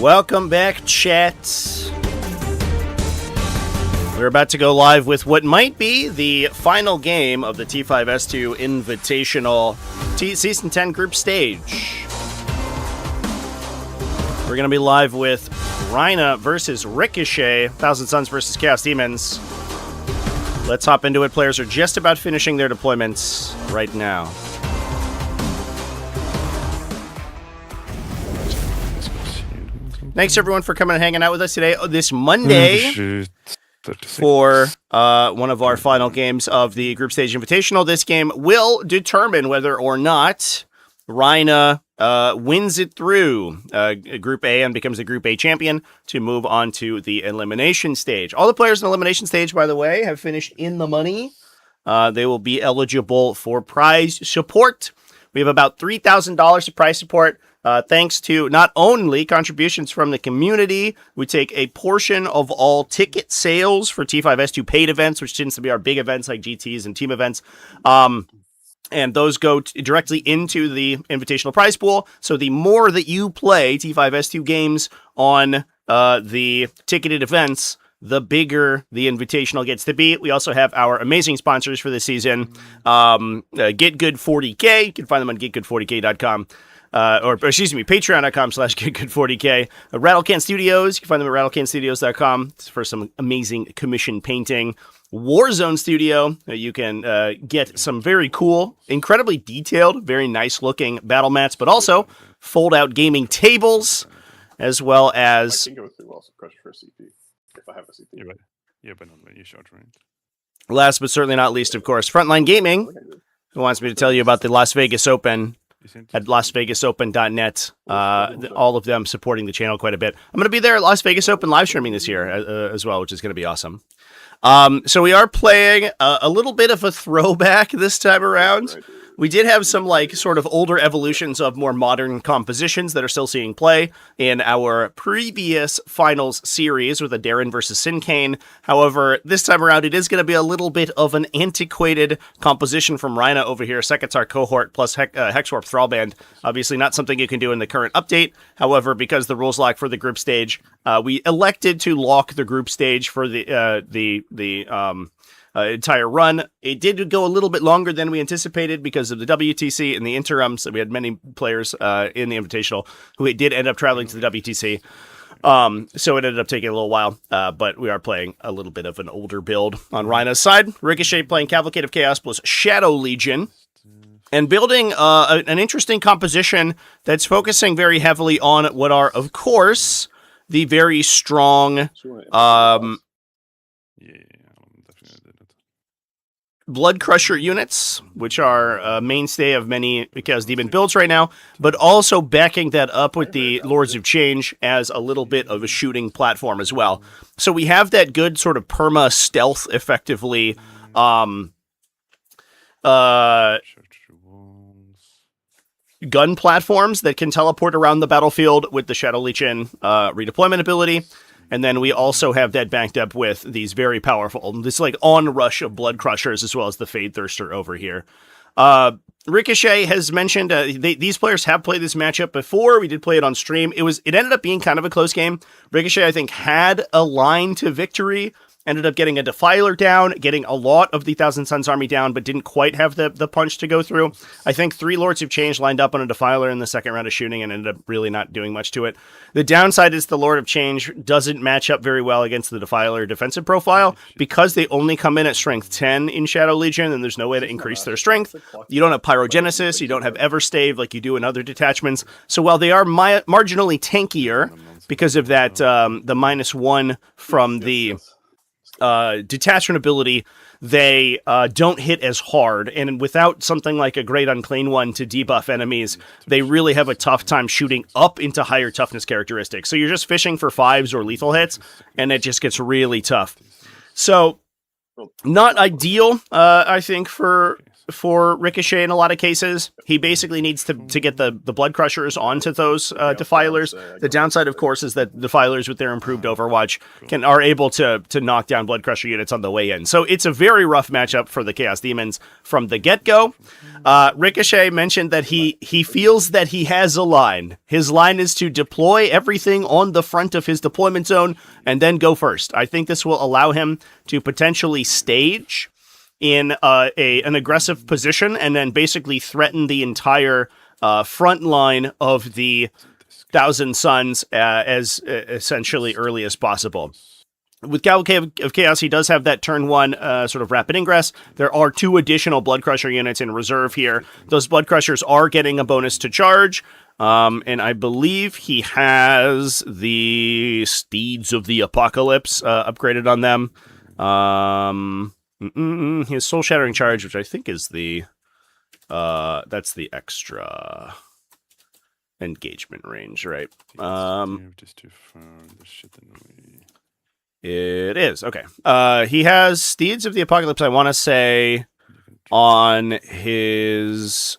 Welcome back, chat. We're about to go live with what might be the final game of the T5S2 Invitational Season 10 group stage. We're going to be live with Rinah versus Ricochet, Thousand Suns versus Chaos Demons. Let's hop into it. Players are just about finishing their deployments right now. Thanks, everyone, for coming and hanging out with us today, this Monday, for one of our final games of the Group Stage Invitational. This game will determine whether or not Rinah wins it through Group A and becomes the Group A champion to move on to the elimination stage. All the players in the elimination stage, by the way, have finished in the money. They will be eligible for prize support. We have about $3,000 of prize support. Thanks to not only contributions from the community, we take a portion of all ticket sales for T5S2 paid events, which tends to be our big events like GTs and team events. And those go directly into the invitational prize pool. So the more that you play T5S2 games on the ticketed events, the bigger the invitational gets to be. We also have our amazing sponsors for this season. Get Good 40K. You can find them on getgood40k.com. Patreon.com/getgood40k. Rattlecan Studios. You can find them at rattlecanstudios.com for some amazing commission painting. Warzone Studio. You can get some very cool, incredibly detailed, very nice looking battle mats, but also fold out gaming tables, as well as. I can go through also crush for a CP if I have a CP. Yeah, but not when you shot, right? Last but certainly not least, of course, Frontline Gaming, who wants me to tell you about the Las Vegas Open at lasvegasopen.net. All of them supporting the channel quite a bit. I'm going to be there at Las Vegas Open live streaming this year as well, which is going to be awesome. So we are playing a little bit of a throwback this time around. We did have some sort of older evolutions of more modern compositions that are still seeing play in our previous finals series with a Darren versus Sinkane. However, this time around, it is going to be a little bit of an antiquated composition from Rinah over here, Sekatar Cohort plus Hexwarp Thrallband. Obviously not something you can do in the current update. However, because the rules lock for the group stage, we elected to lock the group stage for the entire run. It did go a little bit longer than we anticipated because of the WTC and the interim, so we had many players in the Invitational who did end up traveling to the WTC. So it ended up taking a little while, but we are playing a little bit of an older build on Rhinah's side. Ricochet playing Cavalcade of Chaos plus Shadow Legion, and building an interesting composition that's focusing very heavily on what are, of course, the very strong Blood Crusher units, which are a mainstay of many Chaos Demon builds right now, but also backing that up with the Lords of Change as a little bit of a shooting platform as well. So we have that good sort of perma stealth, effectively, gun platforms that can teleport around the battlefield with the Shadow Legion redeployment ability. And then we also have that backed up with these very powerful, this onrush of Blood Crushers, as well as the Fade Thirster over here. Ricochet has mentioned these players have played this matchup before. We did play it on stream. It ended up being kind of a close game. Ricochet, I think, had a line to victory. Ended up getting a Defiler down, getting a lot of the Thousand Suns army down, but didn't quite have the punch to go through. I think 3 Lords of Change lined up on a Defiler in the second round of shooting and ended up really not doing much to it. The downside is the Lord of Change doesn't match up very well against the Defiler defensive profile because they only come in at strength 10 in Shadow Legion, and there's no way to increase their strength. You don't have Pyrogenesis, you don't have Everstave like you do in other detachments. So while they are marginally tankier because of that, the -1 from the detachment ability, they don't hit as hard, and without something like a Great Unclean One to debuff enemies, they really have a tough time shooting up into higher toughness characteristics. So you're just fishing for 5s or lethal hits, and it just gets really tough. So, not ideal, I think, for for Ricochet in a lot of cases. He basically needs to get the Blood Crushers onto those Defilers. The downside, of course, is that Defilers with their improved Overwatch are able to knock down Blood Crusher units on the way in. So it's a very rough matchup for the Chaos Demons from the get-go. Ricochet mentioned that he feels that he has a line. His line is to deploy everything on the front of his deployment zone and then go first. I think this will allow him to potentially stage in an aggressive position and then basically threaten the entire front line of the Thousand Suns as essentially early as possible. With Cavalcade of Chaos, he does have that turn 1 sort of rapid ingress. There are 2 additional Blood Crusher units in reserve here. Those Blood Crushers are getting a bonus to charge, and I believe he has the Steeds of the Apocalypse upgraded on them. His Soul Shattering Charge, which I think is that's the extra engagement range, right? It is, okay. He has Steeds of the Apocalypse, I want to say, on his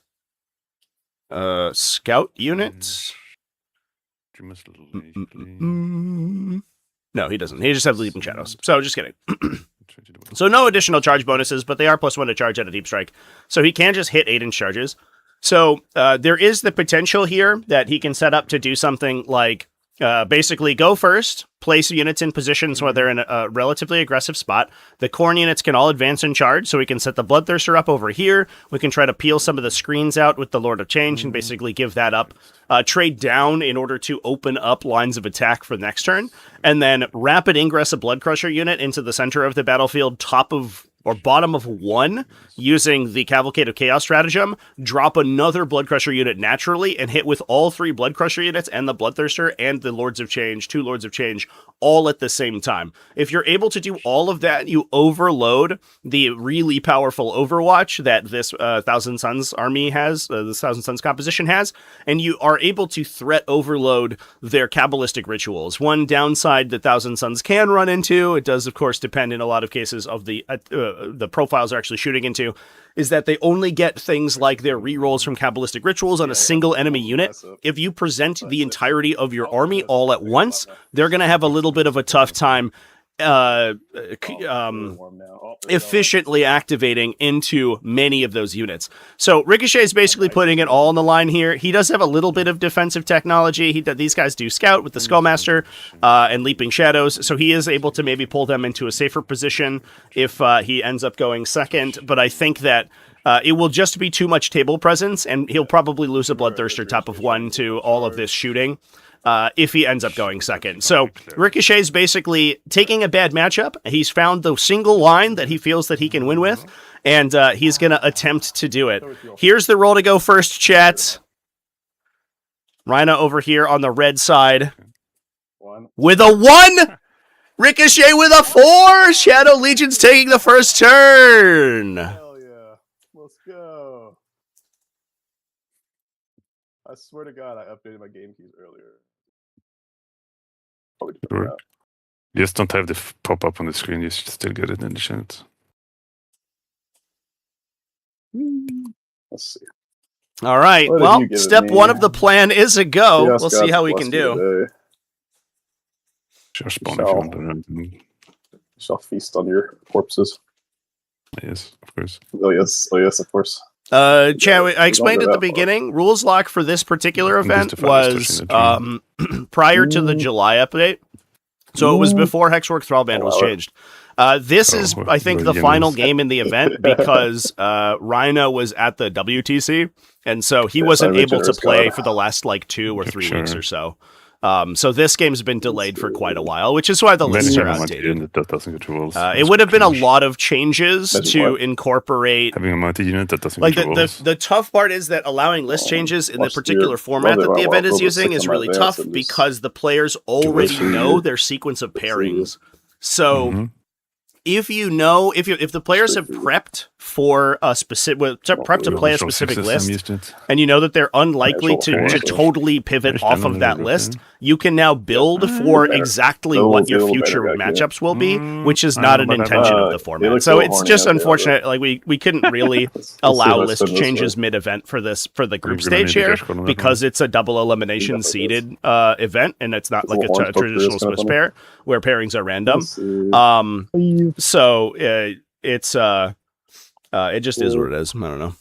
scout unit. No, he doesn't. He just has Leaping Shadows. So, just kidding. So, no additional charge bonuses, but they are +1 to charge at a Deep Strike. So, he can just hit 8-inch charges. So, there is the potential here that he can set up to do something like basically go first, place units in positions where they're in a relatively aggressive spot. The Khorne units can all advance and charge, so we can set the Bloodthirster up over here. We can try to peel some of the screens out with the Lord of Change and basically give that up. Trade down in order to open up lines of attack for the next turn. And then rapid ingress a Blood Crusher unit into the center of the battlefield, top of or bottom of 1, using the Cavalcade of Chaos stratagem, drop another Blood Crusher unit naturally, and hit with all 3 Blood Crusher units and the Bloodthirster and the Lords of Change, 2 Lords of Change, all at the same time. If you're able to do all of that, you overload the really powerful Overwatch that this Thousand Suns army has, this Thousand Suns composition has, and you are able to threat overload their Kabbalistic rituals. One downside that Thousand Suns can run into, it does of course depend in a lot of cases of the profiles they're actually shooting into, is that they only get things like their rerolls from Kabbalistic rituals on a single enemy unit. If you present the entirety of your army all at once, they're going to have a little bit of a tough time efficiently activating into many of those units. So Ricochet is basically putting it all on the line here. He does have a little bit of defensive technology. These guys do scout with the Skullmaster and Leaping Shadows, so he is able to maybe pull them into a safer position if he ends up going second. But I think that it will just be too much table presence, and he'll probably lose a Bloodthirster top of 1 to all of this shooting. If he ends up going second. So Ricochet's basically taking a bad matchup. He's found the single line that he feels that he can win with, and he's going to attempt to do it. Here's the roll to go first, chat. Rinah over here on the red side with a 1. Ricochet with a 4. Shadow Legion's taking the first turn. Hell yeah. Let's go. I swear to God, I updated my game keys earlier. Sure. You just don't have the pop-up on the screen, you should still get it in the chat. Let's see. All right, What well, have you given step me? 1 of the plan is a go. Chaos We'll see Gods how we plus can for do. the day. Sure, spawn if you want to. Shall feast on your corpses. Yes, of course. Oh yes, of course. Chad, I explained at the beginning, rules lock for this particular event was prior to the July update. So it was before Hexwork Thrallband was changed. This is, I think, the final game in the event because Rinah was at the WTC, and so he wasn't able to play for the last, 2 or 3 weeks or so. So this game's been delayed for quite a while, which is why the lists are outdated. That doesn't get rules. It would have been a lot of changes to incorporate. Having a mounted unit that doesn't get rules. The tough part is that allowing list changes in the particular format that the event is using is really tough because the players already know their sequence of pairings. So if you know, if the players have prepped for a specific prep to play a specific list, and you know that they're unlikely to totally pivot off of that list, you can now build for exactly what your future matchups will be, which is not an intention of the format. So it's just unfortunate. Like we couldn't really allow list changes mid-event for the group stage here because it's a double elimination seeded event, and it's not like a traditional Swiss pair where pairings are random. So it's it just is what it is. I don't know.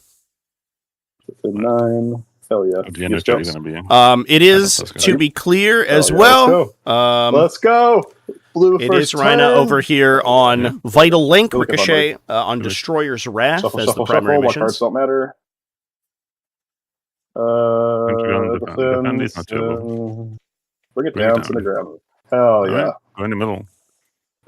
9. Hell yeah. It is, to be clear as well. Let's go. Blue it is Rinah over here on Vital Link, Ricochet on Destroyer's Wrath as the primary missions. Cards don't matter. Bring it down to the ground. Hell yeah. Go in the middle.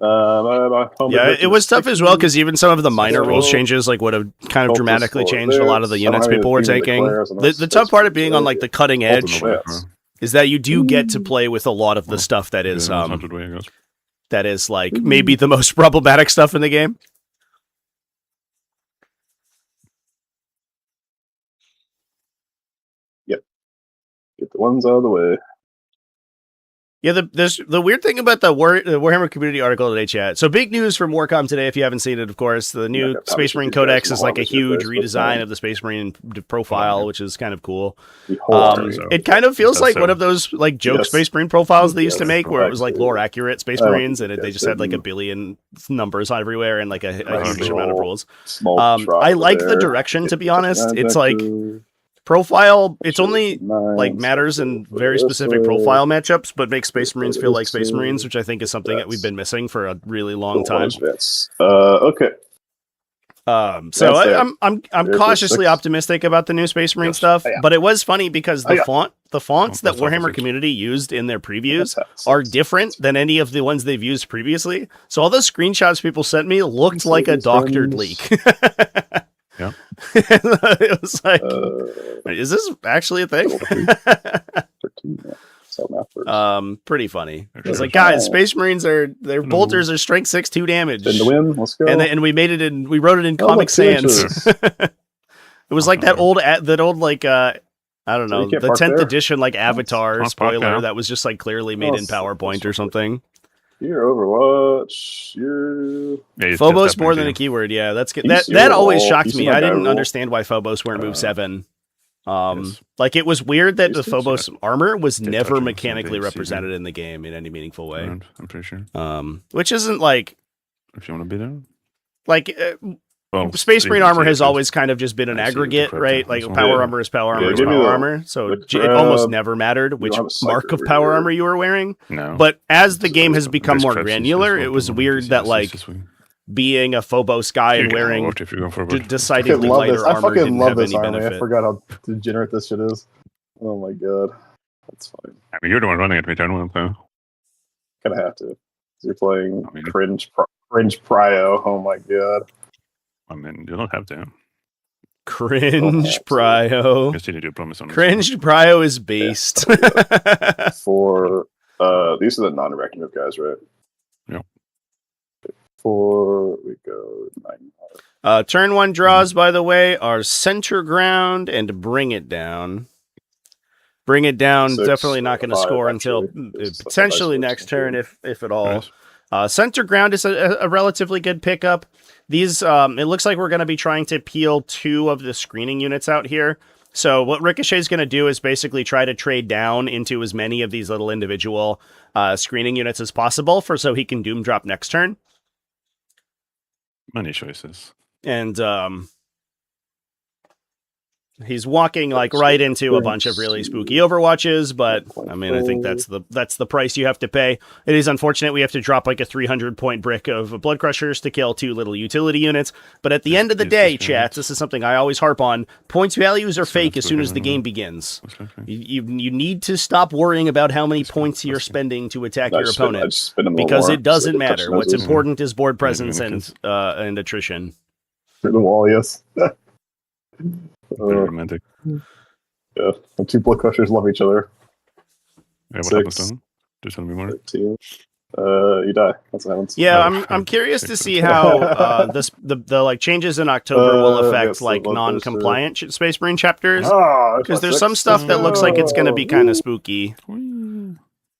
Yeah, it was tough as well because even some of the minor rules changes like would have kind of dramatically changed a lot of the units people were taking. The tough part of being on like the cutting edge is that you do get to play with a lot of the stuff that is like maybe the most problematic stuff in the game. Yep. Get the ones out of the way. Yeah, the weird thing about the Warhammer community article that chat. So big news from Warcom today, if you haven't seen it, of course. The new Space Marine Codex is like a huge redesign of the Space Marine profile, which is kind of cool. It kind of feels like one of those like joke Space Marine profiles they used to make where it was like lore accurate Space Marines and they just had like a billion numbers everywhere and like a huge amount of rules. I like the direction, to be honest. It's like profile, it's only like matters in very specific profile matchups, but makes Space Marines feel like Space Marines, which I think is something that we've been missing for a really long time. Okay. So I'm cautiously optimistic about the new Space Marine stuff, but it was funny because the fonts that Warhammer community used in their previews are different than any of the ones they've used previously. So all the screenshots people sent me looked like a doctored leak. Yeah. It was like, is this actually a thing? Pretty funny. It's like, guys, Space Marines their bolters are strength 6 2 damage. In the wind, let's go. And we wrote it in Comic Sans. It was like that old like I don't know, the 10th edition like Avatar spoiler that was just like clearly made in PowerPoint or something. You're Overwatch. You're Phobos more than a keyword. Yeah, that's good. That always shocked me. I didn't understand why Phobos weren't move 7. Like it was weird that the Phobos armor was never mechanically represented in the game in any meaningful way. I'm pretty sure. Which isn't like if you want to be there. Like Space Marine armor has always kind of just been an aggregate, right? Like power armor is power armor is power armor. So it almost never mattered which mark of power armor you were wearing. No. But as the game has become more granular, it was weird that like being a Phobos guy and wearing decidedly lighter armor didn't have any benefit. I forgot how degenerate this shit is. Oh my god. That's fine. I mean, you're the one running it, turn one, so. Kind of have to. You're playing cringe Prio. Oh my god. I mean, you don't have to. Cringe Prio. Cringe Prio is based. For these are the non-direct move guys, right? Yep. For we go 9. Turn 1 draws, by the way, are Center Ground and Bring It Down. Bring It Down, 6, definitely not going to score until potentially next turn, if at all. Nice. Center Ground is a relatively good pickup. These, it looks like we're going to be trying to peel 2 of the screening units out here. So what Ricochet is going to do is basically try to trade down into as many of these little individual screening units as possible so he can Doom Drop next turn. Many choices. And he's walking like right into a bunch of really spooky Overwatches, but I mean, I think that's the price you have to pay. It is unfortunate we have to drop like a 300-point brick of Blood Crushers to kill 2 little utility units. But at the end of the day, chat, this is something I always harp on. Points values are fake as soon as the game begins. You need to stop worrying about how many points you're spending to attack your opponent because it doesn't matter. What's important is board presence and attrition. Through the wall, yes. Very romantic. Yeah, the 2 Blood Crushers love each other. Yeah, what happens to them? Just tell me more. 13. You die. That's what happens. Yeah, I'm curious to see how the like changes in October will affect yes, like non-compliant Space Marine chapters, because there's some 5.6. stuff that looks like it's going to be kind of spooky. Whee.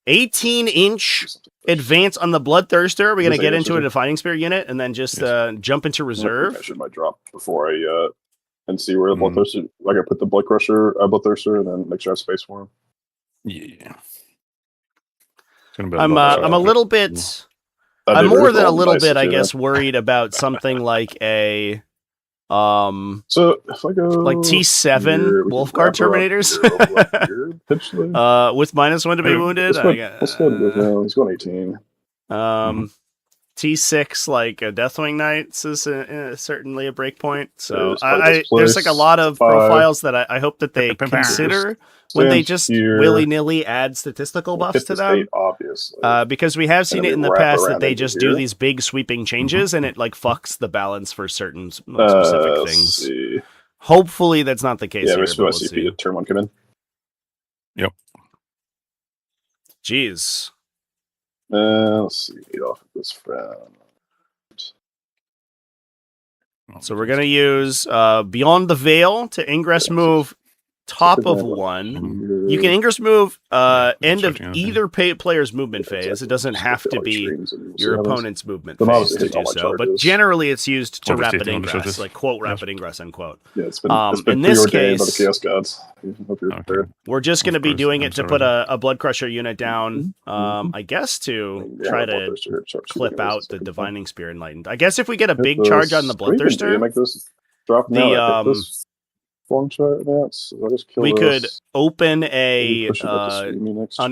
18-inch advance on the Bloodthirster. Are we going to get into a Yes. Defining Spear unit and then just jump into I reserve? should might drop before I and see where the Bloodthirster. Like I put the Bloodthirster, and then make sure I have space for him. Yeah. I'm a little bit. I'm more than a little bit, I guess, worried about something like a So if I go like T7 here, Wolfguard Terminators here, with -1 to be wounded. Let's go with he's going 18. T6 like a Deathwing Knights is certainly a breakpoint. So there's like a lot of profiles that I hope that they consider when they just willy-nilly add statistical buffs to them. Obviously. Because we have seen it in the past that they just do these big sweeping changes and it like fucks the balance for certain specific things. See. Hopefully that's not the case here. Yeah, we'll see. Turn 1 come in. Yep. Jeez. Let's see. Get off of this friend. So we're gonna use Beyond the Veil to ingress move top of 1. You can ingress move end of either player's movement phase. It doesn't have to be your opponent's movement phase to do so, but generally it's used to rapid ingress, like quote rapid ingress unquote. Yeah, it's been in this case, by the Chaos Gods. we're just going to be doing it to put a Blood Crusher unit down, I guess to try to clip out the Divining Spear Enlightened. I guess if we get a big charge on the Bloodthirster, make this drop we could open an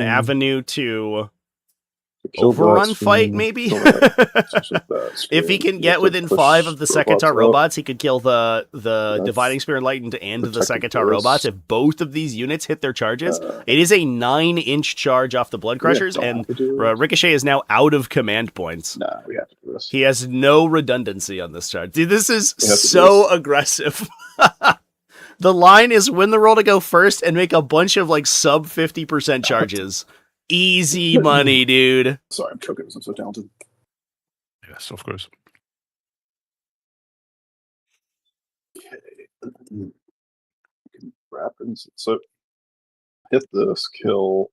avenue to overrun fight, maybe. If he can get within 5 of the Sekitar robots, he could kill the Dividing Spear Enlightened and the Sekitar robots. If both of these units hit their charges, it is a 9-inch charge off the Blood Crushers, and Ricochet is now out of command points. Nah, we have to do this. He has no redundancy on this charge. Dude, this is so aggressive. The line is win the roll to go first and make a bunch of like sub 50% charges. Easy money, dude. Sorry, I'm choking because I'm so talented. Yes, of course. Okay. So hit this, kill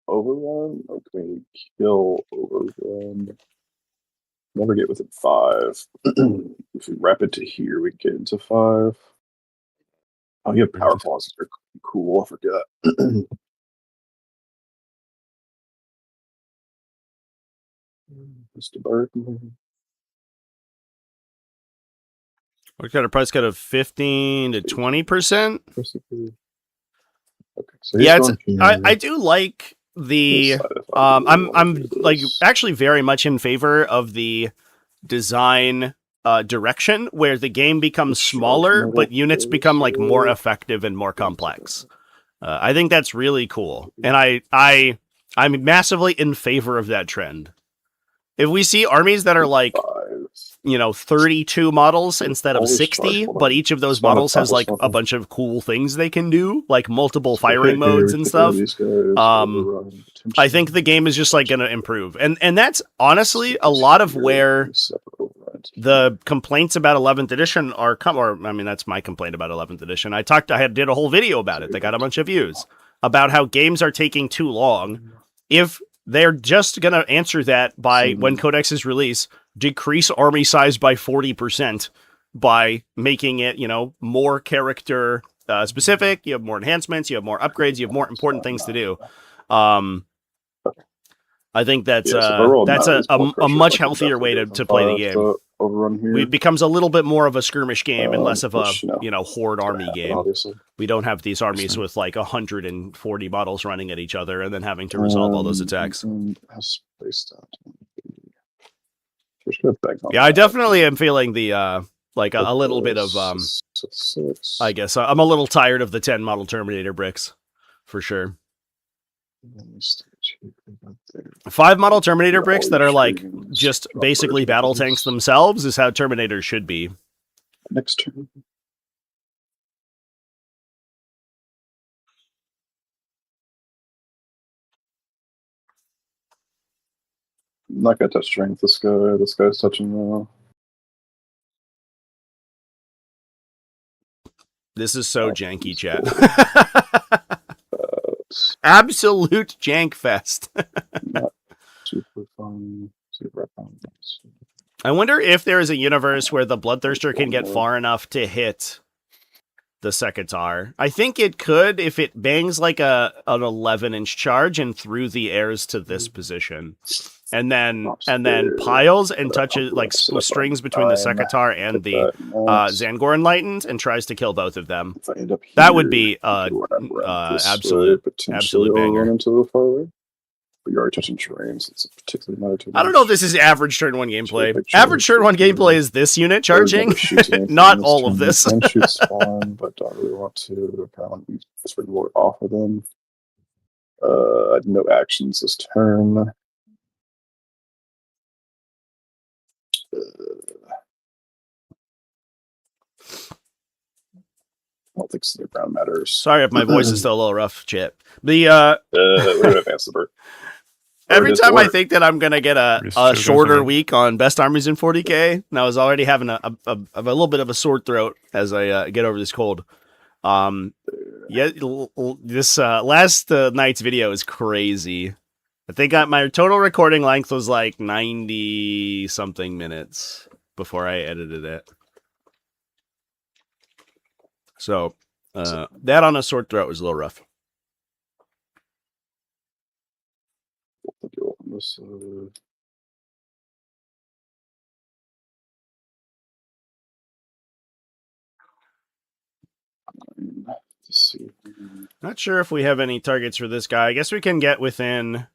overrun. Or can we kill overrun? Never get within 5. If we wrap it to here, we get into 5. Oh, you have power clauses. They're cool. I forgot. Mr. Burton. We've got a price cut of 15 to 20%. Okay, so yeah, I do like the. I'm like actually very much in favor of the design direction where the game becomes smaller, but units become like more effective and more complex. I think that's really cool, and I'm massively in favor of that trend. If we see armies that are like, 32 models instead of 60, but each of those models has like a bunch of cool things they can do, like multiple firing modes and stuff. I think the game is just like going to improve. And that's honestly a lot of where the complaints about 11th edition are that's my complaint about 11th edition. I did a whole video about it. They got a bunch of views about how games are taking too long. If they're just going to answer that by, when codexes release, decrease army size by 40% by making it, more character specific. You have more enhancements, you have more upgrades, you have more important things to do. I think that's a much healthier way to play the game. It becomes a little bit more of a skirmish game and less of a horde army game. Obviously. We don't have these armies with like 140 models running at each other and then having to resolve all those attacks. Yeah, I definitely am feeling the like a little bit of I guess I'm a little tired of the 10 model Terminator bricks for sure. 5 model Terminator bricks that are like just basically battle tanks themselves is how Terminators should be. Next turn. not gonna touch strength. This guy. This guy's touching now. This is so janky, chat. Cool. Absolute jank fest. Not super fun. Super fun. I wonder if there is a universe where the Bloodthirster can get far enough to hit the Sekitar. I think it could if it bangs like an 11-inch charge and through the airs to this position. And then piles and touches like strings between the Sekitar and the Zangor Enlightened and tries to kill both of them. That would be absolute banger. Into the far way. But you're already touching terrains. It's particularly matter to. I don't know if this is average turn 1 gameplay. Average turn 1 gameplay is this unit charging, not all of this. You can shoot spawn, but don't really want to. Kind of want to be this reward off of them. No actions this turn. I don't think City Ground matters. Sorry if my voice is still a little rough, Chip. We're gonna advance the bird. Every time I think that I'm gonna get a shorter week on best armies in 40k, and I was already having a little bit of a sore throat as I get over this cold. This last night's video is crazy. I think my total recording length was like 90 something minutes before I edited it. So that on a sore throat was a little rough. Let's see. Not sure if we have any targets for this guy. I guess we can get within.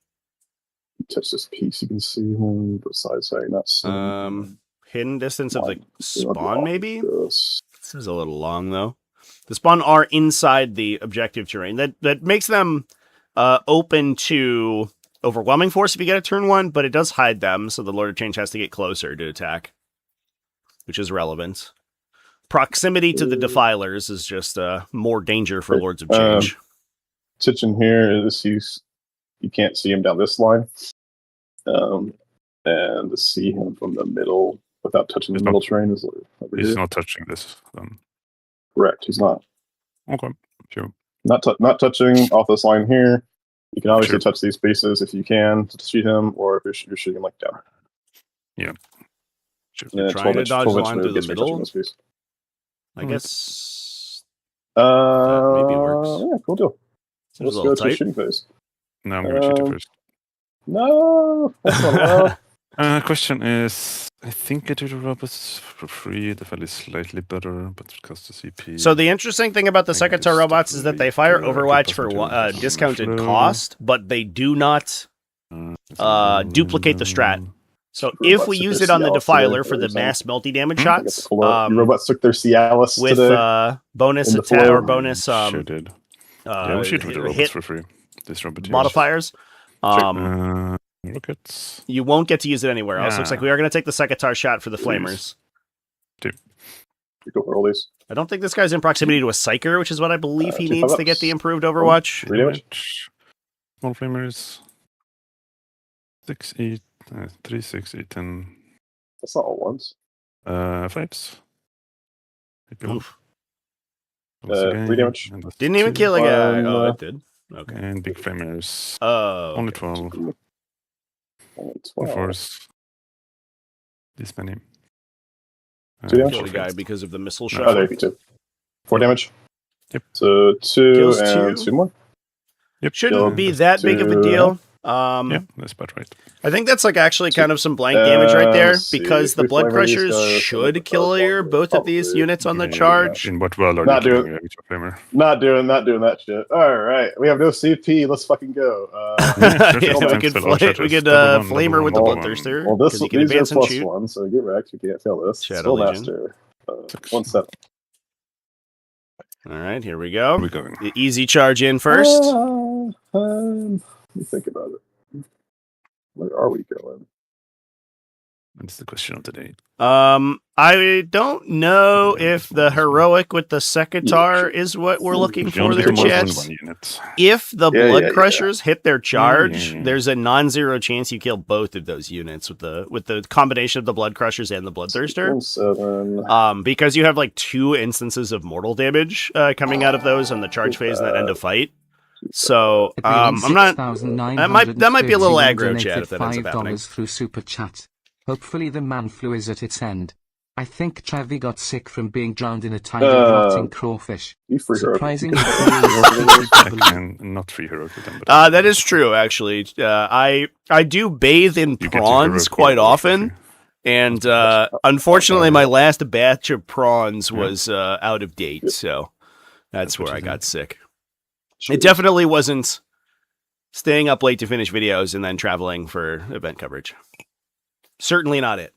Touch this piece, you can see him. Besides, sorry, not seeing hidden distance of the spawn, maybe. This is a little long though. The spawn are inside the objective terrain. That makes them open to overwhelming force if you get a turn 1, but it does hide them, so the Lord of Change has to get closer to attack, which is relevant. Proximity to the Defilers is just more danger for Lords of Change. Titchin here is you can't see him down this line, and to see him from the middle without touching the middle terrain is over He's here. not touching this. Correct, he's not. Okay, sure. Not touching off this line here. You can obviously touch these spaces if you can to shoot him, or if you're shooting like down. Yeah. Sure. Yeah, trying to dodge the line through the middle. I guess maybe works. Yeah, cool deal. Seems Let's go to shooting phase. No, I'm going to shoot it first. No, that's not allowed. Question is, I think I do the robots for free. The value is slightly better, but it costs the CP. So the interesting thing about the Sekitar robots is that they fire Overwatch for discounted cost, but they do not duplicate the strat. So if we use it on the Defiler for the mass multi-damage shots, robots took their Cialis with bonus attack or bonus sure did. Yeah, we should do the robots for free. This robot modifiers. Rockets. You won't get to use it anywhere else. Looks like we are going to take the Sekitar shot for the Flamers. You go for all these. I don't think this guy's in proximity to a Psyker, which is what I believe he needs to get the improved Overwatch. Small Flamers. 6, 8, 3, 6, 8, 10. That's not all ones. 5s. Oof. 3 damage. Didn't even kill a guy. Oh, it did. Okay. And big Flamers. Oh. Only 12. Only 12. 12. Force. This many. Killed a guy because of the missile shot. Oh, there you go. 4 damage. Yep. So 2 Kills and 2. 2 more. Yep. Shouldn't be that big of a deal. Yeah, that's about right. I think that's like actually kind of some blank damage right there because the blood Flamer crushers these should kill both of these units on the charge. In what world are Not you doing- doing Flamer? Not doing that shit. All right, we have no CP. Let's fucking go. Yeah, we could flamer with the Bloodthirster. Well, because he can these are advance and plus shoot. 1, so get wrecked. You can't fail this. Shadow Legion. Master. 1-7. All right, here we go. Where are we going? The easy charge in first. Let me think about it. Where are we going? That's the question of the day. I don't know if the heroic with the Sekitar is what we're looking You for only there, get more than Chet. one unit. If the Yeah, Blood yeah, Crushers hit their charge, yeah. there's a non-zero chance you kill both of those units with the combination of the Blood Crushers and the Bloodthirster. 7. Because you have like 2 instances of mortal damage coming out of those on the charge phase and that end of fight. So I'm not. That might be a little aggro, Chad, if that ends up happening. $5 through Super Chat. Hopefully the man flu is at its end. I think Travi got sick from being drowned in a tide of rotting crawfish. You free her. Surprisingly, And not free heroic with them. But That is true, actually. I do bathe in you get to prawns heroic quite more often, and unfortunately, my last batch of prawns was out of date, so that's where I got sick. It definitely wasn't staying up late to finish videos and then traveling for event coverage. Certainly not it.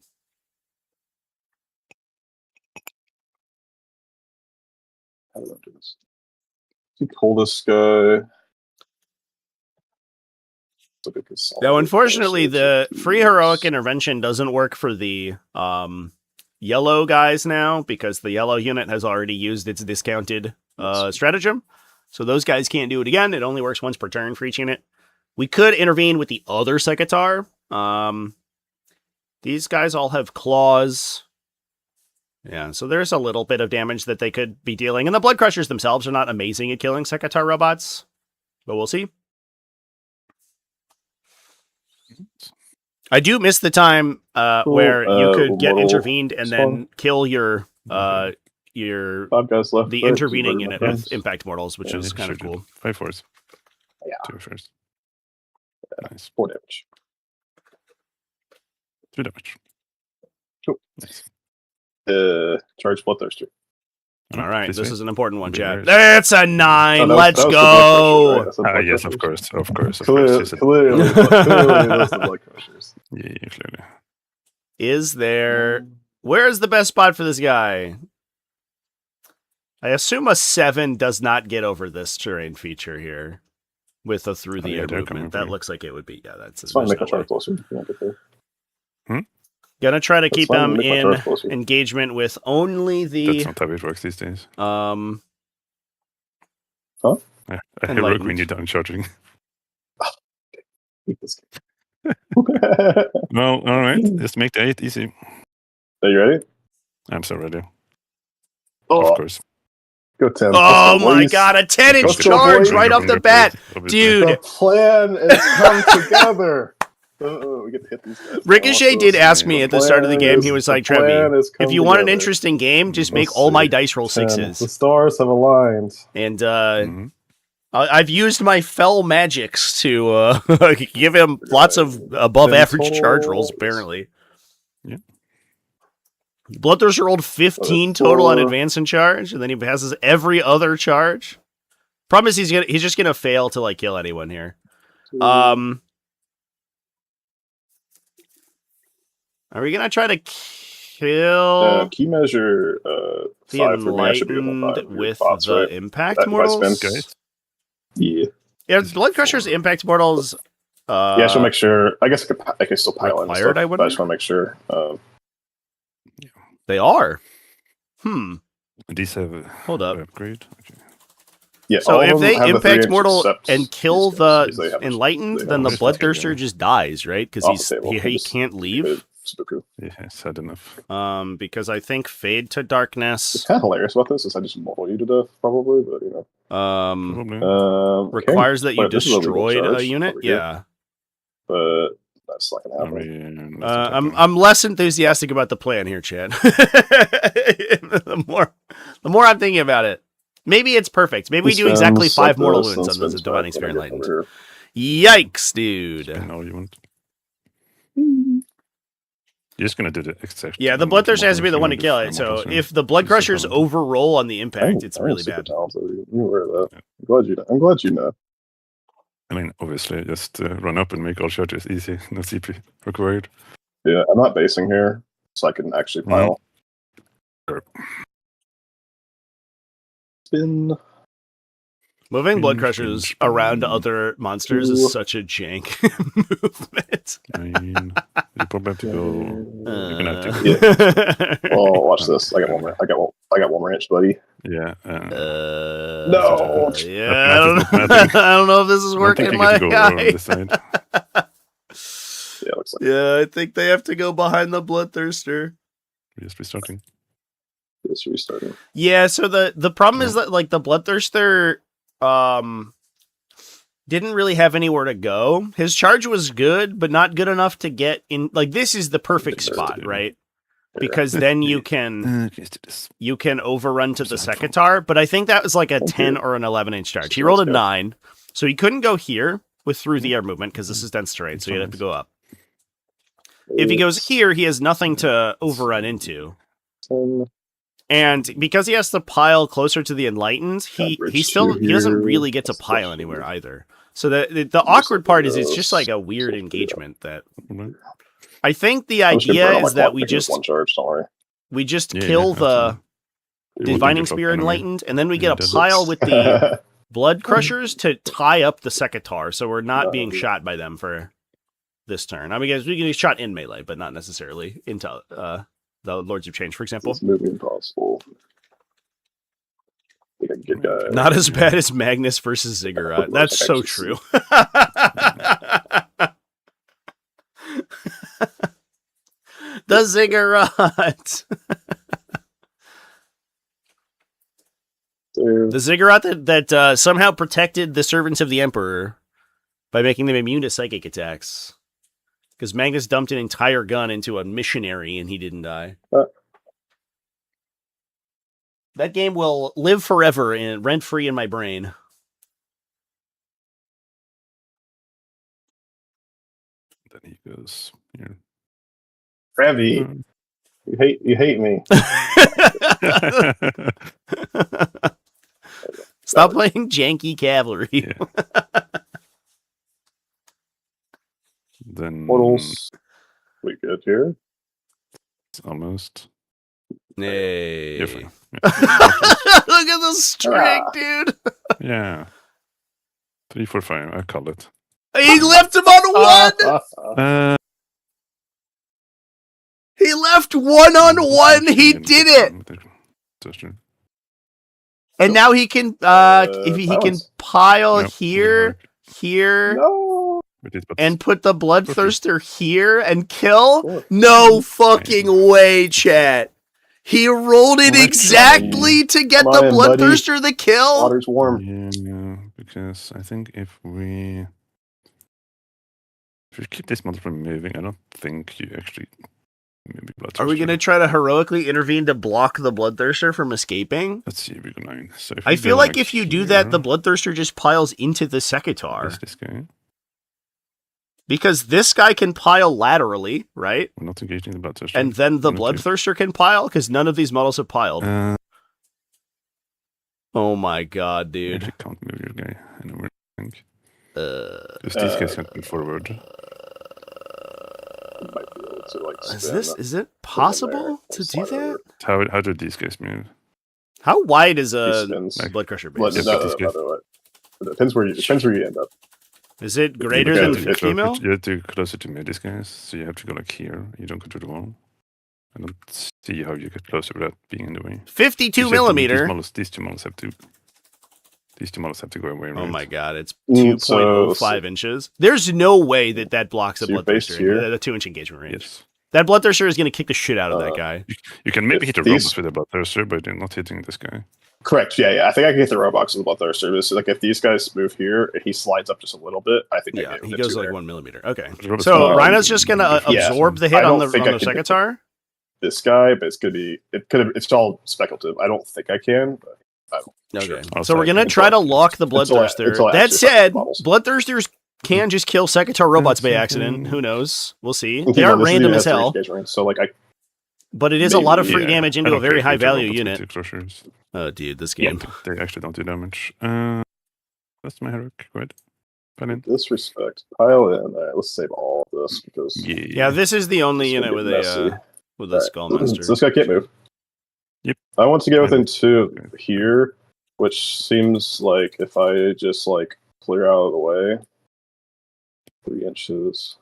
How do I do this? You pull this guy. Now, unfortunately, the free heroic intervention doesn't work for the yellow guys now because the yellow unit has already used its discounted stratagem. So those guys can't do it again. It only works once per turn for each unit. We could intervene with the other Sekitar. These guys all have claws. Yeah, so there's a little bit of damage that they could be dealing. And the Blood Crushers themselves are not amazing at killing Sekitar robots. But we'll see. I do miss the time where you could get intervened and then kill your 5 guys left. the intervening unit with impact mortals, which is kind of cool. 5 force. Yeah. 2 first. Nice. 4 damage. 2 damage. Cool. Nice. Charge Bloodthirster. All right, this is an important one, Chad. Reverse. That's a 9. Oh, Let's that was go. the Blood Crushers, right? Yes, of course. Clearly, Is it- clearly those the Blood Crushers. Yeah, clearly. Is there... Where is the best spot for this guy? I assume a 7 does not get over this terrain feature here with a through the air they're coming movement. for That you. looks like it would be. Yeah, that's It's fine, there's make no my way. charge closer. You won't get there. Gonna try to That's keep fine, them make my in charge closer. engagement with only That's the not how it works these days. Huh? Yeah, a heroic Enlightened. when you're done charging. Keep this game. Well, alright. Let's make the 8 easy. Are you ready? I'm so ready. Oh, Of course. go 10. Oh Let's go, my boys. god, a 10-inch Let's go, charge boys. right off the bat. The Dude, plan is come together. We get to hit these guys. Ricochet did ask me at the start of the game, he was like, Trevi, if you want an interest, interesting game, just make Let's all my see. dice roll 10. The 6s. stars have aligned. And Mhm. I've used my fell magics to give him lots of above 10 average charge totals. rolls, apparently. Yeah. Bloodthirster rolled 15 total on 4. advance and charge, and then he passes every other charge. Problem is he's just gonna fail to like kill anyone here. Are we gonna try to kill Key measure the 5 for me. I should be enlightened able to 5. with Thoughts, the right? impact If I mortals? spend- Guys. Yeah. Yeah, Blood Crusher's impact mortals. Yeah, she'll make sure. I guess I can still pile in. and required, stuff, I but wonder? I just want to make sure. They are. These have Hold up. upgrade. Okay. Yeah. So all of if them they have the impact 3-inch mortal except and kill these guys, because the they have- enlightened, they then the have- Bloodthirster just dies, right? Because Off the table. he Just can't leave. Good. Super cool. Yeah, sad enough. Because I think Fade to It's Darkness kind of hilarious about this is I just model you to death, probably, but you know. Probably. Okay. requires that you Wait, this is a legal destroyed a charge unit. over here, Yeah. But that's not gonna I happen. mean, let's attack them. I'm less enthusiastic about the plan here, Chad. the more I'm thinking about it. Maybe it's perfect. Maybe we do exactly 5 mortal wounds on those Divining Spear Enlightened. Yikes, dude. No, you won't. You're just gonna do the exception. Yeah, the Bloodthirster has to be the one to kill it. So if the Blood Crushers overroll on the impact, it's really bad. You aware of that? I'm glad you know. I mean, obviously, just run up and make all charges easy. No CP required. Yeah, I'm not basing here, so I can actually pile. Sure. Spin. Moving blood Fringe, crushers fringe, around fringe. other monsters Ooh. is such a jank movement. I mean, you probably have to go. You're gonna have to go. Yeah. Oh, watch this. I got one more. I got one more inch, buddy. Yeah. No. Yeah, I Math is don't, not mathing. I don't know if this is I don't working, think you my get to go on guy. this side. Yeah, looks like Yeah, I think they have to go behind the bloodthirster. We're just restarting. it's restarting. Yeah, so the problem is that like the bloodthirster didn't really have anywhere to go. His charge was good, but not good enough to get in. Like this is the perfect spot, right? Because then you can Let's do this. overrun to the What's that for? Secatar, but I think that was like a Okay. 10 or an 11-inch charge. He So rolled a let's go. 9, so he couldn't go here with through the air movement because this is dense terrain, so That's you'd have to nice. go up. If he goes here, he has nothing to overrun into. 10, And because he has to pile closer to the Enlightened, he bridge still to he doesn't here. really get to That's pile the- anywhere either. So the awkward part is it's just those. like a weird So, engagement that Right. I think the I'm just gonna idea burn all my is that clock we because just one charge. Don't worry. kill Yeah, the absolutely. You won't Divining need to Spear drop anyway. Enlightened, and then we Yeah, get a that pile looks- with the Blood Crushers to tie up the Secatar, so we're not No. being shot by them for this turn. I mean, guys, we can be shot in melee, but not necessarily into the Lords of Change, for example. It's moving impossible. I think I can get guy. Not as bad as Magnus versus Ziggurat. That's so true. The Ziggurat. There. The Ziggurat that somehow protected the servants of the Emperor by making them immune to psychic attacks. Because Magnus dumped an entire gun into a missionary and he didn't die. That game will live forever and rent-free in my brain. Then he goes here. Ravi, you hate me. Stop playing janky cavalry. Yeah. Then Portals. We good here? it's almost. Hey. You're fine. Look at the string, Ah. dude. Yeah. 3, 4, 5. I call it. He left him on one. Uh, He left 1-on-1. He did it. And now he can if he can balance. pile Nope, here, here, No. and put the Bloodthirster here and kill? Sure. No fucking way, chat. He rolled it Well, exactly to get Come the on, buddy. Bloodthirster the kill. Water's warm. Yeah, because I think if we keep this model from moving, I don't think you actually maybe Are we going to try to heroically intervene to block the Bloodthirster from escaping? Let's see if we go 9. So if I we feel go like if you do that, the here, Bloodthirster just piles into the there's Secatar. this guy. Because this guy can pile laterally, right? We're not engaging the bloodthirster. And then the We're not Bloodthirster can pile, because none of these models have piled. doing- Oh my god, you dude. actually can't move your guy anywhere. I think. Uh, Because these guys can't move forward. Might be able to, like, is spin. it possible to do Slide that? over. How do these guys move? How wide is a He spins. Blood Crusher Blood, base? Yeah, no, but no, this no, guy- no, no. It depends where you end up. Is it greater Yeah, than it's 50 mil? You have to closer to me, these guys. So you have to go like here. You don't go to the wall. I don't see how you get closer without being in the way. 52 These millimeter. two models have to go away. Oh right? my god, it's So- 2.05 inches. There's no way that blocks a So you're based Bloodthirster. here? A 2-inch engagement range. Yes. That Bloodthirster is going to kick the shit out of that guy. You can maybe If hit a these- robot with a bloodthirster, but you're not hitting this guy. Correct. Yeah. I think I can hit the Roblox with the Bloodthirster. So like if these guys move here and he slides up just a little bit, I think I Yeah, can he get goes to like there. 1 millimeter. Okay. The robot's So not- Rhino's just going to Yeah. absorb the I hit on don't the think I can- Secatar? This guy, but it's all speculative. I don't think I can. But Okay. Sure. So we're going to try to lock the It's all- Bloodthirster. it's all That actually said, models. Bloodthirsters can just kill Secatar robots by That's accident. okay. Who knows? We'll see. Keep They on are listening, random it as has three hell, engagement range. So like but it is a lot of maybe- free damage into I a don't very care high if you hit a value robot with unit. two crushers. Oh, dude, this Yeah. game. They actually don't do damage. That's my heroic. Go ahead. Fine in. disrespect. Pile in. All right, let's save all of this because Yeah, this is the only it's unit gonna with get a messy. with a Alright. Skullmaster. So this guy can't move. Yep. I want to get within Okay. 2 here which seems like if I just like clear out of the way, 3 inches.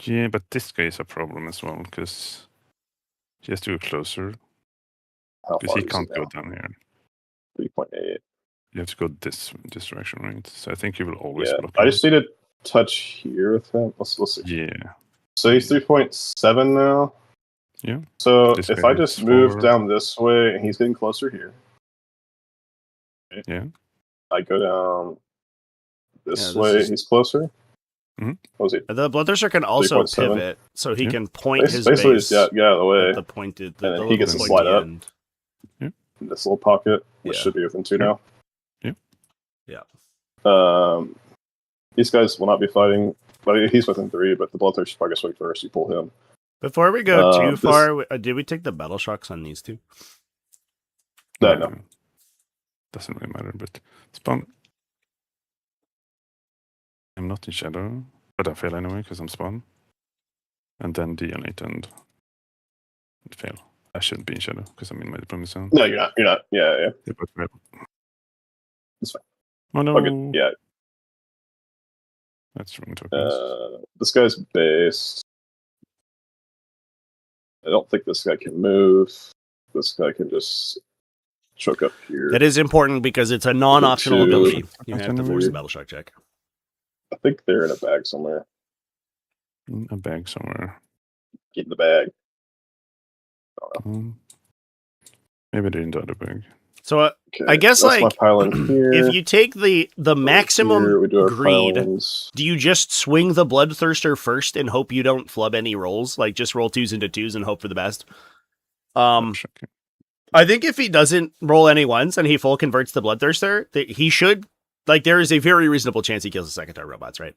Yeah, but this guy is a problem as well because he has to go closer How because far he is can't it go now? down here. 3.8. You have to go this direction, right? So I think he will always Yeah, block. I him. just need to touch here with him. Let's see. Yeah. So he's 3.7 now. Yeah. So This if guy I is just move 4. down this way and he's getting closer here. Okay. Yeah. I go down this this way, is- he's closer. Mhm. What was he? The Bloodthirster can also 3.7. pivot, so he Yeah. can point his Basically, base just get out of the way. at the pointed, the and then he little gets to pointy slide up. end. In this little pocket, which Yeah. should be within 2 Yeah. now. Yeah. These guys will not be fighting. But he's within 3, but the Bloodthirster probably swing first. You pull him. Before we go too this- far, did we take the battle shocks on these two? No. Doesn't really matter, but spawn. I'm not in shadow, but I fail anyway because I'm spawn. And then deionate and fail. I shouldn't be in shadow because I'm in my deployment zone. No, you're not. You're not. Yeah. Yeah, but fail. It's fine. Oh no! Okay, yeah. That's wrong tokens. This guy's base. I don't think this guy can move. This guy can just choke up here. That is important because it's a non-optional Two. ability. You have to Three. force a battle shock check. I think they're in a bag somewhere. In a bag somewhere. Get in the bag. Maybe they're in the other bag. So Okay, I guess, that's like, my pylon here. if you take the maximum Here we do our greed, pylons. do you just swing the Bloodthirster first and hope you don't flub any rolls? Like, just roll 2s into 2s and hope for the best? Shocking. I think if he doesn't roll any 1s and he full converts the Bloodthirster, he should, like, there is a very reasonable chance he kills the second-tier robots, right?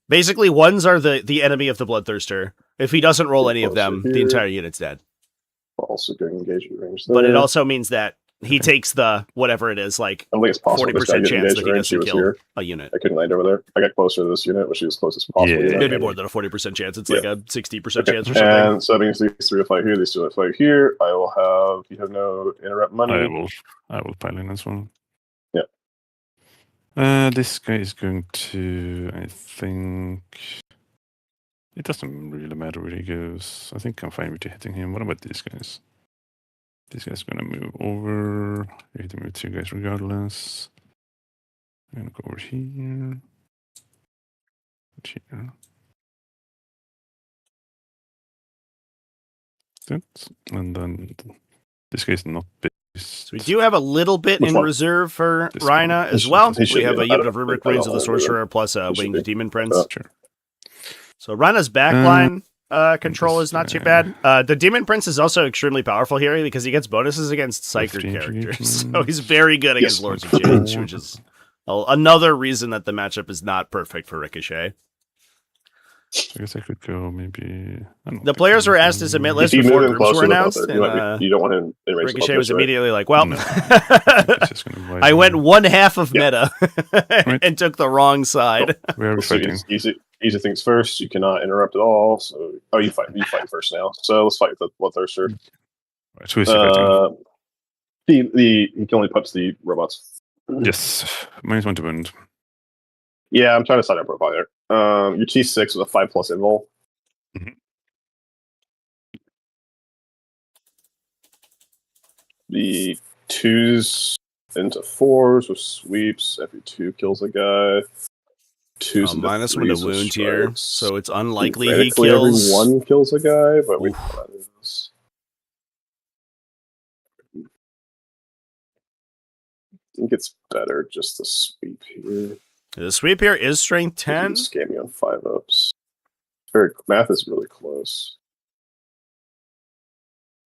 Basically, 1s are the enemy of the Bloodthirster. If he doesn't roll any of them, the entire unit's dead. Also getting engagement range there. But it also means that he takes the, whatever it is, like, I don't think it's possible. 40% chance that he She doesn't was kill here. a unit. I couldn't land over there. I got closer to this unit, which is as close as possible. Yeah. unit. Maybe more than a 40% chance. It's like a 60% Okay. chance or something. And so that means these 3 will fight here, these 2 will fight here. I will have, you have no interrupt money. I will pile in as well. Yeah. This guy is going to, I think... It doesn't really matter where he goes. I think I'm fine with hitting him. What about these guys? This guy's gonna move over. You hit him with 2 guys regardless. I'm gonna go over here. Here. That. And then this guy's not based. So we do have a little bit Which in one? reserve for This Rhina one. as well. He should We have be. a unit of Rubric Reigns of the I don't know. Sorcerer plus a He should Winged be. Demon Prince. Sure. So Rhina's backline control is not too bad. The Demon Prince is also extremely powerful here because he gets bonuses against Psyker 15 characters. engagement. So he's very good against Yes. Lords of Change, which is another reason that the matchup is not perfect for Ricochet. So I guess I could go maybe. I don't The think players I'm were asked to going- submit If lists you before move in groups closer were to the announced, Bloodthirster, and you don't want him in range of the Ricochet was Bloodthirster, right? immediately like, well, No. It's just gonna widen. I went 1/2 of Yeah. meta and took the wrong side. Where are we So fighting? easy things first. You cannot interrupt at all. So, you fight first now. So let's fight the Bloodthirster. Right, who is he fighting? He can only punch the robots. Yes, -1 to wound. Yeah, I'm trying to sign up profile there. Your T6 with a 5+ invul. Mhm. The 2s into 4s with sweeps. Every 2 kills a guy. 2s into -1 to 3s with wound here, strikes. so it's unlikely he Theoretically, kills. Every 1 kills a guy, but we Oof. know how that is. I think it's better just to sweep here. The sweep here is strength You 10. can scam me on 5-ups. Math is really close.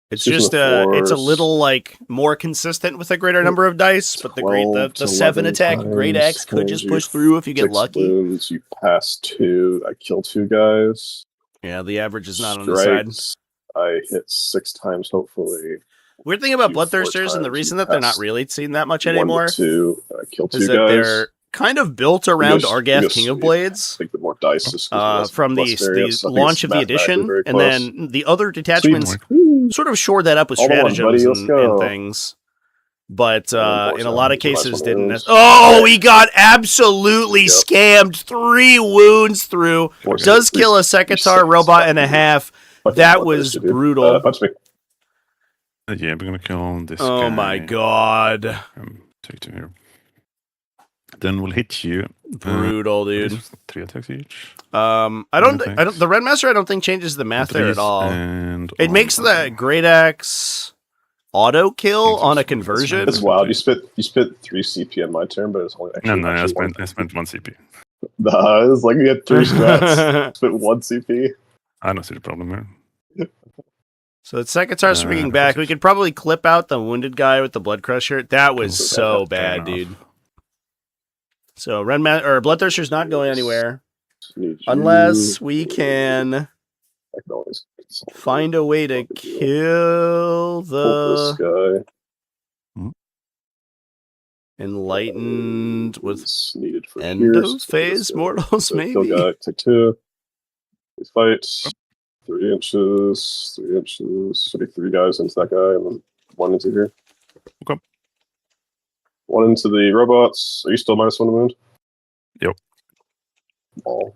It's Six just and the it's a fours. little like more consistent with a greater number of dice, but the 12 to 7 attack 11 great times, axe could just you push through if you get 6 lucky. wounds, you pass 2. I kill 2 guys. Yeah, the average is not on the side. Strikes, I hit 6 times, hopefully. Weird thing about you 4 Bloodthirsters, and the times, reason you that they're not pass really seen that much 1 anymore, to 2. I kill 2 is that guys. they're kind of built around Just- Argath just King of sweep. Blades. I think the more dice is From the variance. I think launch it's of the mathematically edition, very and close. then the other detachments Sweep. sort of shored that up with All the ones, stratagems buddy, let's and go. things. but in a lot of cases Last one didn't. is- Oh, he got absolutely Yep. scammed. 3 wounds through. Force Does three- kill a three Sekitar seconds. robot and a half. Fucking That love was this, dude. brutal. Punch me. Yeah, we're gonna kill this guy. Oh my god. Take 2 here. Then we'll hit you. Brutal, dude. 3 attacks each. I don't. The Red Master, I don't think changes the math there at all. And It makes the Great Axe auto kill on a conversion. It's wild. You spent 3 CP on my turn, but it's only actually. No, I actually spent 1 CP. Nah, it's like you had 3 strats. Spent 1 CP. I don't see the problem here. So it's Sekitar swinging back. We could probably clip out the wounded guy with the Blood Crusher. That was so bad, dude. So Bloodthirster's not going anywhere unless we can find a way to kill this the guy. enlightened with needed for end of phase mortals, maybe. Kill guy, take 2. He fights 3 inches, 3 inches. Should be 3 guys into that guy, and then 1 into here. Okay. 1 into the robots. Are you still -1 to wound? Yep. Ball.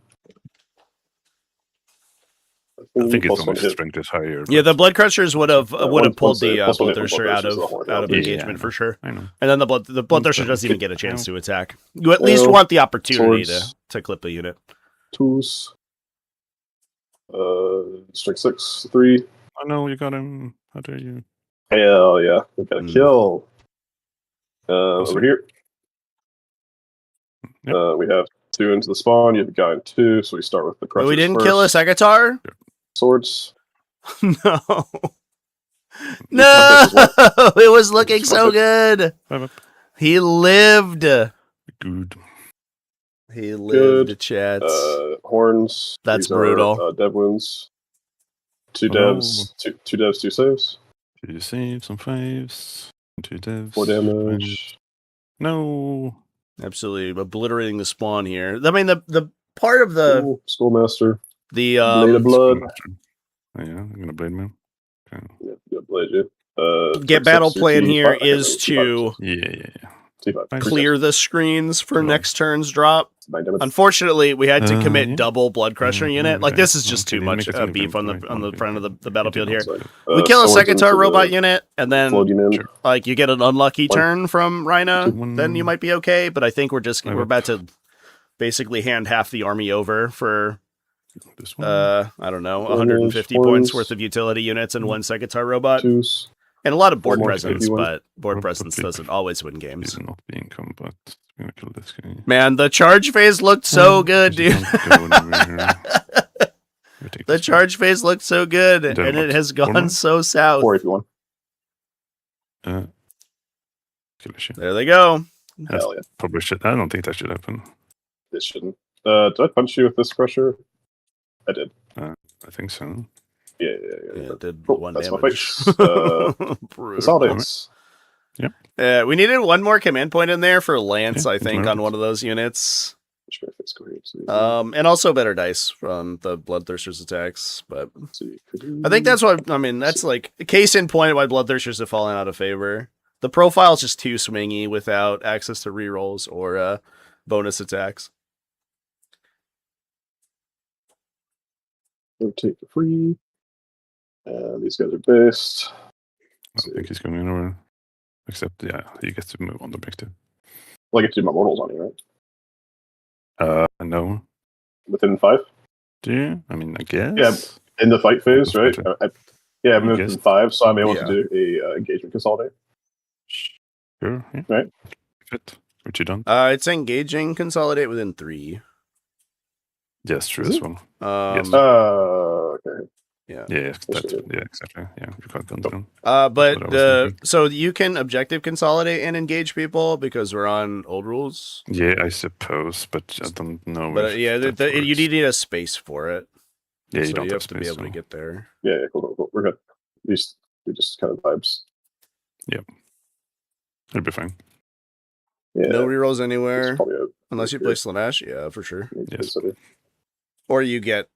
I think it's plus only 1 hit. strength is higher. Yeah, the Blood Crushers would have one- pulled the plus one hit, Bloodthirster one out Bloodthirster's the whole of thing. engagement for sure. I know. And then the Bloodthirster So, doesn't even clip get a chance now. to attack. You at least Well, want the opportunity swords. to clip a unit. Tools. Strike 6, 3. Oh no, you got him. How dare you? Hell yeah. We got a kill. Awesome. Over here. Yep. We have 2 into the spawn. You have a guy in 2, so we start with the But crushers we didn't first. kill a Sekitar? Swords. No. No! It was looking so good. He lived. Good. He lived, chat. Horns. That's These are, brutal. dev wounds. 2 Oh. devs. Two devs, 2 saves. 2 saves, some 5s. 2 devs. 4 damage. No. Absolutely obliterating the spawn here. I mean, the part of the Ooh, Schoolmaster. the Blade of blood. Oh, yeah, I'm gonna blade man. Okay. Yeah, blade you. get battle plan here is to Yeah. T5. clear the screens for next turn's drop. 9 damage. Unfortunately, we had to commit Yeah. double Blood Crusher unit. Like, okay. this is just Okay, too then much make it beef on the okay. front of the battlefield here. Sorry. We kill a swords into Sekitar the robot unit, and then floating in. Sure. like you get an unlucky One. turn from Rinah, One. then you might be okay. But I think we're Maybe. about to basically hand half the army over for This one. I don't know, Horns, 150 horns. points worth of utility units and 1 Sekitar robot, 2s. and a lot of board One more presence. 51. But board Robot presence flip. doesn't always win He's games. not being combat. I'm gonna kill this guy. Man, the charge phase looked so good, He's dude. not going anywhere. We take The this charge phase looked so good, Then and it what? has One gone more? so south. 4 if you want. one. Kill a shit. There they go. Hell yeah. Probably should. I don't think that should happen. This shouldn't. Did I punch you with this crusher? I did. I think so. Yeah. Yeah, it did Cool, 1 that's my damage. face. Brutal. Consolidates. We needed one more command point in there for Lance, Yeah, I think, that's on one of those units. Which guy fits great, too. And also better dice from the Bloodthirster's attacks. But Let's see. I think that's what, I mean, that's like a case in point why Bloodthirsters have fallen out of favor. The profile's just too swingy without access to rerolls or bonus attacks. Rotate for free. These guys are based. I don't think he's going anywhere. Except, yeah, he gets to move on the objective. Well, I get to do my mortals on you, right? No. Within 5? Do you? I mean, I guess. Yeah. In the fight phase, right? I moved guess. in 5, so I'm able Yeah. to do a engagement consolidate. Sure. Yeah. Right. Fit. What you done? It's engaging consolidate within 3. Yes, true Is as it? well. Yes. Okay. Yeah. Yeah, that's, Sure. yeah, exactly. Yeah, you got guns down. But what I was thinking. so you can objective consolidate and engage people because we're on old rules. Yeah, I suppose, but I don't know. But if yeah, that you works. need a space for it. Yeah, you so don't you have have to be space, able to so- get there. Yeah, cool. We're good. We just kind of vibes. It'll be fine. Yeah. No rerolls it's anywhere probably a- unless you good. play Slanesh. Yeah, for sure. Yes. consider. Or you get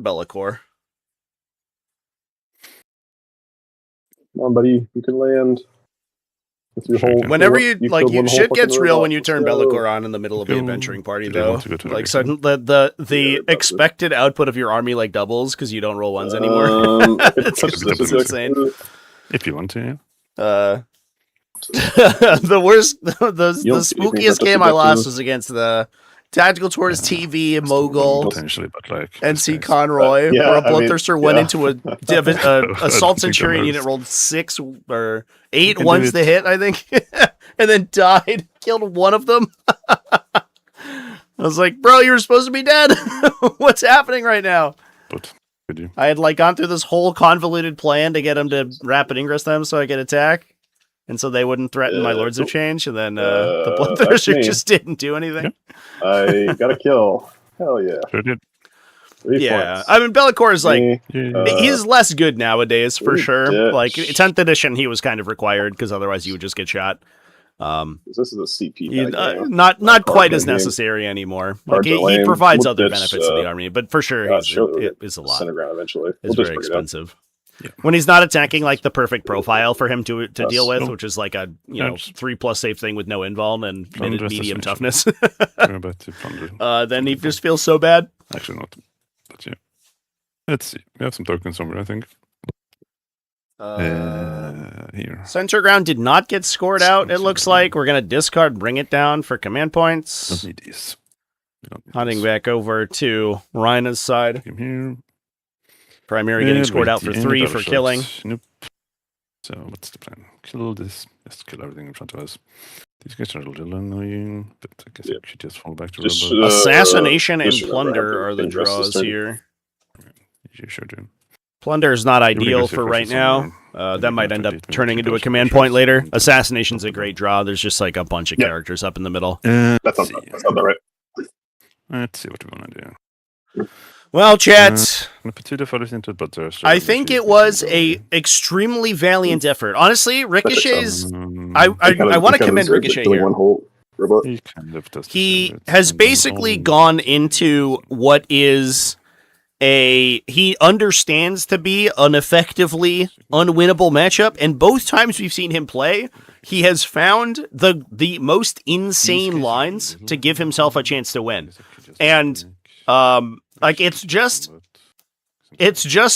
Bellacore. Come on, buddy. You can land. If you Sure, hold, can. Whenever you like killed one whole shit gets fucking real robot, when you let's turn go. Bellicor on in the middle of the Go. adventuring party, Do they though. want to go to the Like Rick? sudden the Yeah, that's it. expected output of your army like doubles because you don't roll ones anymore. I could It's push just this insane. If you want to, yeah. The worst, the You don't see anything spookiest but game I lost objectives. was against the TacticalTortoise TV That's the one mogul potentially, but like NC this guy's- Conroy, yeah, where a I mean, Bloodthirster went yeah. into a don't assault think that centurion unit, matters. rolled 6 or 8 can do ones it. to hit, I think, and then died. Killed one of them. I was like, bro, you were supposed to be dead. What's happening right now? But could you? I had like gone through this whole convoluted plan to get him to rapid ingress them so I could attack, and so they wouldn't threaten my Lords of Change. And then the that's Bloodthirster me. just didn't do anything. I got a kill. Hell yeah. Sure did. 3 Yeah, points. I mean Bellicor is like Me, Yeah. he's less good nowadays for Ooh, sure. ditch. Like 10th edition, he was kind of required because otherwise you would just get shot. this is a CP kind of game. Not Card quite as game. necessary anymore. Like Cards are he lame. provides We'll other ditch, benefits to the army, but for sure it's a lot. Center ground eventually. It's We'll just very bring it up. expensive. Yeah. When he's not attacking like the perfect profile for him to deal with, Nope. which is like a That's- 3+ save thing with no invuln and Plunder medium assassination. toughness, We're about to plunder. then he just feels so bad. Actually, not. But yeah. Let's see. We have some tokens somewhere, I think. Here. Center ground did not get scored out. It looks like we're gonna discard, bring it down for command Don't points. need these. We don't need Hunting these. back over to Rhinah's side. Him here. Primary getting Yeah, scored right out for here, 3 double for shots. killing. Nope. So what's the plan? Kill this. Just kill everything in front of us. These guys are a little annoying, but I guess Yeah. we should just fall back to Just, rubber. Assassination and just remember plunder how to are the ingress this draws turn. here. You sure do. Plunder is not ideal aggressive for right versus now. someone. That Maybe might not end up 28, turning maybe into a 2,000 command shots. point later. Assassination's a great draw. There's just like a bunch of Yeah. characters up in the middle. That's Let's not, see. that's not right. Let's see what we want to do. Well, chat, I'm gonna put 2 defaulters into it, but there's. I think it was a extremely valiant effort. Honestly, Ricochet's. I want to commend Ricochet here. One whole robot. He kind of does He deserve it. has And then basically all- gone into what is he understands to be an effectively unwinnable matchup, and both times we've seen him play, he has found the most insane lines to give himself a chance to win. And like it's just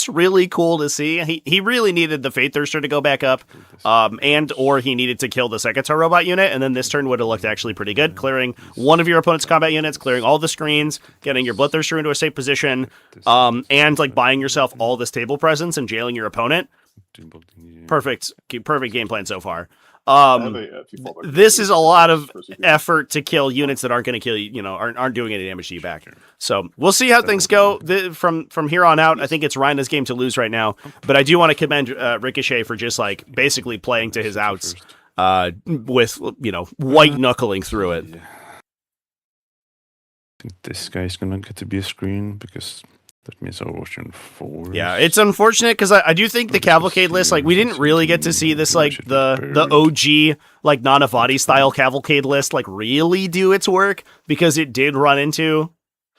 really cool to see. He really needed the Fate Thirster to go back up, and or he needed to kill the Secator robot unit, and then this turn would have looked actually pretty good, clearing one of your opponent's combat units, clearing all the screens, getting your Bloodthirster into a safe position, and like buying yourself all this table presence and jailing your opponent. Perfect game plan so far. This is a lot of effort to kill units that aren't going to kill you, aren't doing any damage to you back. So we'll see how things go from here on out. I think it's Rhinah's game to lose right now, but I do want to commend Ricochet for just like basically playing to his outs with white knuckling through it. I think this guy's gonna get to be a screen because that means Overwatch in 4. Yeah, it's unfortunate because I do think the Cavalcade list, like, we didn't really get to see this, like, the OG, like, Nanavati style Cavalcade list, like, really do its work because it did run into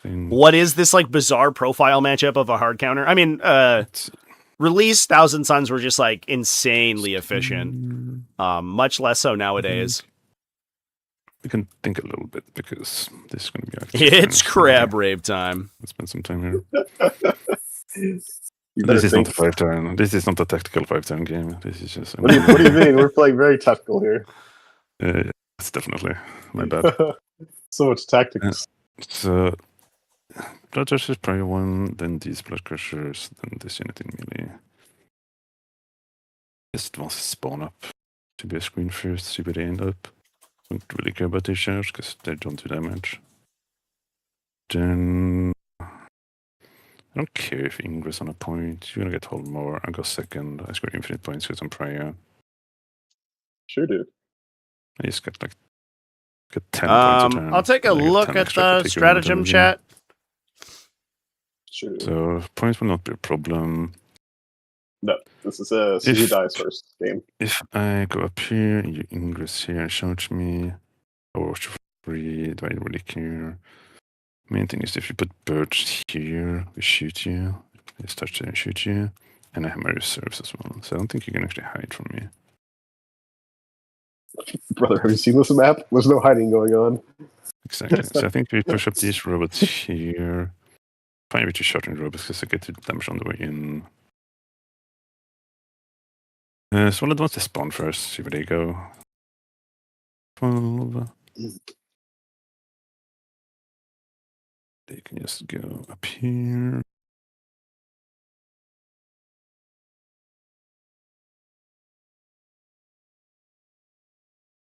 what is this, like, bizarre profile matchup of a hard counter. I mean, release Thousand Suns were just, like, insanely efficient, much less so nowadays. We can think a little bit because this is going to be active. It's crab rave time. Let's spend some time here. You better This is not think. a 5-turn. This is not a tactical 5-turn game. This is just. What do you mean? We're playing very tactical here. It's definitely my bad. So much tactics. So, Blood Rushers prior 1, then these Blood Crushers, then this unit in melee. Just wants to spawn up to be a screen first, see where they end up. Don't really care about these shares because they don't do damage. Then I don't care if Ingress on a point. You're gonna get hold more. I go second. I score infinite points with some prior. Sure, dude. I just get 10 points a turn. I'll take a and I get look 10 at extra the for taking stratagem momentum. chat. Sure, dude. So points will not be a problem. No, this is a who dies first game. If I go up here and you ingress here and charge me, or free, do I really care? Main thing is if you put birds here, we shoot you. They touch there and shoot you. And I have my reserves as well. So I don't think you can actually hide from me. Brother, have you seen this map? There's no hiding going on. Exactly. So I think we push up these robots here. Fine with two shotgun robots because I get the damage on the way in. So let's want to spawn first, see where they go. 12. They can just go up here.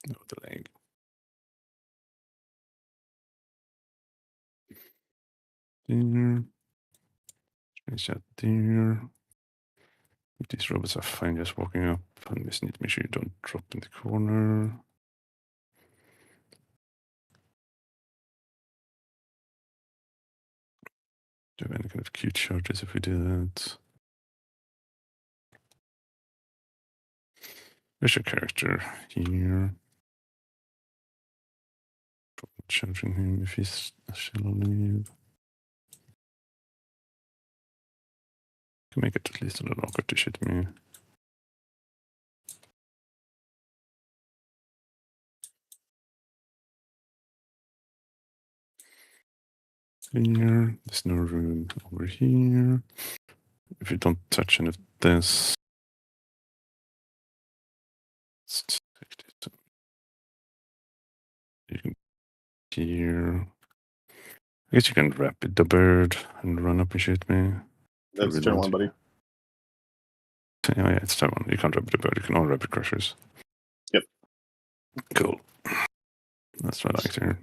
No, the leg. There. Place that there. These robots are fine just walking up. And just need to make sure you don't drop in the corner. Do we have any kind of cute charges if we do that? Where's your character? Here. Charging him if he's still alive. Can make it at least a little awkward to shoot me. Here, there's no room over here. If you don't touch any of this, you can here. I guess you can rapid the bird and run up and shoot me. That's turn one, buddy. Oh yeah, it's turn one. You can't rapid the bird, you can only rapid crushers. Yep. Cool. That's what I like to hear.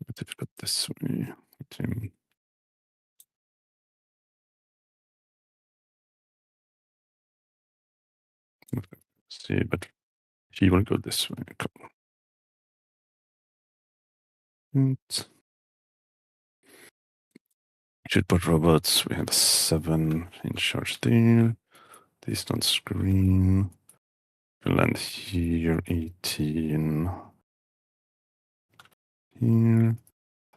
But if you got this way, okay. See, but he will go this way. Cool. And shootbot robots, we have a 7 in charge there. These don't screen. We'll land here, 18. Here.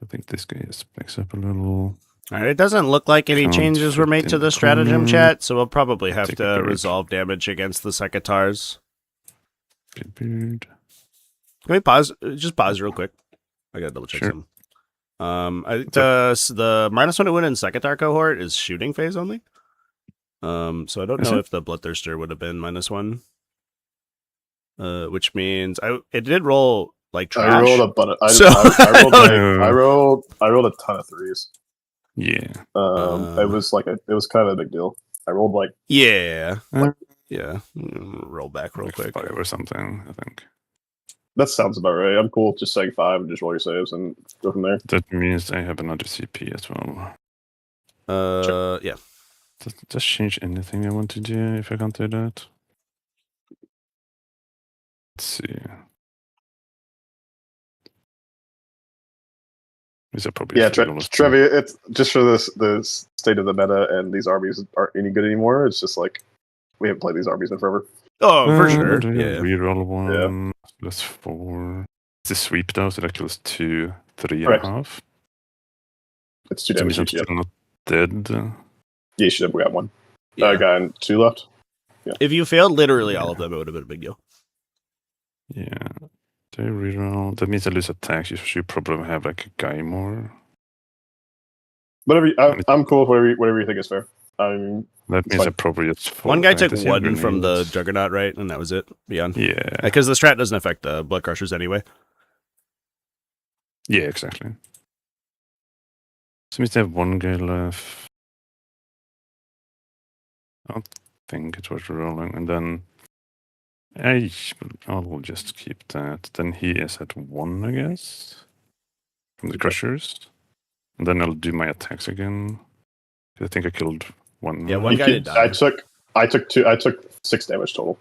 I think this guy just backs up a little. All right, it doesn't look like any Can't changes were fit made in to the the stratagem corner. chat, so we'll probably have Take to a bird. resolve damage against the Secatars. Good bird. Can we pause? Just pause real quick. I gotta double check Sure. something. I think the -1 to win in Secatar cohort is shooting phase only. So I don't Is know it? if the Bloodthirster would have been -1. Which means it did roll like trash. I rolled a bunch. So- I rolled a ton of threes. Yeah. It was kind of a big deal. I rolled like Yeah. Uh, Yeah. Roll back real like quick. 5 or something, I think. that sounds about right. I'm cool with just saying 5 and just roll your saves and go from there. That means I have another CP as well. Yeah. Does this change anything I want to do if I can't do that? Let's see. These are probably Yeah, free rolls. Trevi, it's just for the state of the meta, and these armies aren't any good anymore. It's just like we haven't played these armies in forever. Oh, for sure. Do Yeah. reroll one. Plus 4. It's a sweep though, so that kills 2, 3 Correct. and a half. It's 2 So damage I'm each. Yeah, still not dead. you should have got one. Yeah. Guy and 2 left. Yeah. If you failed literally all of them, it would have been a big deal. Yeah. Do I reroll? That means I lose attacks. You should probably have like a guy more. Whatever. I'm cool with whatever you think is fair. That It's means I fine. probably just One guy took fantasy one from the grenades. Juggernaut, right? And that was it. Beyond. Yeah. Because the strat doesn't affect the Blood Crushers anyway. Yeah, exactly. So it means I have one guy left. I don't think it's worth rolling. And then I'll just keep that. Then he is at 1, I guess. From the Okay. Crushers. And then I'll do my attacks again. I think I killed one. Yeah, one guy did die. I took 2. I took 6 damage total.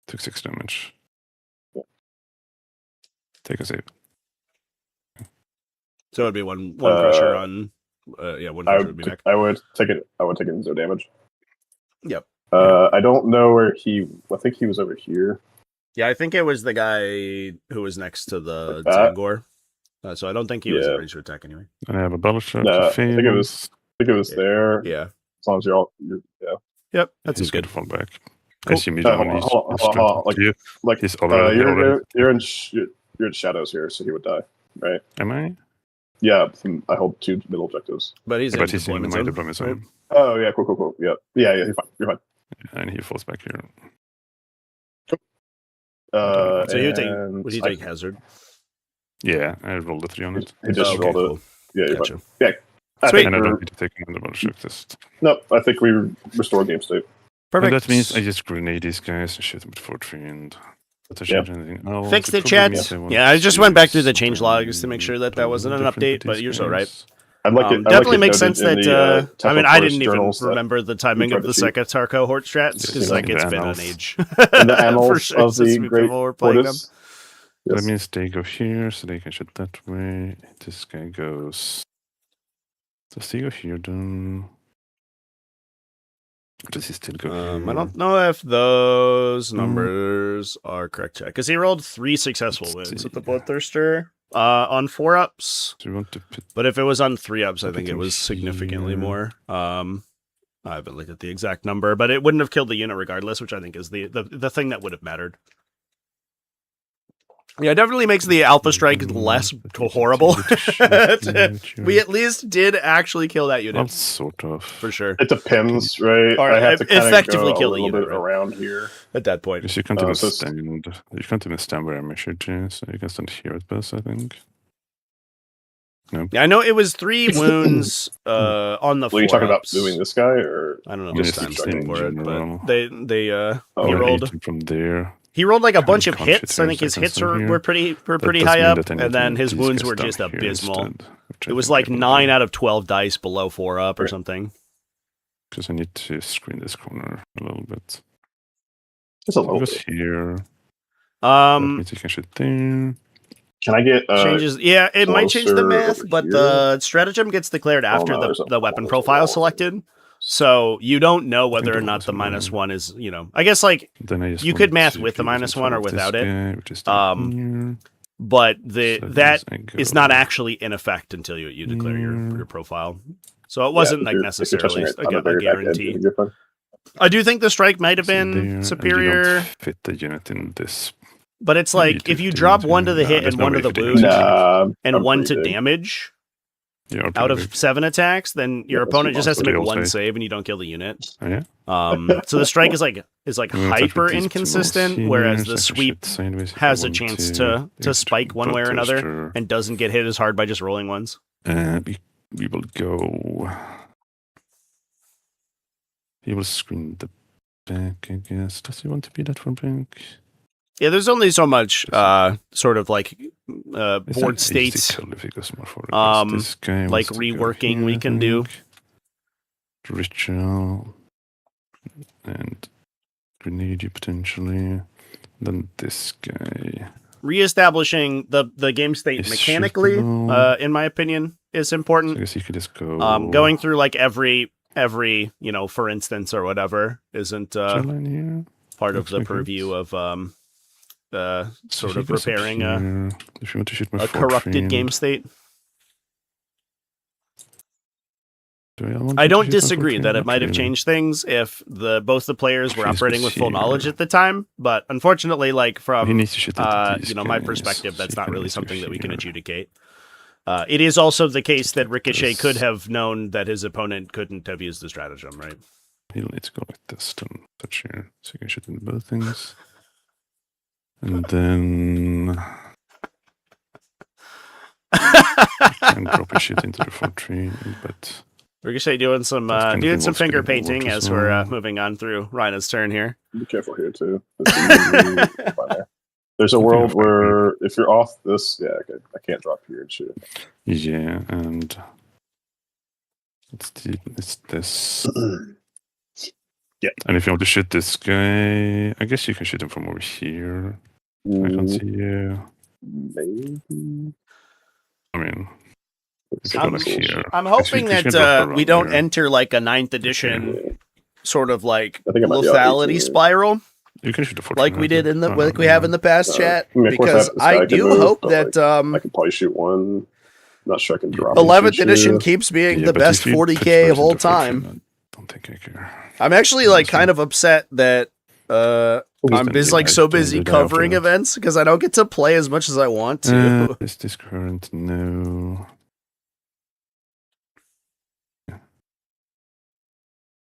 Took 6 damage. Yeah. Take a save. So it would be one crusher on. One crusher would be back. I would take it. I would take it in 0 damage. Yep. I don't know where I think he was over here. Yeah, I think it was the guy who was next to the Like that? Zangor. So I don't think he was in Yeah. range to attack anyway. And I have a battleship. No, for I think it was Yeah. there. Yeah. As long as you're yeah. Yep. That He's seems going good. to fall back. Cool. I see him on. Hold on. Like he's already. you're in shadows here, so he would die, right? Am I? Yeah, I hold 2 middle objectives. But he's Yeah, in but he's in deployment my zone. deployment zone. Oh yeah, cool. Yeah, you're fine. You're fine. And he falls back here. So he would and take, take hazard? Yeah, I rolled a 3 on it. He just rolled cool. it. Yeah, you're Gotcha. fine. Yeah. Sweet. And I don't need to take another battleship test. No, I think we restore game state. Perfect. And that means I just grenade these guys and shoot them with 4-3 and not to change anything else. Fix the It probably chat. means I want Yeah, I just to went back do through the change something logs to make sure that wasn't an different update, with but these you're so right. guys. I'd like it. Definitely it makes noted sense in that. the, I mean, I didn't even journals that remember the timing tried of the to cheat. Sekatar cohort strats Yes, because in like the it's been an annals. age. In the annals For sure, of since the we great people were playing them. Tortoise. That Yes. means they go here, so they can shoot that way. This guy goes. Does he go here then? Does he still go here? I don't know if those numbers are correct yet because he rolled 3 successful Let's wins see. with the Bloodthirster on 4-ups. Do you want to put But if it was on 3-ups, I think it Everything was significantly here. more. I haven't looked at the exact number, but it wouldn't have killed the unit regardless, which I think is the thing that would have mattered. Yeah, it definitely makes the Alpha Strike less horrible. We at least did actually kill that Well, unit, sort of. for sure, It depends, right? Or I have to kind effectively of go kill a the little unit, bit right? around here. at that point. Because you can't Oh, even so it's- stand. You can't even stand where I measured to, so you can stand here at best, I think. Yeah, I know it was 3 wounds on the Were you talking about 4-ups. doing this guy, or I don't know just the time in scheme for it, general? but they Oh, he You're rolled eating from there. He rolled like a Can't bunch of concentrate hits. I think his seconds hits from here. were pretty That high does mean up, that I need and then to his these wounds guys were down just here abysmal. instead, which I It was think like I will 9 do, out of 12 dice below 4-up or Okay. something. because I need to screen this corner a little bit. it's a So little it goes bit? here. That means you can shoot there. Can I get Changes. Yeah, it might change the closer math, over but here? the stratagem gets declared after no, there's a the weapon wall, there's a profile wall. selected. So you don't know whether the or not wall's the annoying. -1 is, I guess like, Then I just You want could math to with the be in -1 front or of this without it. guy, which is down here. but So that that means I is go not actually in effect until you declare your profile. So it wasn't like necessarily a guarantee. I do think the strike might have see there, been and you superior, don't fit the unit in this. but it's Maybe like if you 15 drop to- 1 to the Nah, hit there's and no 1 to way the 15 wound Nah, and I'm 1 to pretty big. damage Yeah, out of 7 attacks, then your Yeah, that's opponent just has to what make they all 1 say. save and you don't kill the unit. Oh, yeah. So the strike is like I'm gonna attack with hyper these 2 walls inconsistent, here, whereas so the I can sweep shoot sideways if I has a want chance to. to spike one way or another Bloodthirster. and doesn't get hit as hard by just rolling ones. We will go. He will screen the back, I guess. Does he want to be that far back? Yeah, there's only so much sort of like It's board an easy states kill if he goes more forward. This like guy wants to go reworking here, we I can do. think. Ritual and grenade you potentially. Then this guy. Reestablishing the game state Is mechanically, shootable. in my opinion, is So I important. guess you could just go. Going through like every for instance or whatever isn't Line here. part of looks the like purview it. of So sort he of goes up repairing here. If you want to shoot my a corrupted game state. I don't disagree that it might have changed things if both the players were Please operating with full here. knowledge at the time, but unfortunately, like He from needs to shoot at these my guys, perspective, so that's you not can really go something that we can here. adjudicate. It is also the case that like Ricochet this. could have known that his opponent couldn't have used the stratagem, right? He'll need to go like this to touch here, so you can shoot in both things. And then and drop a shit into the 4-3, but Ricochet doing some That's kind of doing thing some what's gonna finger work painting as as we're well. moving on through Rhina's turn here. Be careful here too. There's a I think world I'm fine where if you're off this, yeah, okay, I can't drop here and shoot. yeah, and it's this. Yeah. And if you want to shoot this guy, I guess you can shoot him from over here. I can't see you. Maybe. I mean, if you I'm- go like here. I'm Because hoping you can that drop around we don't here. enter like a 9th edition sort of like I think it might be lethality 18. spiral, You can shoot a fortune. like we did in the Oh, like we have in the past, chat. I mean, of course, Because this guy I can do move, hope but, that I can probably shoot one. Not sure I can drop. 11th edition keeps being Yeah, the but best if you put 40k of first all into fortune, time. I don't think I care. I'm actually like Honestly. kind of upset that I'm then just you like guys so can busy do that covering afterwards. events because I don't get to play as much as I want to. Is this current? No.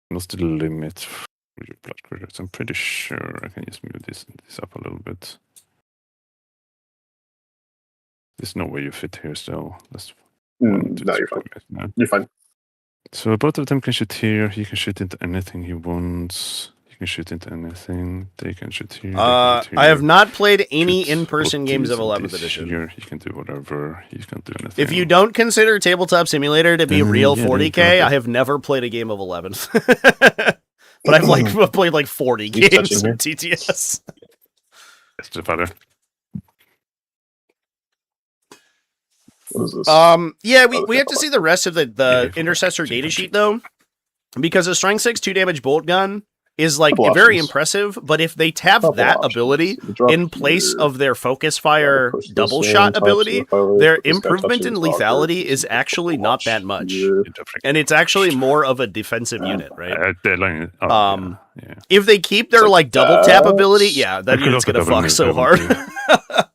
What's the limit for your blood credits? I'm pretty sure I can just move this up a little bit. There's no way you fit here still. That's one, two, No, three, you're fine. four, no. You're fine. So both of them can shoot here. He can shoot into anything he wants. He can shoot into anything. They can shoot here. They can shoot I have here. not played any Shoots in-person both games these of and 11th these edition. Here. He can do whatever. He can do anything. If you don't consider Tabletop Simulator to be real yeah, there you 40k, go. I have never played a game of 11th. But I've played like 40 He's games touching of TTS. That's the father. What is this? Yeah, we Okay, have to hold see the rest of the Yeah, Intercessor continue, datasheet though, because a Strength 6 2-damage bolt gun is like Couple very options. impressive, but if they have Couple that options. ability You drop in place here, of their focus fire push this double in, shot touch ability, the fire, their but this guy improvement in touches awkward. lethality is actually not that much. Here. And it's actually more of a defensive Yeah. unit, right? Yeah. If they keep their Like like double tap that. ability, yeah, that I could unit's also gonna double fuck move so double hard.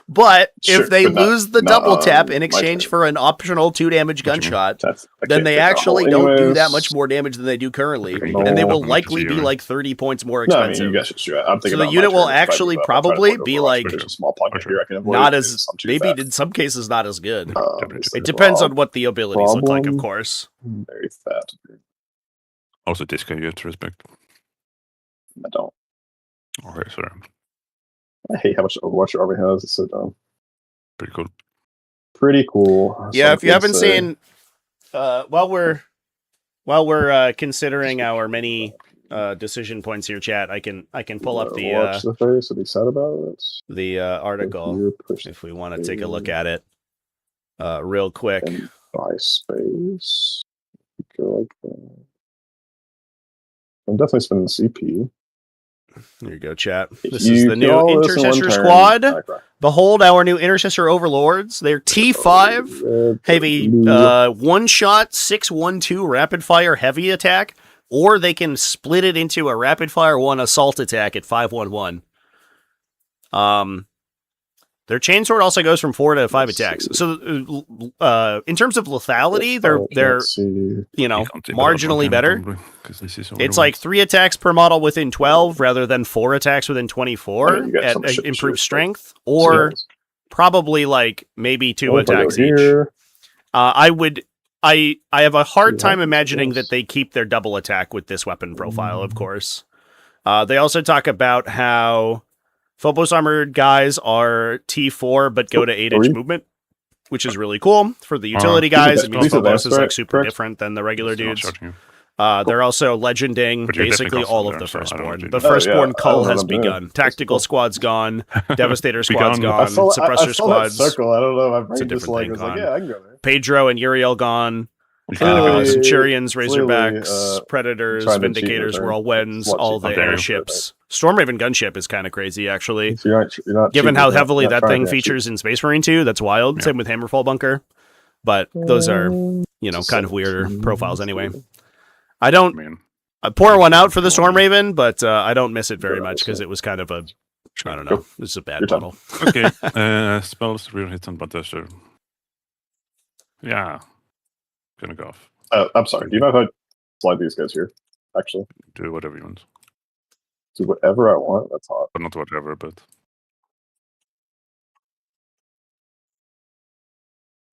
But Sure, if they but not- lose the not double on tap in my exchange turn. for an optional 2-damage What you mean? gunshot, I then can't they pick a actually hole don't do anyways. that much more damage than they do currently, Okay, and they no. will Double likely to be zero. like 30 points more No, I expensive. mean, you guys should shoot. I'm thinking So the about unit my will turn, if I actually move up, I'll try to probably avoid be overwatch. like There's a small pocket Sure. here I can avoid. not because as I'm too maybe fat. in some cases not as good. This It is depends Rob. on what the abilities look like, of Problem. course. Very fat. Also, this guy you have to respect. I don't. Okay, sorry. I hate how much Overwatch your army has. It's so dumb. Pretty cool. Pretty cool. Yeah, if you haven't say. seen, while we're considering our many decision points here, chat, I can pull up watch the face. What he said about it. the article Here, push if we want to take a look at it real quick. and buy space. Go like that. I'm definitely spending CPU. Here you go, chat. This You is the kill new all this in one Intercessor turn. Squad. Okay. Behold our new Intercessor Overlords. They're T5. Red, Have a blue. one-shot 6-1-2 rapid-fire heavy attack, or they can split it into a rapid-fire 1 assault attack at 5-1-1. Their chainsword also goes from 4 to 5 Let's attacks. see. So, in terms of lethality, they're Let's see. marginally better. It's like 3 attacks per model within 12 rather than 4 attacks within 24 Oh, you got at some shit to improved shoot. strength, or probably like maybe 2 Oh, if I go attacks each. here, I have a hard Yeah, time imagining yes. that they keep their double attack with this weapon profile, of course. They also talk about how Phobos armored guys are T4 but go to 8-inch 3. movement, which is really cool for the utility guys. It means these are Phobos advanced, is like right? super Correct? different than the regular dudes. Charging you. They're also legending But you're basically definitely all of custom the there, so I don't firstborn. know The what you do. firstborn Yeah, I cull don't know has what I'm doing. begun. That's Tactical cool. squad's gone. Devastator squad's Begun. gone. Suppressor squads. circle. I don't know. My It's a brain just different like thing, was like, Con. yeah, I can go there. Pedro and Uriel gone. Clearly- Centurions, clearly, Razorbacks, Predators, trying to cheat Vindicators, with her. Whirlwinds, What all cheat? the How dare you. airships. Stormraven gunship is kind of crazy, actually. So you're not Given cheating, how you're heavily not that trying thing to cheat. features in Space Marine 2, that's wild. Yeah. Same with Hammerfall Bunker. But those are, kind of weirder profiles anyway. I don't Man. pour one out for the Stormraven, but I don't miss it very much because it was kind of a, I don't know, this is a bad Your turn. model. Okay. Spells, real hits on Butter. Yeah. Gonna go off. I'm sorry. Do you know if I slide these guys here? Actually, Do whatever you want. do whatever I want. That's hot. But not whatever, but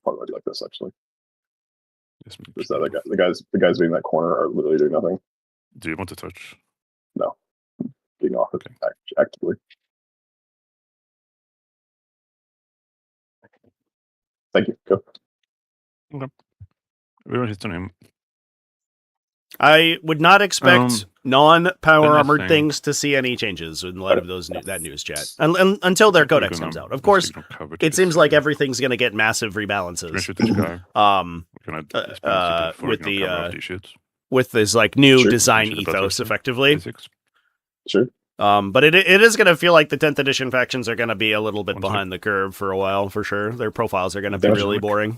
Probably like this actually. just Is that the guys being in that corner are literally doing nothing, do you want to touch? being off it actively. Thank you. Go. Real hits on him. I would not expect non-power the armored thing- things to see any changes in light of that news chat, until their codex comes out. Of course, it seems like everything's going to get massive rebalances. Shoot this guy. Um, We're gonna with the, with this like new Sure. design Sure, ethos, Batrep. effectively. D6. Sure. But it is going to feel like the 10th edition factions are going to be a little bit 1 behind the curve for a while, for sure. Their profiles are going to be Definitely. really boring.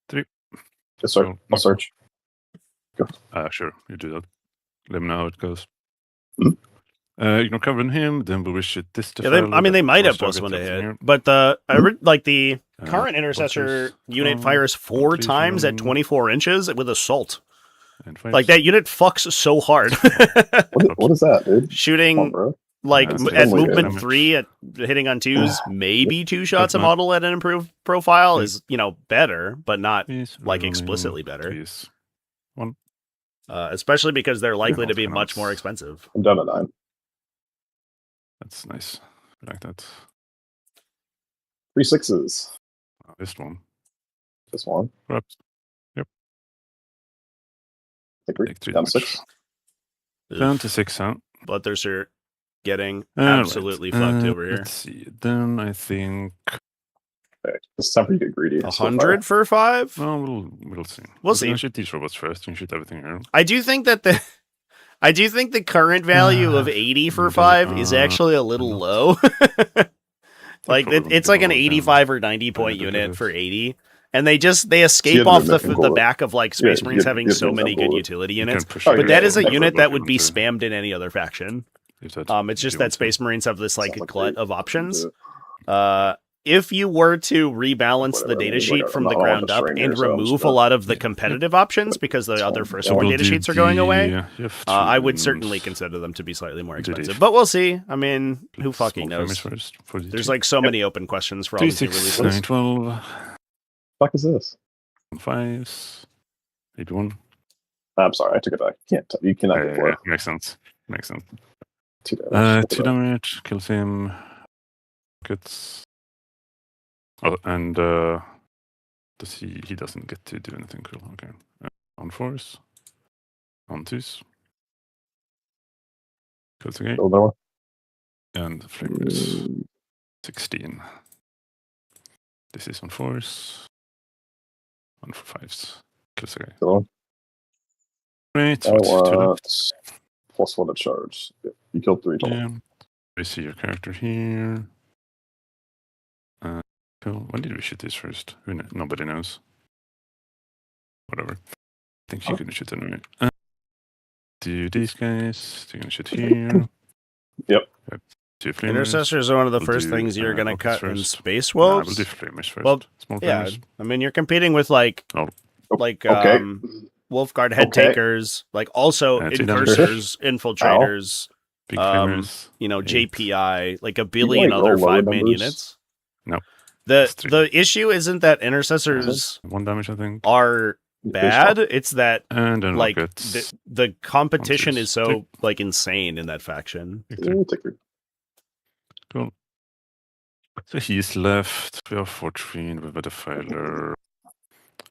3. Yes, sir. So, I'll search. Sure, you do that. Let me know how it goes. Mhm. Ignore covering him, then we wish it this to Yeah, fail, they might have force +1 to target hit, here. but the Uh, current intercessor vultures, unit 4, fires 4 3 times at rolling, 24 inches with assault. and 5. Like that unit fucks so hard. What is that, dude? Come on, shooting bro. like Yeah, at only movement damage. 3 at hitting on 2s, maybe 2 shots a not- model at an improved profile Yeah. is, better, but not Please, like rerolling, explicitly better. Please. 1. Especially because they're likely to be multi-cannons. much more expensive. I'm down to 9. That's nice. I like that. 3 6s. This one. Just one. Perhaps. Take 3. Take 3 Down to damage. 6. Down to 6, huh? Bloodthirster getting Alright, absolutely fucked over here. Let's see. Then I think. Okay. This is time for you to get greedy. 100 for 5? Well, we'll see. We'll We're see. gonna shoot these robots first. You can shoot everything here. I do think that the current value of 80 for 5 is actually a little not. low. Like probably it's like an gonna be 85 or 90 point look at unit this. for 80. And they escape the off movement the core. back of like Space Yeah, Marines yeah, having yeah, so yeah, many yeah. good utility You units. can push Oh, it But that is a forward unit if that you would be want to. spammed in any other faction. If that- It's if just you that want to. Space Marines have this like Sounds like glut they- of options. Yeah. If you were to rebalance Whatever, the I mean, data like, sheet I'm from not- the I don't want ground to up strain and here, so I'm remove just a gonna- lot of the Yeah. competitive options because the other first So order we'll data do sheets are going away, you have I two would rooms. certainly consider them to be slightly more Do the expensive. But we'll see. I mean, who Small fucking damage knows? first for the There's two. like so many open questions for all 3, these new 6, releases. 9, 12, Fuck is this? 5s, 81. I'm sorry, I took it back. You cannot get 4. Makes sense. Makes sense. 2 damage. 2 damage, kills him. Gets. Oh, and does he doesn't get to do anything cool. Okay. On 4s. On 2s. Kills again. Another one. And the flame is 16. This is on 4s. On for 5s. Kills again. Another one. Great. I What's 2 want left? +1 to charge. Yeah, you killed 3 total. Yeah. We see your character here. Cool. When did we shoot this first? Nobody knows. Whatever. I think you're gonna shoot anyway. Do these guys. They're gonna shoot here. Yep. 2 flamers. Intercessors are one of the We'll first do, things you're going to weapons cut in first. Space Nah, Wolves. we'll do flamers first. Well, Small yeah, flamers. I mean, you're competing with like Okay. Wolfguard head Okay. takers, like also That's enough. inversers, infiltrators, Big um, flamers. JPI, like a You, billion like, other roll lower 5-man numbers? units. No. The It's 3. the issue isn't that intercessors 1 damage, I think. are bad. It's that And then like rockets. the competition One, is two, so like insane in that faction. Big three. Yeah, take 3. Cool. So he's left. We are 14 with a filer.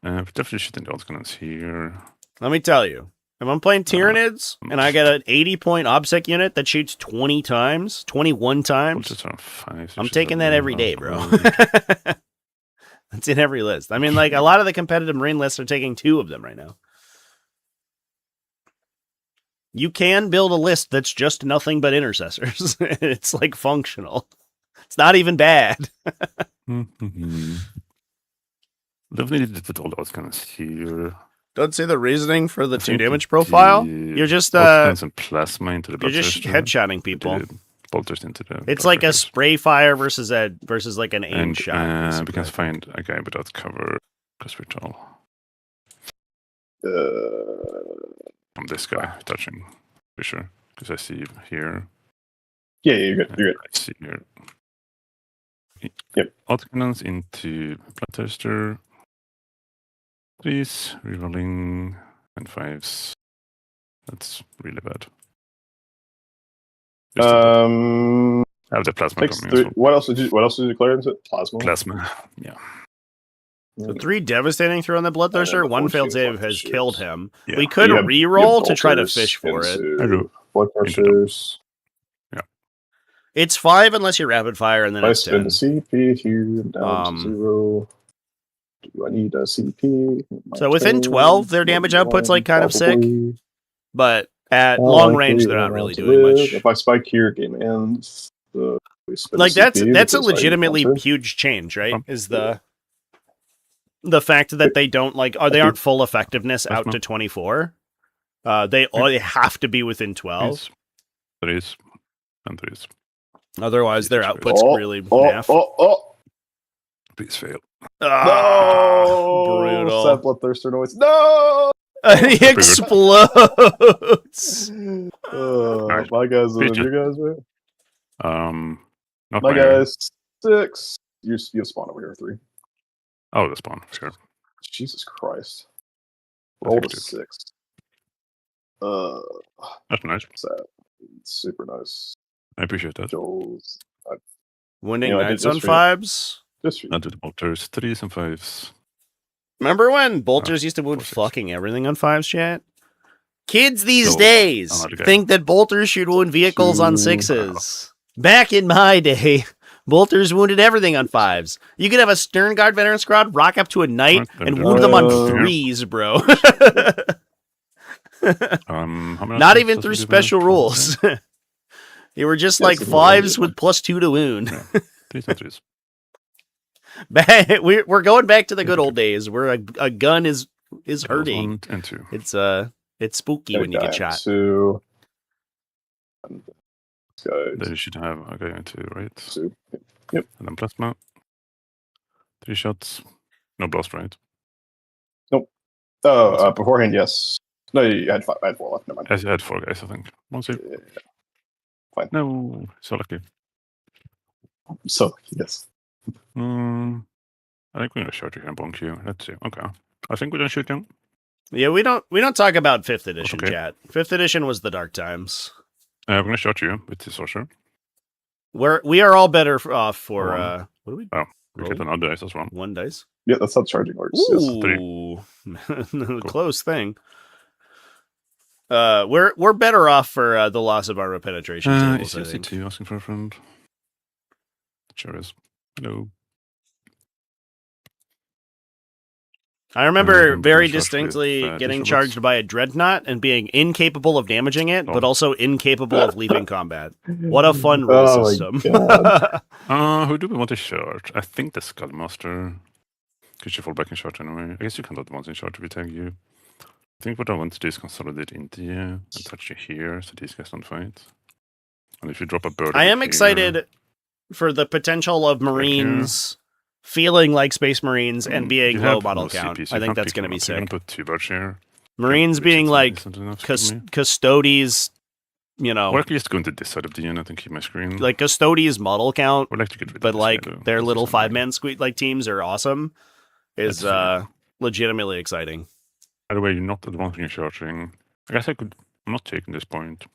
Definitely shooting the cannons here. Let me tell you, if I'm playing Tyranids and I get an 80-point OBSEC unit that shoots 20 times, 21 times, Just around 5. I'm taking that every day, bro. That's in every list. I mean, like, a lot of the competitive Marine lists are taking 2 of them right now. You can build a list that's just nothing but intercessors. It's, like, functional. It's not even bad. Definitely did all those cannons here. Don't say the reasoning for the I 2 think damage it profile. did You're just, both cannons and plasma into the you're just bloodthirster. headshotting people. Did bolters into the It's like a bloodthirsters. spray fire versus like an aim And shot. we basically. can find a guy without cover because we're tall. I'm this guy touching for sure because I see here. Yeah, you're good. You're good. I see here. Yep. Autocannons into bloodthirster. 3s, rerolling, and 5s. That's really bad. Just I have the plasma takes coming as 3. well. What else did you declare into it? Plasma. Plasma, yeah. So 3 devastating through on the bloodthirster. the 1 failed fortune save has shoots. killed him. Yeah. We could You have re-roll to try to bolters fish for it. I do. Blood pressures. It's 5 unless you rapid fire, and then I it's 10. spend the CP here down Um, to 0. Do I need a CP? So within 12, their damage output's like kind of sick, but at long range, they're not really doing much. If I spike here, game ends. Like that's a legitimately huge change, right? Is the fact that they don't they aren't full effectiveness out to 24. They have to be within 12. Threes and threes. Otherwise, their output's really naff. Please fail. Oh, brutal. Sad bloodthirster noise. No! He explodes. My guys, you guys, man. Not My guys, 6. You spawn over here, 3. Oh, the spawn, sure. Jesus Christ. Roll to 6. That's nice. Sad. Super nice. I appreciate that. Joel's. Winning nights on 5s. Not to the bolters, 3s and 5s. Remember when bolters used to wound fucking everything on 5s, chat? Kids these days think that bolters should wound vehicles on 6s. Back in my day, bolters wounded everything on 5s. You could have a Stern Guard veteran squad rock up to a knight and wound them on 3s, bro. Not even through special rules. They were just like 5s with +2 to wound. 3s and 3s. We're going back to the good old days where a gun is hurting. 1 and 2. It's spooky when you get shot. 2. They should have a guy and 2, right? 2. Yep. And then plasma. 3 shots. No blast, right? Nope. Beforehand, yes. No, you had 5. I had 4 left. Never mind. Yes, I had 4 guys, I think. One save. Yeah. Fine. No, so lucky. So, yes. I think we're gonna shoot you and bonk you. Let's see. Okay. I think we're gonna shoot you. Yeah, we don't talk about 5th edition, chat. 5th edition was the dark times. We're gonna shot you with the sorcerer. We are all better off for what do we? Oh, we get another dice as well. 1 dice. Yeah, that's how charging works. Ooh, close thing. We're better off for the loss of our penetration tables. I think. Asking for a friend. Sure is. Hello. I remember very distinctly getting charged by a dreadnought and being incapable of damaging it, but also incapable of leaving combat. What a fun rule system. Who do we want to charge? I think the Skullmaster. Could you fall back in charge anyway? I guess you can do the ones in charge if we tag you. I think what I want to do is consolidate into you and touch you here so these guys don't fight. And if you drop a bird, I am excited for the potential of Marines feeling like Space Marines and being low model count. I think that's going to be sick. You can put 2 birds here. Marines being like Custodes, or at least going to this side of the unit and keep my screen. Like Custodes model count, like to get rid but of like their little 5-man teams are awesome. Is legitimately exciting. By the way, you're not advancing your charging. I guess I'm not taking this point.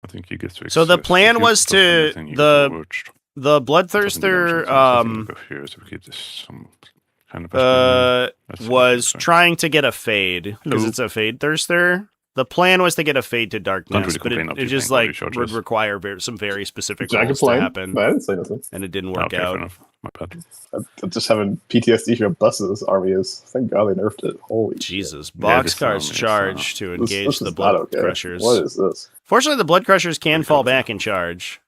I think you get to. So the plan was to the Bloodthirster was trying to get a fade because it's a Fade Thirster. The plan was to get a Fade to Darkness, but it just would require some very specific rules to happen. I didn't say nothing. And it didn't work out. My bad. I'm just having PTSD from Bus's army is. Thank God they nerfed it. Holy Jesus. Shit. Boxcars charge to engage the Blood Crushers. What is this? Fortunately, the Blood Crushers can fall back and charge.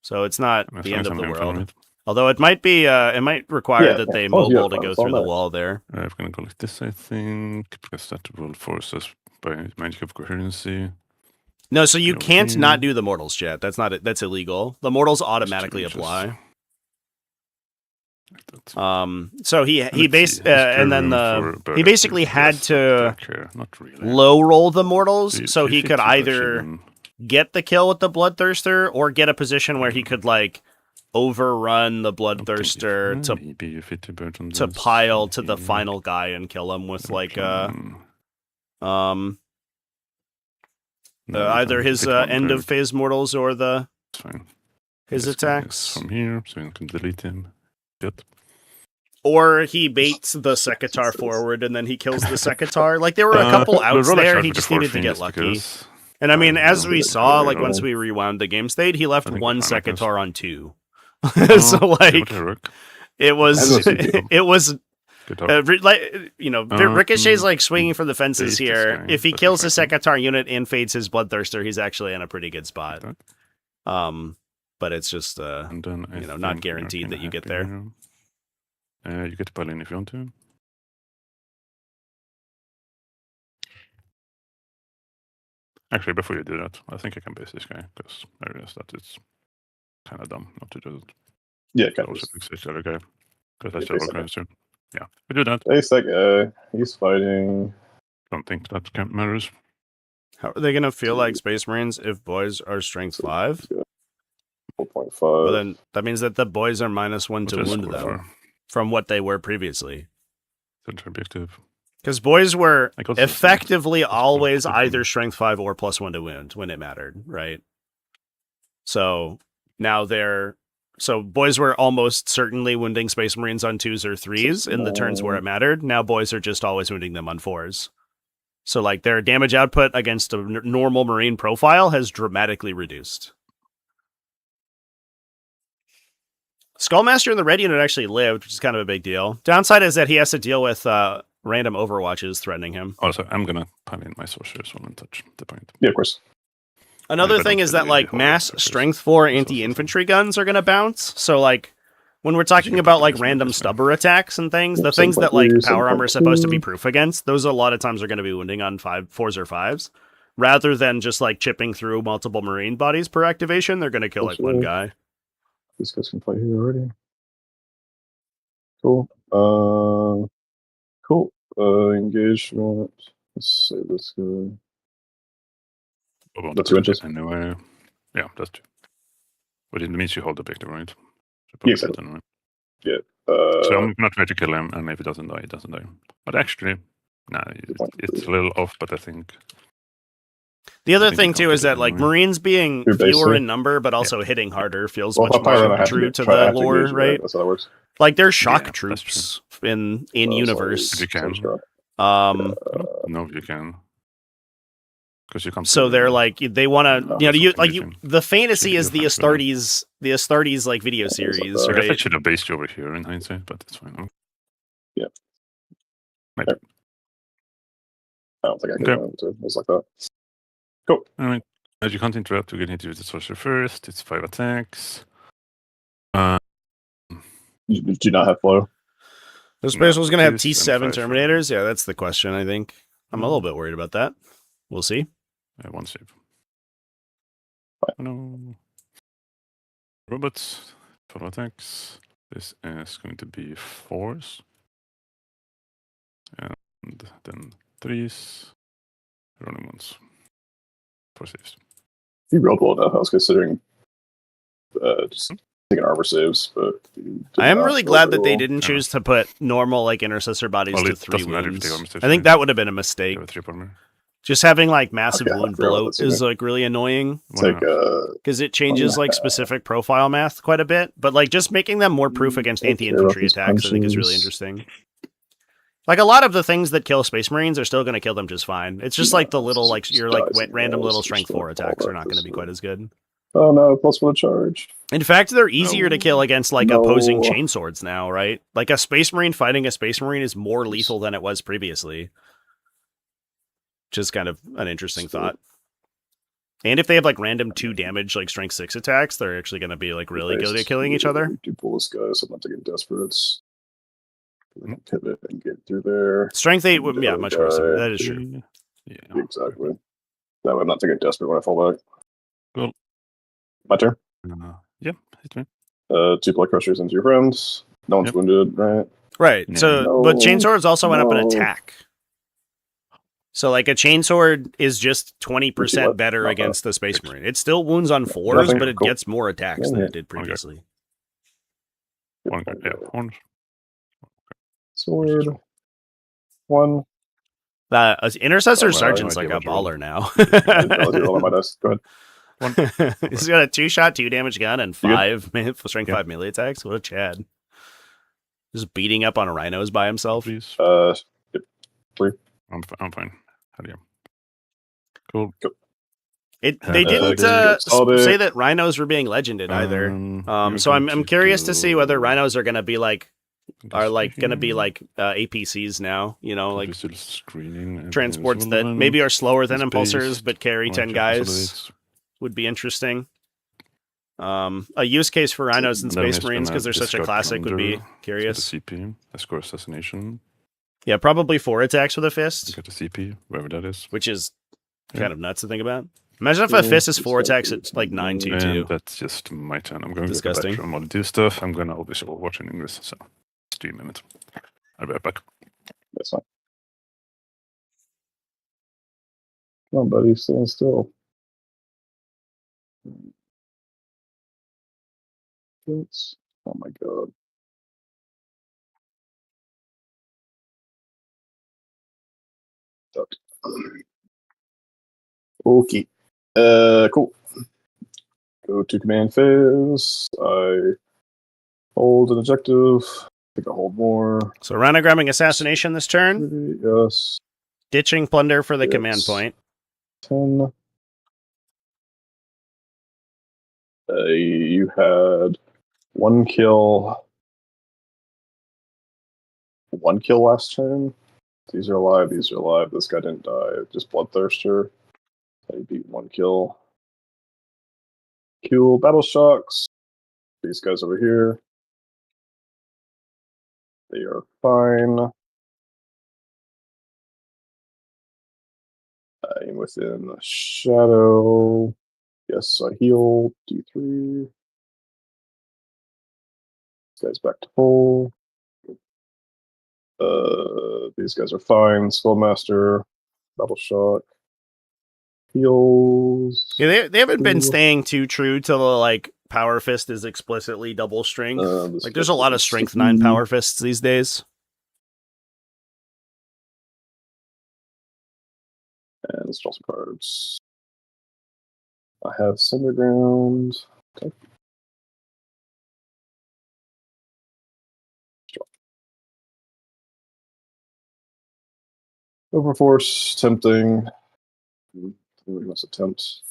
So it's not the end of the world. Although it might be, it might require that they mobile to go through the wall there. I'm going to go like this, I think, because that will force us by magic of coherency. No, so you can't not do the Mortals, chat. That's illegal. The Mortals automatically apply. So he basically had to low roll the Mortals so he could either get the kill with the Bloodthirster or get a position where he could like overrun the Bloodthirster to pile to the final guy and kill him with like either his end of phase Mortals or his attacks from here, so you can delete him. Or he baits the Sekitar forward and then he kills the Sekitar. Like there were a couple outs there. He just needed to get lucky. And I mean, as we saw, like once we rewound the game state, he left 1 Sekitar on 2. So like, It was As a CP. it was Good talk. Ricochet's like swinging for the fences face this here. guy, If he but kills we the fight him. Sekatar unit and fades his Bloodthirster, he's actually in a pretty good spot. Like But it's just and then I not think guaranteed we're that you get happy there. here. You get to pile in if you want to. Actually, before you do that, I think I can base this guy because I realize that it's kind of dumb not to do it. Yeah, I kind also of. fix this other guy because I Yeah, still base have that guys too. Yeah, we do that. Base that guy. He's fighting. Don't think that matters. How are they gonna feel like Space Marines if boys are strength 5? 4.5. Well, then that means that the boys are -1 to What is wound score them for? from what they were previously. Central objective. Because boys were I got this effectively one. always Good either one. strength 5 or +1 to wound when it mattered, right? So now so boys were almost certainly wounding Space Marines on 2s or 3s in the turns where it mattered. Now boys are just always wounding them on 4s. So like their damage output against a normal Marine profile has dramatically reduced. Skullmaster in the red unit actually lived, which is kind of a big deal. Downside is that he has to deal with random overwatches threatening him. Also, I'm gonna pile in my sorcerers when I touch the point. Yeah, of course. Another If I thing don't is kill that the like whole mass sorcerers, strength 4 it's also anti-infantry guns are going to bounce. So like when we're talking can about put like this one random this way. stubber attacks and things, the Yep, things that like 7.3, power armor is supposed to be 7.2. proof against, those a lot of times are going to be wounding on 4s or 5s. Rather than just like chipping through multiple Marine bodies per activation, they're going to kill like one guy. These guys can play here already. Cool. Cool. Engagement. Let's say this guy. About The 2 inches. Anyway. Yeah, that's 2. But it means you hold the objective, right? So Yeah, exactly. anyway. Yeah. So I'm gonna try to kill him, and if it doesn't die, it doesn't die. But actually, it's a little off. But I think The other think thing you too can't is get it that like anyway. Marines being Your base fewer three? in number but also hitting harder feels Well, if much I fire more run, I have true to to get, the have to lore, engage, right? That's how that works. Like they're shock Yeah, that's troops in If universe. you can. Um I don't know if you can. Because you can't. So they're like they want to, No, the fantasy Should is be the flexible. Astartes like video something like series, that. I guess I right? should have based you over here in hindsight, but it's fine. Yeah. Right. Okay. I don't think I can Okay. do it. It's like that. Cool. All right. As you can't interrupt, we're going to hit you with the sorcerer first. It's 5 attacks. You do not have flow. The space was going to have Twos T7 and 5 for- Terminators. Yeah, that's the question, I think. I'm a little bit worried about that. We'll see. 1 save. No. Robots. 12 attacks. This is going to be 4s. And then 3s. Rolling 1s. 4 saves. You rolled well enough. I was considering just taking armor saves, but you did I am not really roll glad very that they well. didn't choose to put normal like intercessor bodies Well, to it 3 doesn't matter if wounds. they are mistakes, I think right? that would have been a You mistake. have a 3 armor. Just having like massive Okay, I wound forgot about bloat that is too. like really annoying It's like because it changes like specific profile math quite a bit. But like just making them more proof against Take anti-infantry care of these attacks, I think is really punches. interesting. Like a lot of the things that kill Space Marines are still going to kill them just fine. It's just like the little like your like random little strength 4 attacks are not going to be quite as good. Oh no, +1 charge. In fact, they're easier to kill against like opposing No. chainswords now, right? Like a Space Marine fighting a Space Marine is more lethal than it was previously. Just kind of an interesting thought. And if they have like random 2 damage, like strength 6 attacks, they're actually going to be like really good at killing each other. Do pull this guy, so I'm not taking desperate. Pivot and get through there. Strength 8, yeah, much worse. That is true. 3. Yeah. Exactly. That way I'm not taking desperate when I fall back. Cool. My turn. Yeah, hit me. 2 blood crushers into your friends. No one's Yep. wounded, right? Right. Yeah. So, but No. chainswords also went up in No. attack. So, like a chainsword is just 20% What? better Not against the Space Marine. It still wounds on 4s, Nothing? but it Cool. gets more attacks than Yeah. it did previously. One guy. Yeah, horns. Sword. 1. Intercessor Oh, wow, Sergeant's no like idea a what you rolled. baller now. I'll do roll on my dice. Go ahead. He's got a 2-shot, 2 damage gun and You good? 5 strength Yeah. 5 melee attacks. What a Chad. Just beating up on rhinos by himself. Please. Yep. 3. I'm fine. Hell yeah. Cool. They didn't say that rhinos were being legended either. So I'm curious to see whether rhinos are going to be like APCs now. You know, like transports that maybe are slower than impulsors but carry 10 guys would be interesting. A use case for rhinos and Space Marines because they're such a classic would be curious. CP, escort assassination. Yeah, probably 4 attacks with a fist. Get a CP, wherever that is. Which is kind of nuts to think about. Imagine if a fist is 4 attacks at like 922. And that's just my turn. I'm going Disgusting. to go back to do stuff. I'm going to always watch in English, so 3 minutes. I'll be right back. That's fine. Come on, buddy, stand still. Oh my god. Okay. Cool. Go to command phase. I hold an objective. I think I hold more. So rhinogramming assassination this turn. Yes. Ditching plunder for the command point. 10. You had 1 kill. 1 kill last turn. These are alive. These are alive. This guy didn't die. Just Bloodthirster. He beat 1 kill. Cool. Battle shocks. These guys over here. They are fine. I'm within the shadow. Yes, I heal. D3. This guy's back to full. These guys are fine. Skullmaster. Battle shock. Heals. Yeah, they haven't been staying too true to the like Power Fist is explicitly double strength. Like there's a lot of strength 9 Power Fists these days. And let's draw some cards. I have Cinderground. Okay. Overforce, tempting. We must attempt.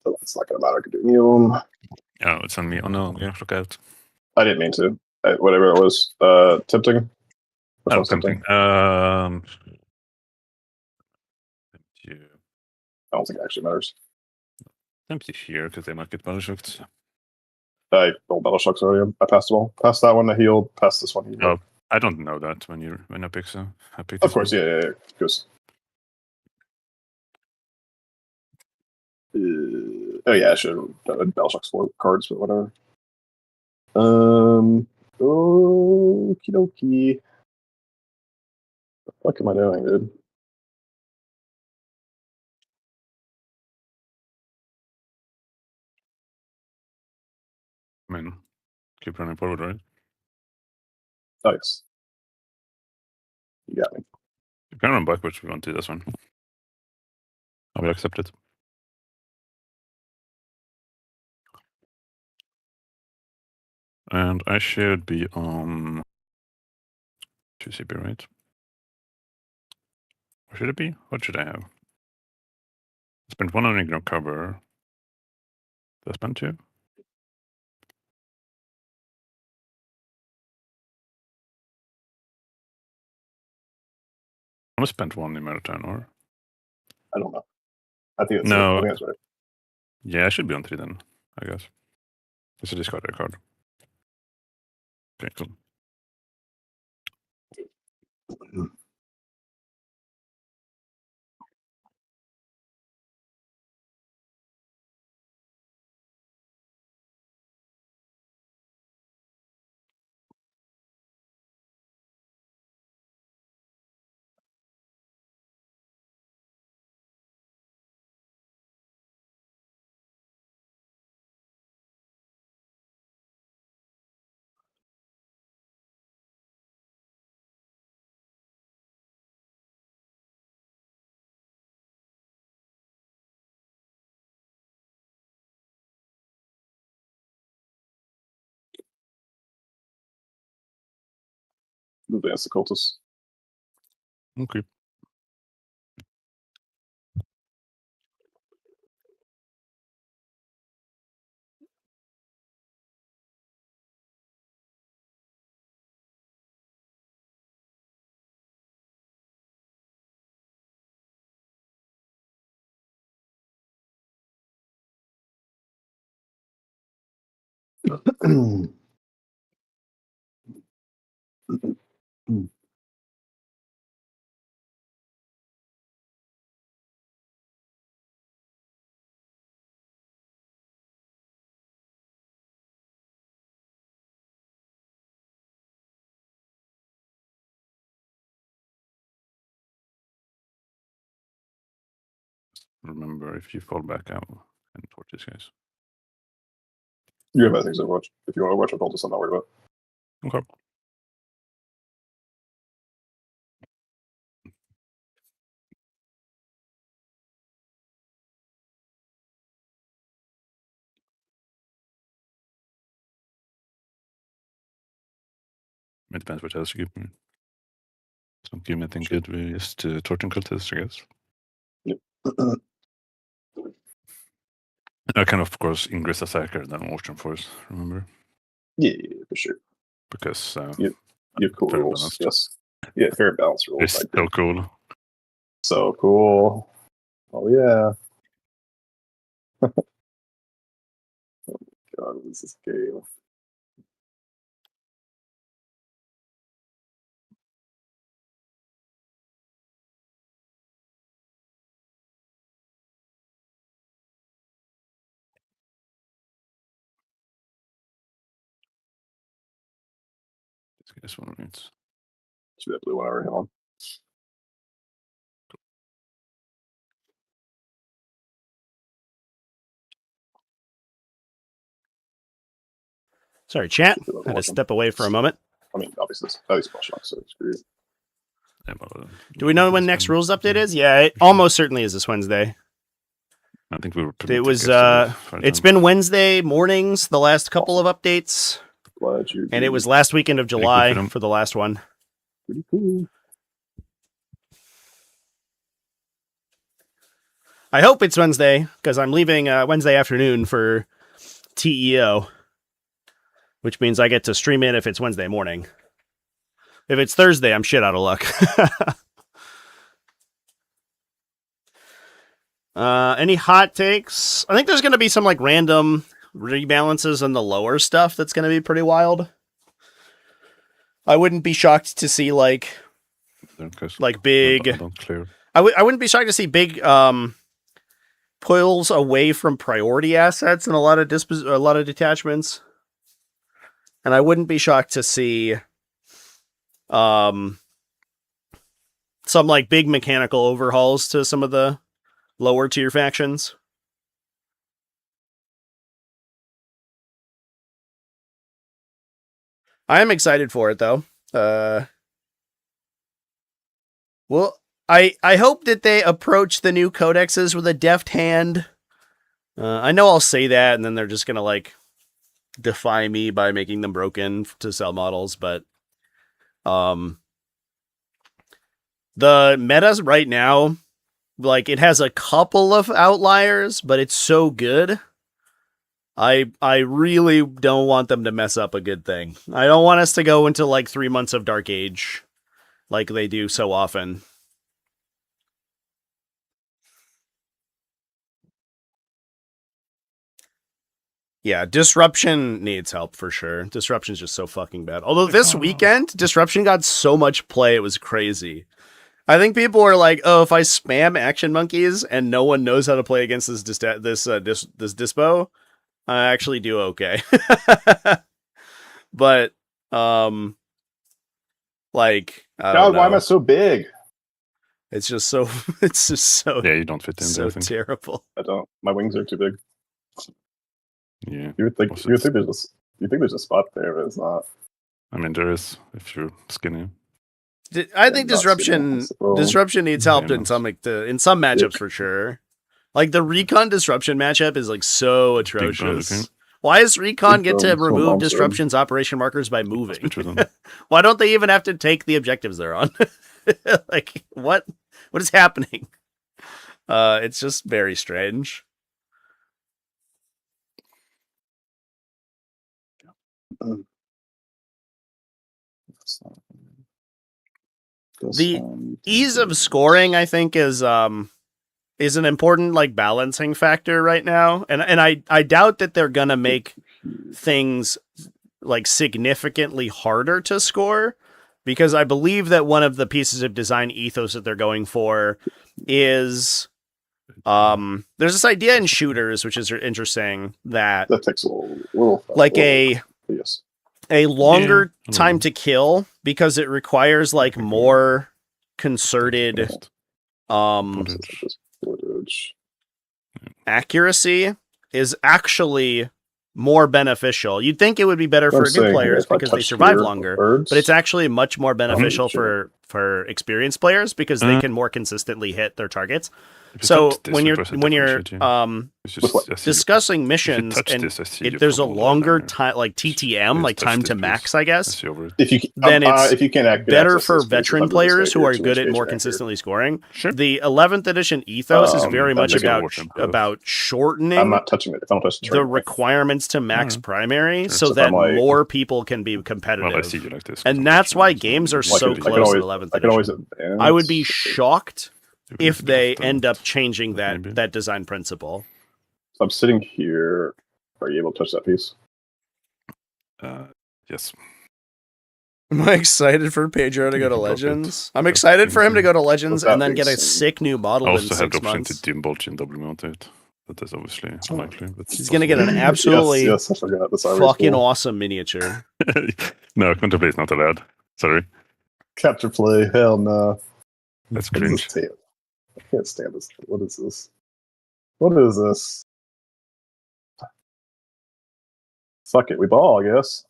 So it's not gonna matter. I could do any of them. Oh, it's on me. Oh no, yeah, look out. I didn't mean to. Whatever it was. Tempting. Which one's tempting? I don't think it actually matters. Tempty here because they might get battle shocked. I rolled battle shocks already. I passed them all. Passed that one. I healed. Passed this one. Oh, I don't know that when I pick so. I picked. Of course, yeah. Because. Oh yeah, I should have done battle shocks 4 cards, but whatever. Okie dokie. What the fuck am I doing, dude? I mean, keep running forward, right? Oh, yes. You got me. You can run backwards if you want to, that's fine. I will accept it. And I should be on 2 CP, right? Or should it be? What should I have? I spent 1 on ignore cover. Did I spend 2? I want to spend 1 in Marathon, or? I don't know. I think it's no. I think that's right. Yeah, I should be on 3 then, I guess. It's a discard card. Okay, cool. Advance the cultists. Okay. Remember, if you fall back out and torch these guys. You have other things to watch. If you want to watch a poultice, I'm not worried about. Okay. It depends what else you give me. Don't give me anything good. We just torching cultists, I guess. Yep. I can, of course, Ingress Attacker than Ocean Force, remember? Yeah, for sure. Because You have cool fair rules. balanced. Yes. Yeah, fair balance rules. It's so cool. So cool. Oh, yeah. Oh, God, what is this game? This one reads. Should that blue one already on? Sorry, chat. Had to step away for a moment. I mean, obviously, at least Flash on, so screw it. Yeah, but, Do we know when next rules update is? Yeah, it almost certainly is this Wednesday. I think we were. It was. It's been Wednesday mornings the last couple of updates, Glad you. and it was last weekend of July them. for the last one. Pretty cool. I hope it's Wednesday because I'm leaving Wednesday afternoon for TEO, which means I get to stream it if it's Wednesday morning. If it's Thursday, I'm shit out of luck. Any hot takes? I think there's going to be some like random rebalances in the lower stuff that's going to be pretty wild. I wouldn't be shocked to see like big. Don't clear. I wouldn't be shocked to see big pulls away from priority assets and a lot of detachments. And I wouldn't be shocked to see some like big mechanical overhauls to some of the lower tier factions. I am excited for it though. Well, I hope that they approach the new codexes with a deft hand. I know I'll say that and then they're just gonna like defy me by making them broken to sell models, but the metas right now, like it has a couple of outliers, but it's so good. I really don't want them to mess up a good thing. I don't want us to go into like 3 months of Dark Age like they do so often. Yeah, Disruption needs help for sure. Disruption's just so fucking bad. Although this weekend, Disruption got so much play, it was crazy. I think people are like, "Oh, if I spam Action Monkeys and no one knows how to play against this dispo, I actually do okay." But like, I don't know. Why am I so big? It's just so. It's just so. Yeah, you don't fit in. So terrible. I don't. My wings are too big. Yeah. You would think there's a spot there, but it's not. I mean, there is if you're skinny. I think Disruption needs help in some matchups for sure. Like the Recon Disruption matchup is like so atrocious. Why does Recon get to remove Disruption's operation markers by moving? Why don't they even have to take the objectives they're on? Like what is happening? It's just very strange. The ease of scoring, I think, is an important like balancing factor right now, and I doubt that they're gonna make things like significantly harder to score, because I believe that one of the pieces of design ethos that they're going for is there's this idea in shooters, which is interesting, that takes a little like a longer time to kill, because it requires like more concerted accuracy, is actually more beneficial. You'd think it would be better for new players because they survive longer, but it's actually much more beneficial for experienced players because they can more consistently hit their targets. So when you're discussing missions and there's a longer time, like TTM, like time to max, I guess, then it's better for veteran players who are good at more consistently scoring. The 11th edition ethos is very much about shortening I'm not touching it. If I'm touching the requirements to max primary so that more people can be competitive. And that's why games are so close in 11th edition. I would be shocked if they end up changing that design principle. So I'm sitting here. Are you able to touch that piece? Yes. Am I excited for Pedro to go to Legends? I'm excited for him to go to Legends and then get a sick new model in 6 months. To Dimbolch in double mounted. That is obviously unlikely. But he's going to get an absolutely I forgot. That's fucking awesome miniature. No, Counterplay is not allowed. Sorry. Capture play. Hell no. That's cringe. I can't stand this. What is this? What is this? Fuck it. We ball, I guess.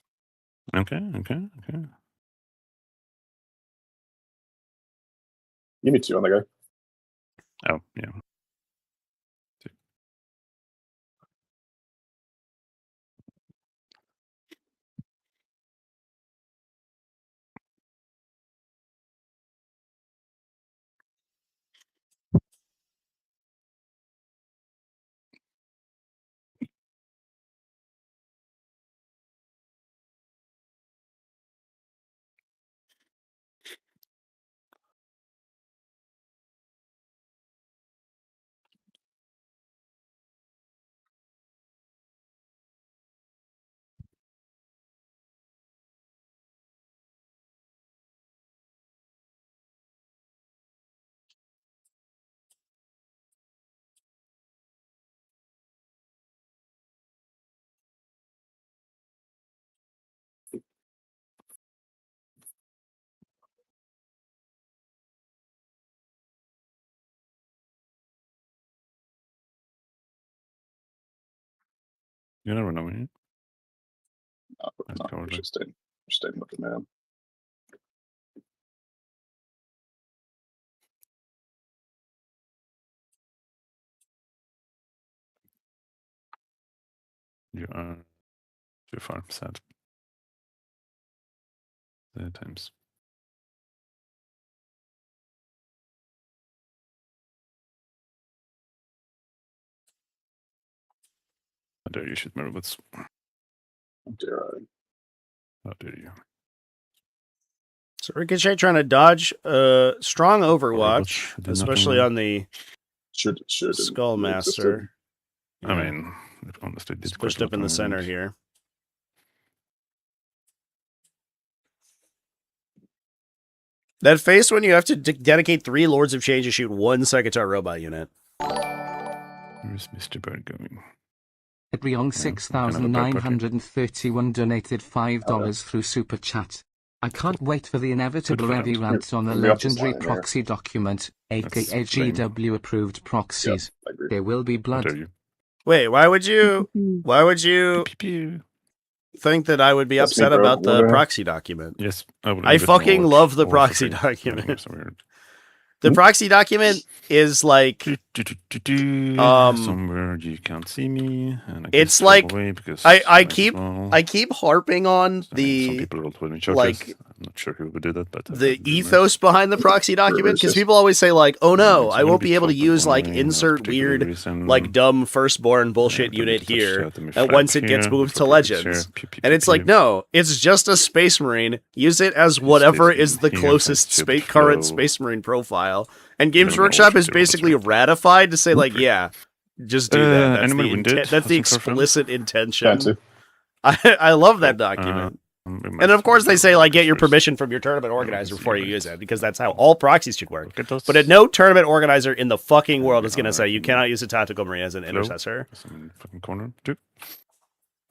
Okay. Give me 2 on the guy. Oh, yeah. You never know, man. No, just staying with the man. You are too far, sad. The times. How dare you shoot my robots? How dare I? How dare you? So Ricochet trying to dodge strong Overwatch, especially on the Skullmaster. I mean, honestly, it's pushed up in the center here. That face when you have to dedicate 3 Lords of Change to shoot 1 Secretary robot unit. Where's Mr. Bird going? Ebriong 6,931 donated $5 through Super Chat. I can't wait for the inevitable heavy rant on the legendary proxy document, aka GW approved proxies. There will be blood. Wait, why would you think that I would be upset about the proxy document? Yes, I fucking love the proxy document. The proxy document is like somewhere you can't see me. And it's like I keep harping on the some people will told me like I'm not sure who would do that, but the ethos behind the proxy document, because people always say like, oh no, I won't be able to use like insert weird like dumb firstborn bullshit unit here, and once it gets moved to Legends, and it's like no, it's just a Space Marine. Use it as whatever is the closest current Space Marine profile. And Games Workshop is basically ratified to say, like, yeah, just do that. That's the explicit intention. I love that document. And of course they say, like, get your permission from your tournament organizer before you use it, because that's how all proxies should work. But no tournament organizer in the fucking world is going to say you cannot use a Tactical Marine as an intercessor. Some fucking corner. 2.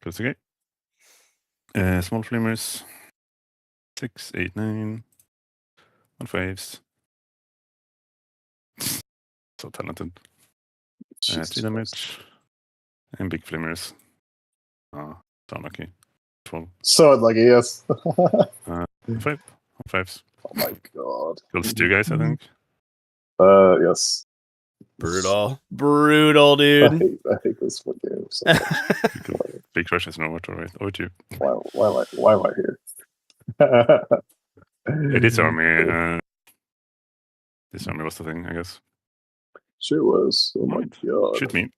Close the gate. Small flamers. 6, 8, 9. 1 5s. So talented. 3 damage. And big flamers. Oh, so unlucky. 12. So unlucky, yes. 5. 5s. Oh my god. Kills 2 guys, I think. Yes. Brutal, dude. I hate this one game so much. Big crush is nowhere to right. Over to you. Why am I here? It is army. This army was the thing, I guess. Sure was. Oh my god. Shoot me.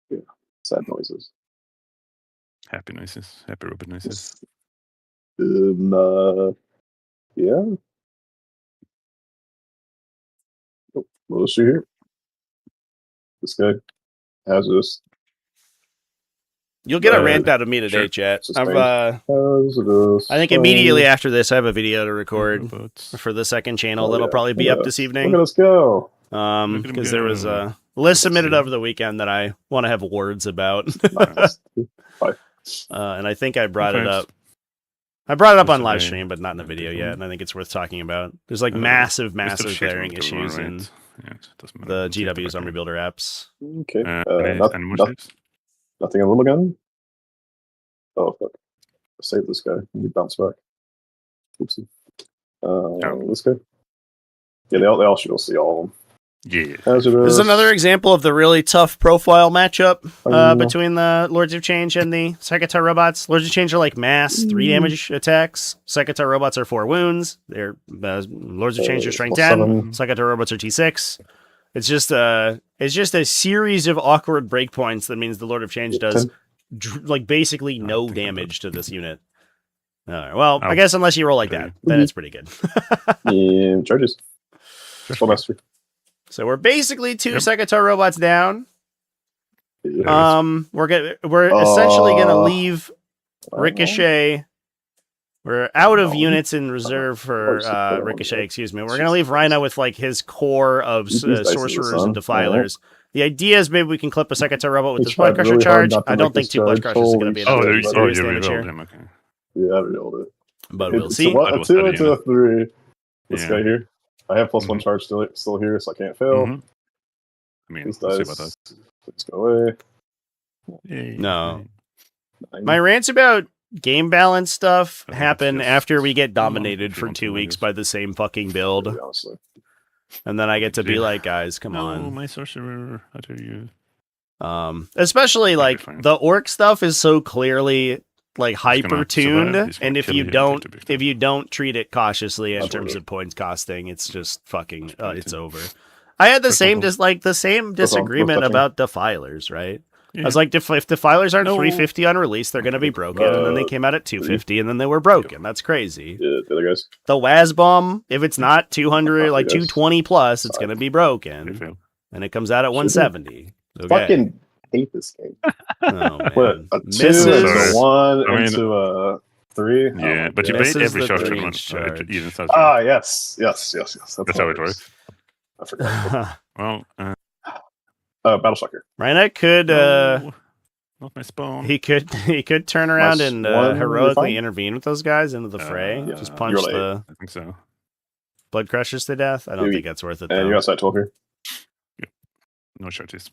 Yeah. Sad noises. Happy noises. Happy robot noises. Yeah. Oh, what is she here? This guy. Hazardous. You'll get a rant out of me today, chat. I think immediately after this, I have a video to record for the second channel that'll probably be up this evening. Look at us go. Because there was a list submitted over the weekend that I want to have words about. And I think I brought it up. I brought it up on live stream, but not in the video yet, and I think it's worth talking about. There's like massive glaring issues in the GW's Army Builder apps. Okay. Nothing on little gun? Oh, fuck. Save this guy. He bounce back. Oopsie. This guy? Yeah, they all should see all of them. Yeah. This is another example of the really tough profile matchup between the Lords of Change and the Secretary robots. Lords of Change are like mass 3 damage attacks. Secretary robots are 4 wounds. They're Lords of Change are strength 10. Secretary robots are T6. It's just a series of awkward breakpoints that means the Lord of Change does like basically no damage to this unit. All right. Well, I guess unless you roll like that, then it's pretty good. Yeah, charges. So we're basically 2 Secretary robots down. We're essentially gonna leave Ricochet. We're out of units in reserve for Ricochet, excuse me. We're going to leave Rinah with like his core of sorcerers and defilers. The idea is maybe we can clip a Secretary robot with this blood crusher charge. I don't think 2 blood crushers is going to be enough to do serious damage here. Yeah, I revealed it. But we'll see. A 2 into a 3. This guy here. I have +1 charge still here, so I can't fail. I mean, these we'll dice, see about that. let's go away. No. My rants about game balance stuff happen after we get dominated for 2 weeks by the same fucking build. Honestly. And then I get to be like, guys, come on. My sorcerer, how dare you? Especially like the orc stuff is so clearly like hyper tuned, and if you don't treat it cautiously in terms of points costing, it's just fucking it's over. I had the same disagreement about defilers, right? I was like, if defilers aren't 350 on release, they're going to be broken. And then they came out at 250, and then they were broken. That's crazy. Yeah, the other guys. The WASBomb, if it's not 200, like 220 plus, it's going to be broken. And it comes out at 170. Okay. Fucking hate this game. Oh, what, a 2 misses into 1 into a 3? Yeah, but you pay every charge tournament. Yes. That's how it works. I forgot. Well, Battleshocker. Rinah could not my spawn. He could turn around and heroically intervene with those guys into the fray. Just punch the I think so. blood crushers to death. I don't think that's worth it. And you're outside 12 here. Yeah. No shorties.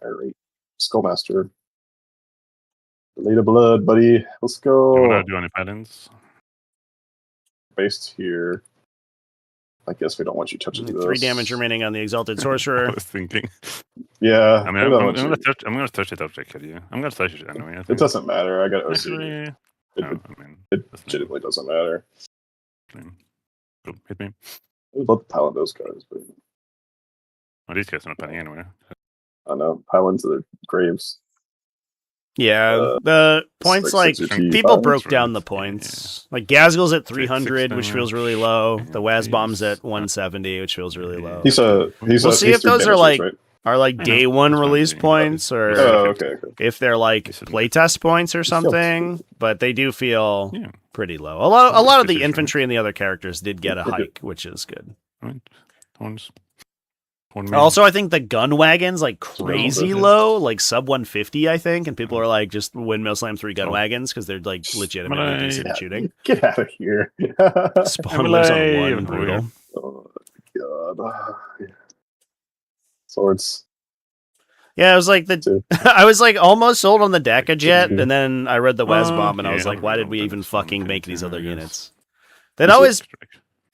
Alright. Skullmaster. Relate of blood, buddy. Let's go. You want to do any patterns? Based here. I guess we don't want you touching this. 3 damage remaining on the Exalted Sorcerer. I was thinking. Yeah. I mean, I'm gonna touch it after I kill you. I'm gonna touch it anyway. It doesn't matter. I got OC. Actually, it legitimately doesn't matter. Cool. Hit me. I would love to pile on those guys, but these guys are not panning anyway. I know. Pile into their graves. Yeah, the points like like 6 or T5? people broke That's down right, the yeah, points. Like Gazgle's at Six 300, which feels really damage, low. and The Waz Bomb's he's at 170, which feels really low. He's We'll see if 3 those damages, right? are like I know, day one that's what I'm release saying. points, He's or Oh, okay. if they're like He's a little playtest points or He's still- something. But they do feel Yeah, pretty low. A lot of the British, infantry and the other characters did get a We're good. hike, which is good. right. Horns. Horn Also, I think the gun wagons like crazy Mhm. low, like sub 150, I think, and people are like just windmill slam 3 gun Oh. wagons because they're like legitimately Malay. decent at shooting. Get out of here. Spawnlers on Malay, 1, brutal. Oh, God. Swords. Yeah, it was like Two. I was like almost sold on the Daka jet, Two. and then I read the Waz Bomb, and I yeah, was like, why did we even that's fine, fucking okay, make these yeah, other I guess. units? Is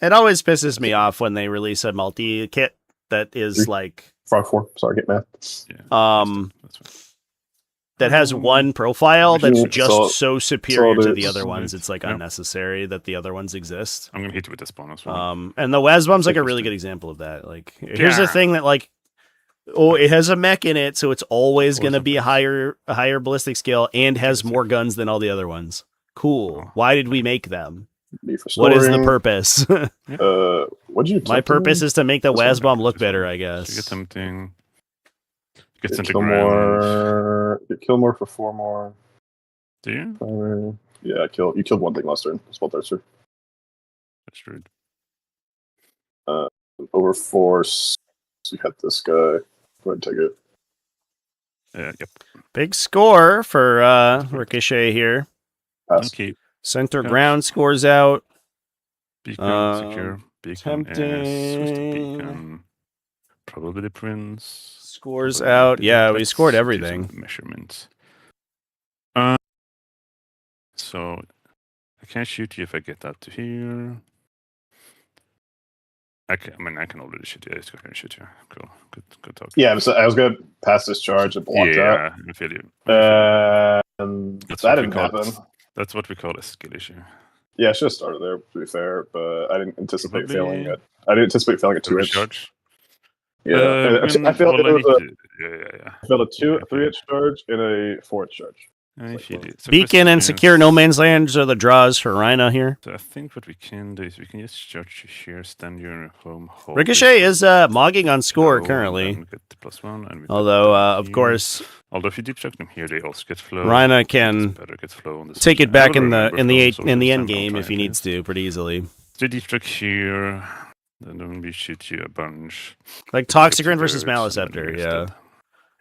It always pisses me off when they release a multi kit that is like Frog 4. Sorry, get mad. Yeah, that's fine. that has one profile that's Yeah, just so- so superior so to it the is. other ones. It's like Yeah. unnecessary that the other ones exist. I'm gonna hit you with the spawn as well. And the Waz Bomb's like a Take really this good example of that. Like, here's the Yeah. thing that like, oh, it has a mech in it, so it's always going to be a Always. higher ballistic skill and has more guns than all the other ones. Cool. Oh. Why did we make them? Me for What is the storing. purpose? What'd you My take them? purpose is to make the This Waz one? Bomb look This better, one. I So you get guess. something. Get Get something ground. Killmore. Get Killmore for 4 more. Do you? Yeah, you killed one thing last turn. Spell Thirster. That's rude. Over 4. So you had this guy. Go ahead and take it. Yep. Big score for Ricochet here. Pass. Okay. Center Okay. ground scores out. Beacon secure. Beacon is with the tempting. beacon. Probably the prince. Scores Probably out. the- Yeah, we let's scored do some everything. measurements. So I can't shoot you if I get out to here. I can already shoot you. I just gonna shoot you. Cool. Good talk. Yeah, I was going to pass this charge and block Yeah, I feel you. that. And That's that what we didn't call it. happen. That's what we call a skill issue. Yeah, I should have started there, to be fair, but I didn't anticipate Probably failing it. I didn't anticipate failing at 2-inch. Recharge. Yeah, I failed it was Yeah. I failed a 2 Okay. 3-inch charge and a 4-inch charge. I feel it. So Beacon and question secure is- no man's lands are the draws for Rinah here. So I think what we can do is we can just charge you here, stand your home. hold Ricochet it, is mogging on score flow, currently. and then get the +1, and we put Although, them of here. course, Although if you deep chuck them here, they also get flow. Rhina It's can better get flow on this take one. it back I in the remember in flow the on soldiers end time game on if he needs time to pretty easily. So deep chuck here, then we shoot you a bunch. Like Get Toxicrant versus birds, and then Maleceptor, you're yeah. dead.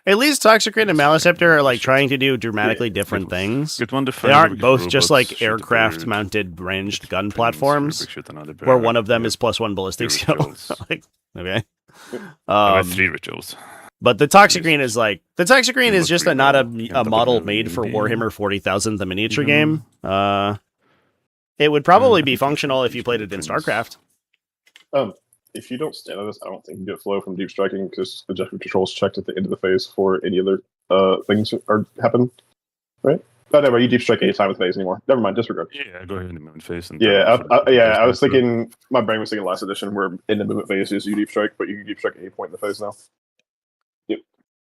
At least Toxicrant and Yes, Maleceptor are like shit. trying to do dramatically different Get- things. Get one They defender, aren't we get both just robots, like shoot a aircraft bird, mounted ranged get gun prince, platforms, we shoot another where bird, one of them yep. is +1 ballistic Three skill. rituals. Like, okay. I have 3 rituals. But the Toxicrant is like the Toxicrant Yeah, is but just pretty not well. Can't a have model another made for maybe. Warhammer 40,000, the miniature Even- game. It would probably I be think functional it's if you played it in Prince. StarCraft. If you don't stand on this, I don't think you get flow from deep striking because objective control is checked at the end of the phase before any other things are happen. Right? Oh, never mind. You deep strike any time with phase anymore. Never mind. Disregard. Yeah, go ahead in the movement phase. And Yeah, then I was thinking. My brain was thinking last edition where in the movement phase is you deep strike, but you can deep strike at any point in the phase now.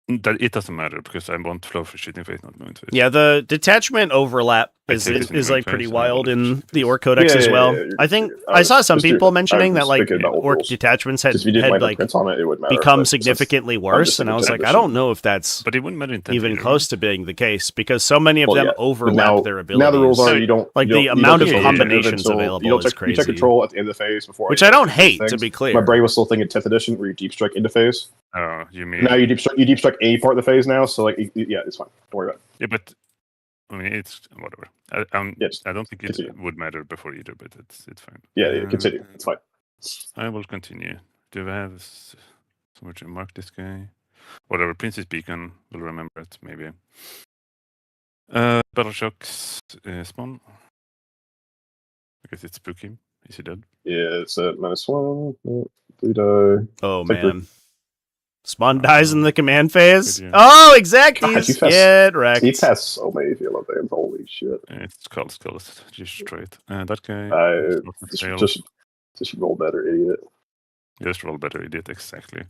That it doesn't matter because I want flow for shooting phase, not movement phase. Yeah, the detachment overlap I is take it in is the like main pretty phase, wild I in will the shoot Orc Codex Yeah, as yeah, well. yeah, I think I I saw was some just people doing- I mentioning was that like thinking about old Orc rules. detachments had Because if you didn't land like a prince on it, it would matter. become but since- significantly I'm worse, just and I was thinking like, I don't know if that's But it wouldn't matter in 10th even either. close to being the case because so many of Well, them yeah, but overlap now, their abilities. now the rules are you don't Like, you the don't- you amount don't of check combinations until- available you don't is check, You check crazy. control at the end of the phase before. Which any I don't of these hate, to things. be clear. My brain was still thinking 10th edition where you deep strike into phase. Oh, you mean? Now you deep strike any part of the phase now, so like yeah, it's fine. Don't worry about it. Yeah, but I mean, it's whatever. Yes, I don't think it continue. would matter before either, but it's fine. Yeah, continue. It's fine. I will continue. Do I have somewhere to mark this guy? Whatever. Princess Beacon will remember it, maybe. Battle Shocks spawn. I guess it's spooky. Is he dead? Yeah, it's at -1. 3 die. Oh Take man. Spawn dies in the command Good phase. deal. Oh, God, exacties. you fast- Get wrecked. He has so many yellow names. Holy shit! It's called Skulls. Just straight. That guy. I is not for sale. just roll better, idiot. Just roll better, idiot. Exactly.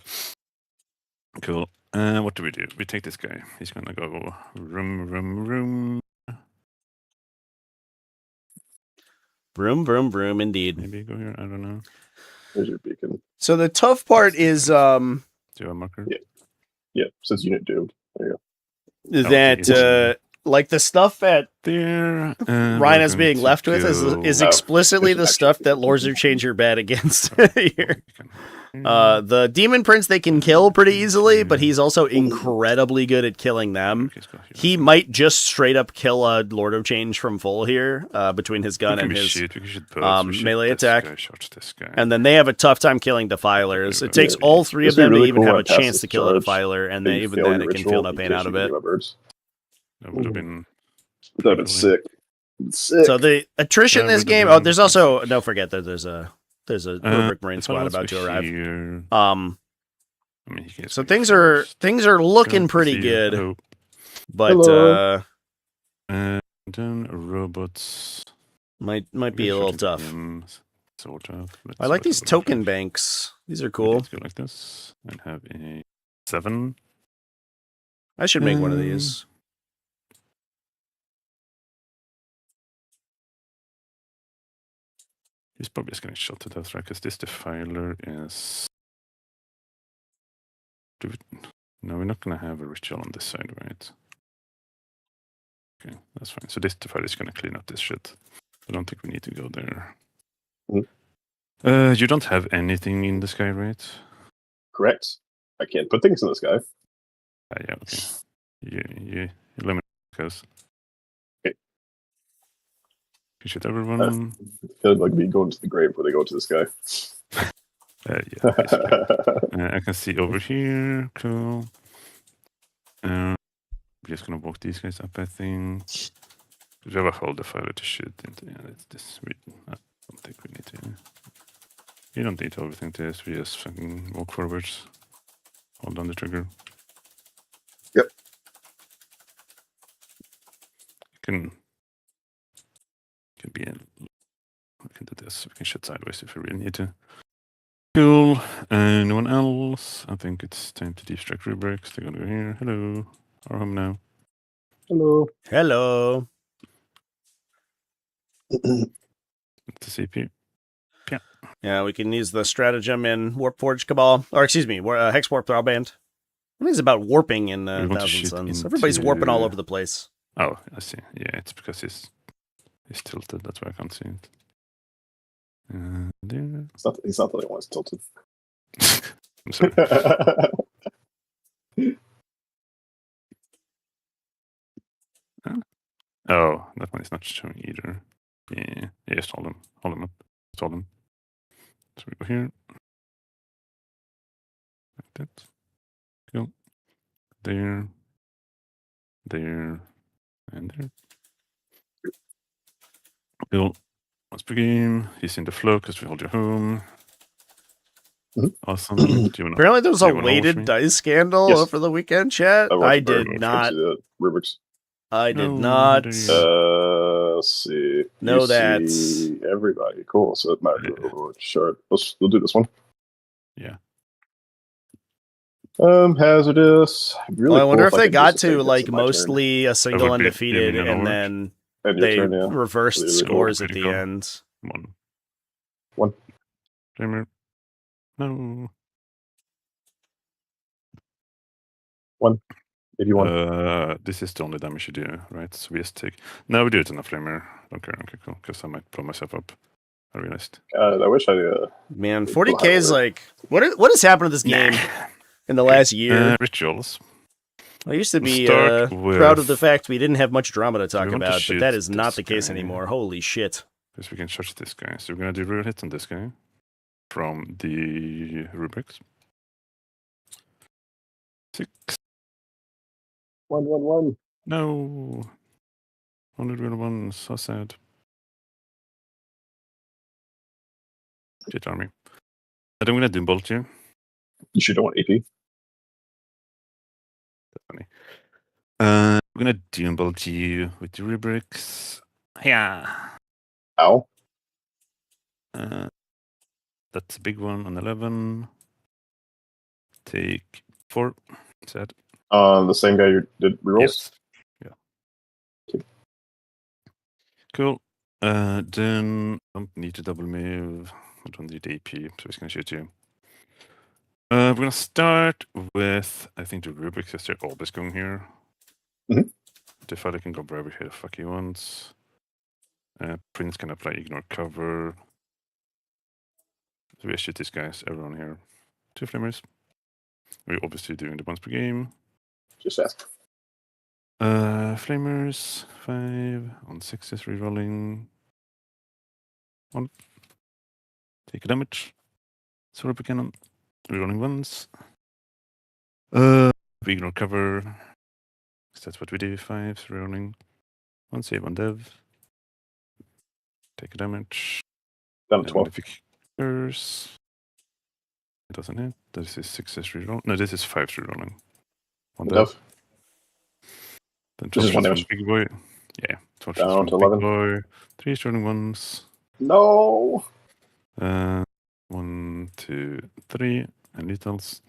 Cool. What do? We take this guy. He's gonna go room. Vroom, indeed. Maybe go here. I don't know. There's your beacon. So the tough part is Do you have a marker? Yeah, says unit doomed. There you go. that like the stuff at There. Rhina's being left with is explicitly the stuff that Lords of Change are bad against here. The Demon Prince they can kill pretty easily, but he's also incredibly good at killing them. He might just straight up kill a Lord of Change from full here between his gun and his melee attack. And then they have a tough time killing Defilers. It takes all three of them to even have a chance to kill a Defiler, and then even then it can feel no pain out of it. That would have been sick. So the attrition in this game. Oh, there's also don't forget that there's a Rubric Marine squad about to arrive. So things are looking pretty good, but and then robots might be a little tough. Sort of. I like these token banks. These are cool. Let's go like this and have a 7. I should make one of these. He's probably just getting shot to death, right? Because this Defiler is... No, we're not going to have a ritual on this side, right? Okay, that's fine. So this Defiler is going to clean up this shit. I don't think we need to go there. You don't have anything in the sky, right? Correct. I can't put things in the sky. Yeah, okay. You eliminate those. Okay. You shoot everyone. Feels like me going to the grave before they go to the sky. Yeah, I can see over here. Cool. We're just gonna walk these guys up, I think. We have a whole Defiler to shoot into. Yeah, that's this. I don't think we need to. You don't need to overthink this. We just fucking walk forwards. Hold on the trigger. Yep. Can be in. We can do this. We can shoot sideways if we really need to. Cool. Anyone else? I think it's time to deep strike rubrics. They're gonna go here. Hello. Our home now. Hello. Hello. The CP. Yeah. Yeah, we can use the stratagem in Warpforged Cabal, or excuse me, Hexwarp Thrallband. I think it's about warping in Thousand Suns. Everybody's warping all over the place. Oh, I see. Yeah, it's because he's tilted. That's why I can't see it. There. He's not the only one that's tilted. I'm sorry. Oh, that one is not showing either. Yeah, just hold him. Hold him up. Just hold him. So we go here. Like that. Cool. There. There. And there. Cool. Let's begin. He's in the flow because we hold you home. Awesome. Apparently there was a weighted dice scandal over the weekend, chat. I did not. I did not. Let's see. Know that. Everybody. Cool. So it matters. Sure. We'll do this one. Yeah. Hazardous. Really I wonder cool if they got to like mostly a single undefeated and then they reversed scores at the end. One. Timer. No. One. If you want. This is the only damage you do, right? So we just take. No, we do it in a flamer. Don't care. Okay, cool. Because I might blow myself up. I realized. I wish I. Man, 40k is like what has happened to this game in the last year? Rituals. I used to be proud of the fact we didn't have much drama to talk about, but that is not the case anymore. Holy shit. Because we can charge this guy. So we're going to do real hits on this guy from the rubrics. 6. 1. No. Only real ones. So sad. Shit army. I think I'm going to bolt you. You should want AP. That's funny. I'm going to doombolt you with the rubrics. Yeah. Ow. That's a big one on 11. Take 4. Sad. The same guy you did rerolls? Yes. Yeah. Okay. Cool. Then I don't need to double move. I don't need AP, so he's gonna shoot you. We're gonna start with, I think, the Rubik, because they're always going here. Mhm. The father can go wherever the fuck he wants. Prince can apply ignore cover. So we shoot these guys, everyone here. 2 flamers. We're obviously doing the once per game. Just ask. Flamers, 5 on 6s, rerolling. 1. Take a damage. Sword cannon. Rerolling once. We ignore cover. That's what we do. 5s, rerolling. 1 save on dev. Take a damage. Down to 12. Modifiers. It doesn't hit. This is 6s reroll. No, this is 5s rerolling. 1 dev. Dove. Then This is 12 1 shots from damage. big boy. Yeah, 12 shots Down from to big 11. boy. 3 starting ones. No! 1, 2, 3, and littles.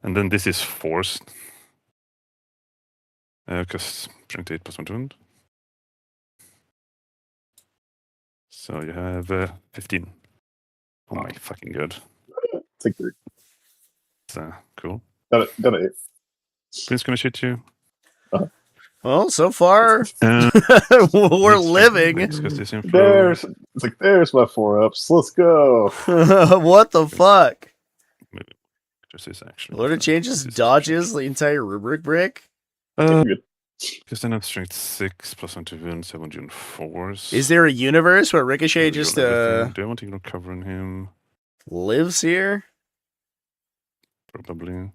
And then this is forced. Because strength 8 plus 1 to wound. So you have 15. Oh my fucking god. Take 3. That's cool. Got it 8. Prince gonna shoot you. Well, so far, Uh, we're living. Because this inflow. It's like, there's my 4-ups. Let's go. What the fuck? Just this actually. Lord of Changes This is dodges the entire rubric brick? You're good. Because then I have strength 6 plus 1 to wound, 7 on 4s. Is there a universe where Ricochet just Do I want to ignore cover on him? lives here? Probably.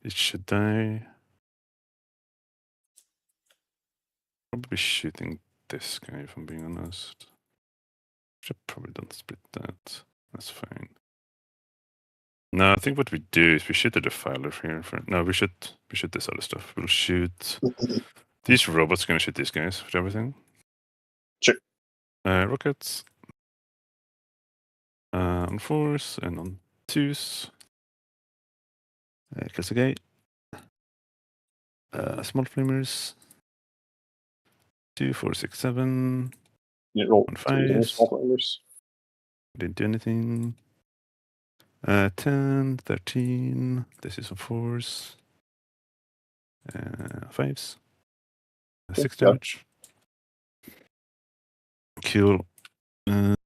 It should die. Probably shooting this guy, if I'm being honest. Should probably don't split that. That's fine. No, I think what we do is we shoot the defiler here. No, we shoot this other stuff. We'll shoot these robots. Gonna shoot these guys with everything. Sure. Rockets. On 4s and on 2s. Kills the guy. Small flamers. 2, 4, 6, 7. You roll On 2 small fives. flamers. Didn't do anything. 10, 13. This is on 4s. 5s. 6 Yeah. damage. Cool. I'll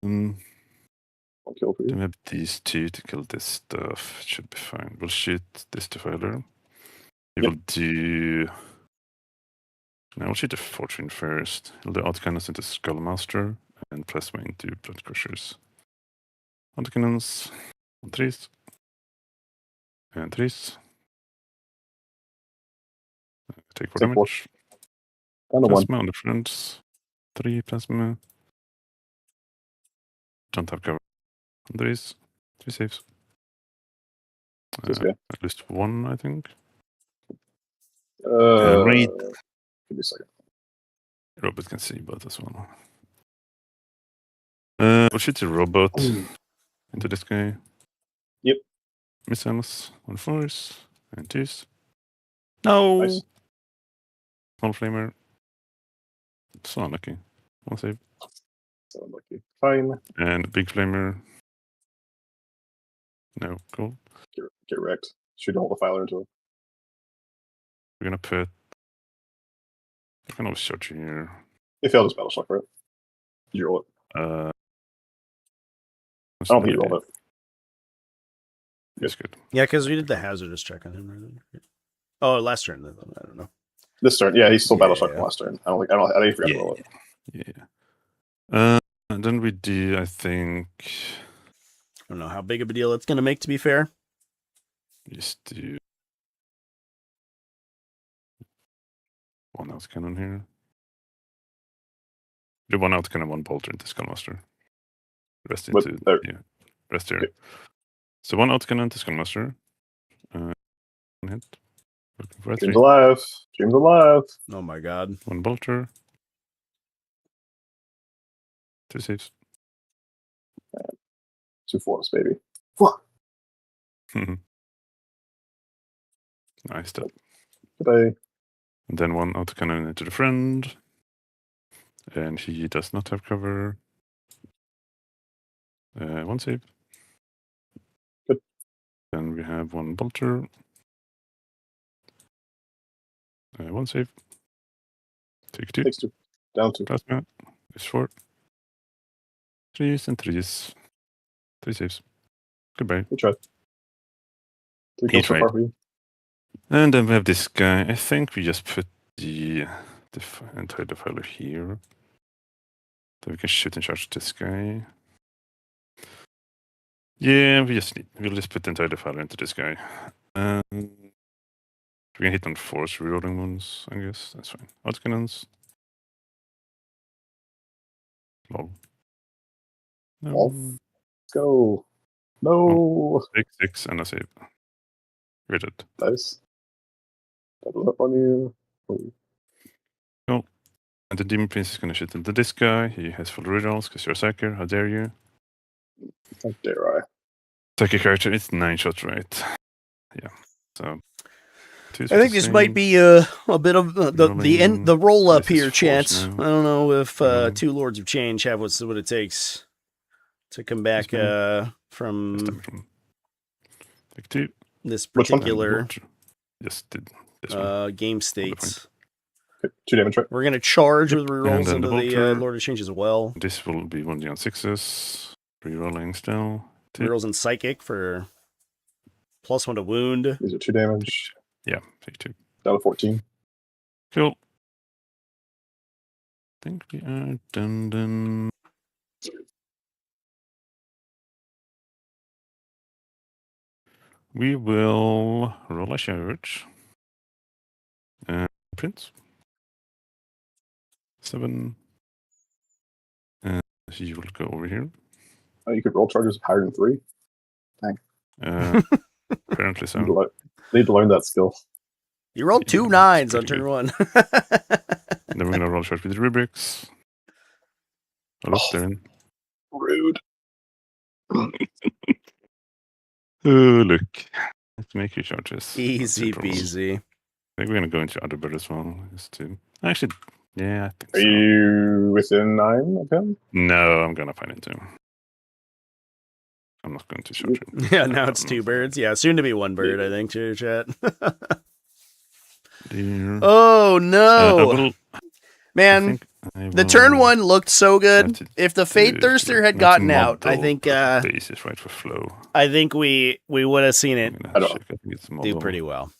kill for Then you. we have these 2 to kill this stuff. It should be fine. We'll shoot this defiler. We will do. Now we'll shoot the Fortune first. He'll do autocannons into Skullmaster and plasma into Blood Crushers. Autocannons on 3s. And 3s. Take 4 Take 4. damage. Down to 1. Plasma on the fronts. 3 plasma. Don't have cover. On 3s. 3 saves. This guy. At least 1, I think. Raid. Raid. Give me a second. Robot can see both as well. We'll shoot the robot into this guy. Yep. Missiles on 4s and 2s. No! Nice. Small flamer. So unlucky. 1 save. So unlucky. Fine. And big flamer. No, cool. Get wrecked. Shoot all the filer into him. We're gonna put. I can always shot you here. It failed his battle shock, right? Did you roll it? I I don't think you rolled it. It's good. Yeah, because we did the hazardous check on him. Right? Oh, last turn. I don't know. This turn, yeah, he's still battle shock Yeah. from last turn. I didn't forget to roll it. Yeah. And then we do, I think. I don't know how big of a deal it's going to make, to be fair. Just do 1 out cannon here. Do 1 out cannon, 1 bolter into Skullmaster. Rest But into there. yeah. Rest here. Okay. So 1 out cannon to Skullmaster. Hit. Looking for a 3. Dream's alive. Dream's alive. Oh my god. 1 bolter. 2 saves. 2 4s, baby. Fuck. Nice step. Goodbye. And then one autocannon into the friend. And he does not have cover. One save. Good. Then we have one bolter. One save. Take 2. Takes 2. Down 2. Plasma is 4. 3s and 3s. 3 saves. Goodbye. Good try. 3 He kills so tried. far for you. And then we have this guy. I think we just put the entire defiler here. Then we can shoot and charge this guy. Yeah, we'll just put the entire defiler into this guy. We can hit on force rerolling ones, I guess. That's fine. Autocannons. Lol. No. Lol. Let's go. No. 6 and a save. We're dead. Nice. Double up on you. Oh. Cool. And the Demon Prince is going to shoot into this guy. He has full rerolls because you're a Psyker. How dare you? How dare I? Psychic character, it's 9 shots, right? Yeah. So. I think this might be a bit of the roll up here, chat. I don't know if 2 Lords of Change have what it takes to come back from Take 2. This particular Just did this game state. Okay, 2 damage, right? We're gonna charge with rerolls into the bolter. Lord of Change as well. This will be 1d on 6s. Rerolling still. Rerolls in Psychic for +1 to wound. These are 2 damage. Yeah, take 2. Down to 14. Cool. I think we are done. We will roll a charge. Prince. 7. And you will go over here. Oh, you could roll charges higher than 3. Dang. Apparently so. Need to learn that skill. You rolled 2 9s on turn 1. Then we're gonna roll charge with the rubrics. Oh, they're in. Rude. Oh, look. Let's make your charges. Easy peasy. I think we're gonna go into other bird as well. Actually, yeah, I think Are you within 9 of him? No, I'm gonna find it too. I'm not going to charge him. Yeah, now it's 2 birds. Yeah, soon to be 1 bird, I think, too, chat. Oh, no. Man, the turn 1 looked so good. If the Fate Thirster had gotten out, I think basis right for flow. I think we would have seen it do pretty well. well.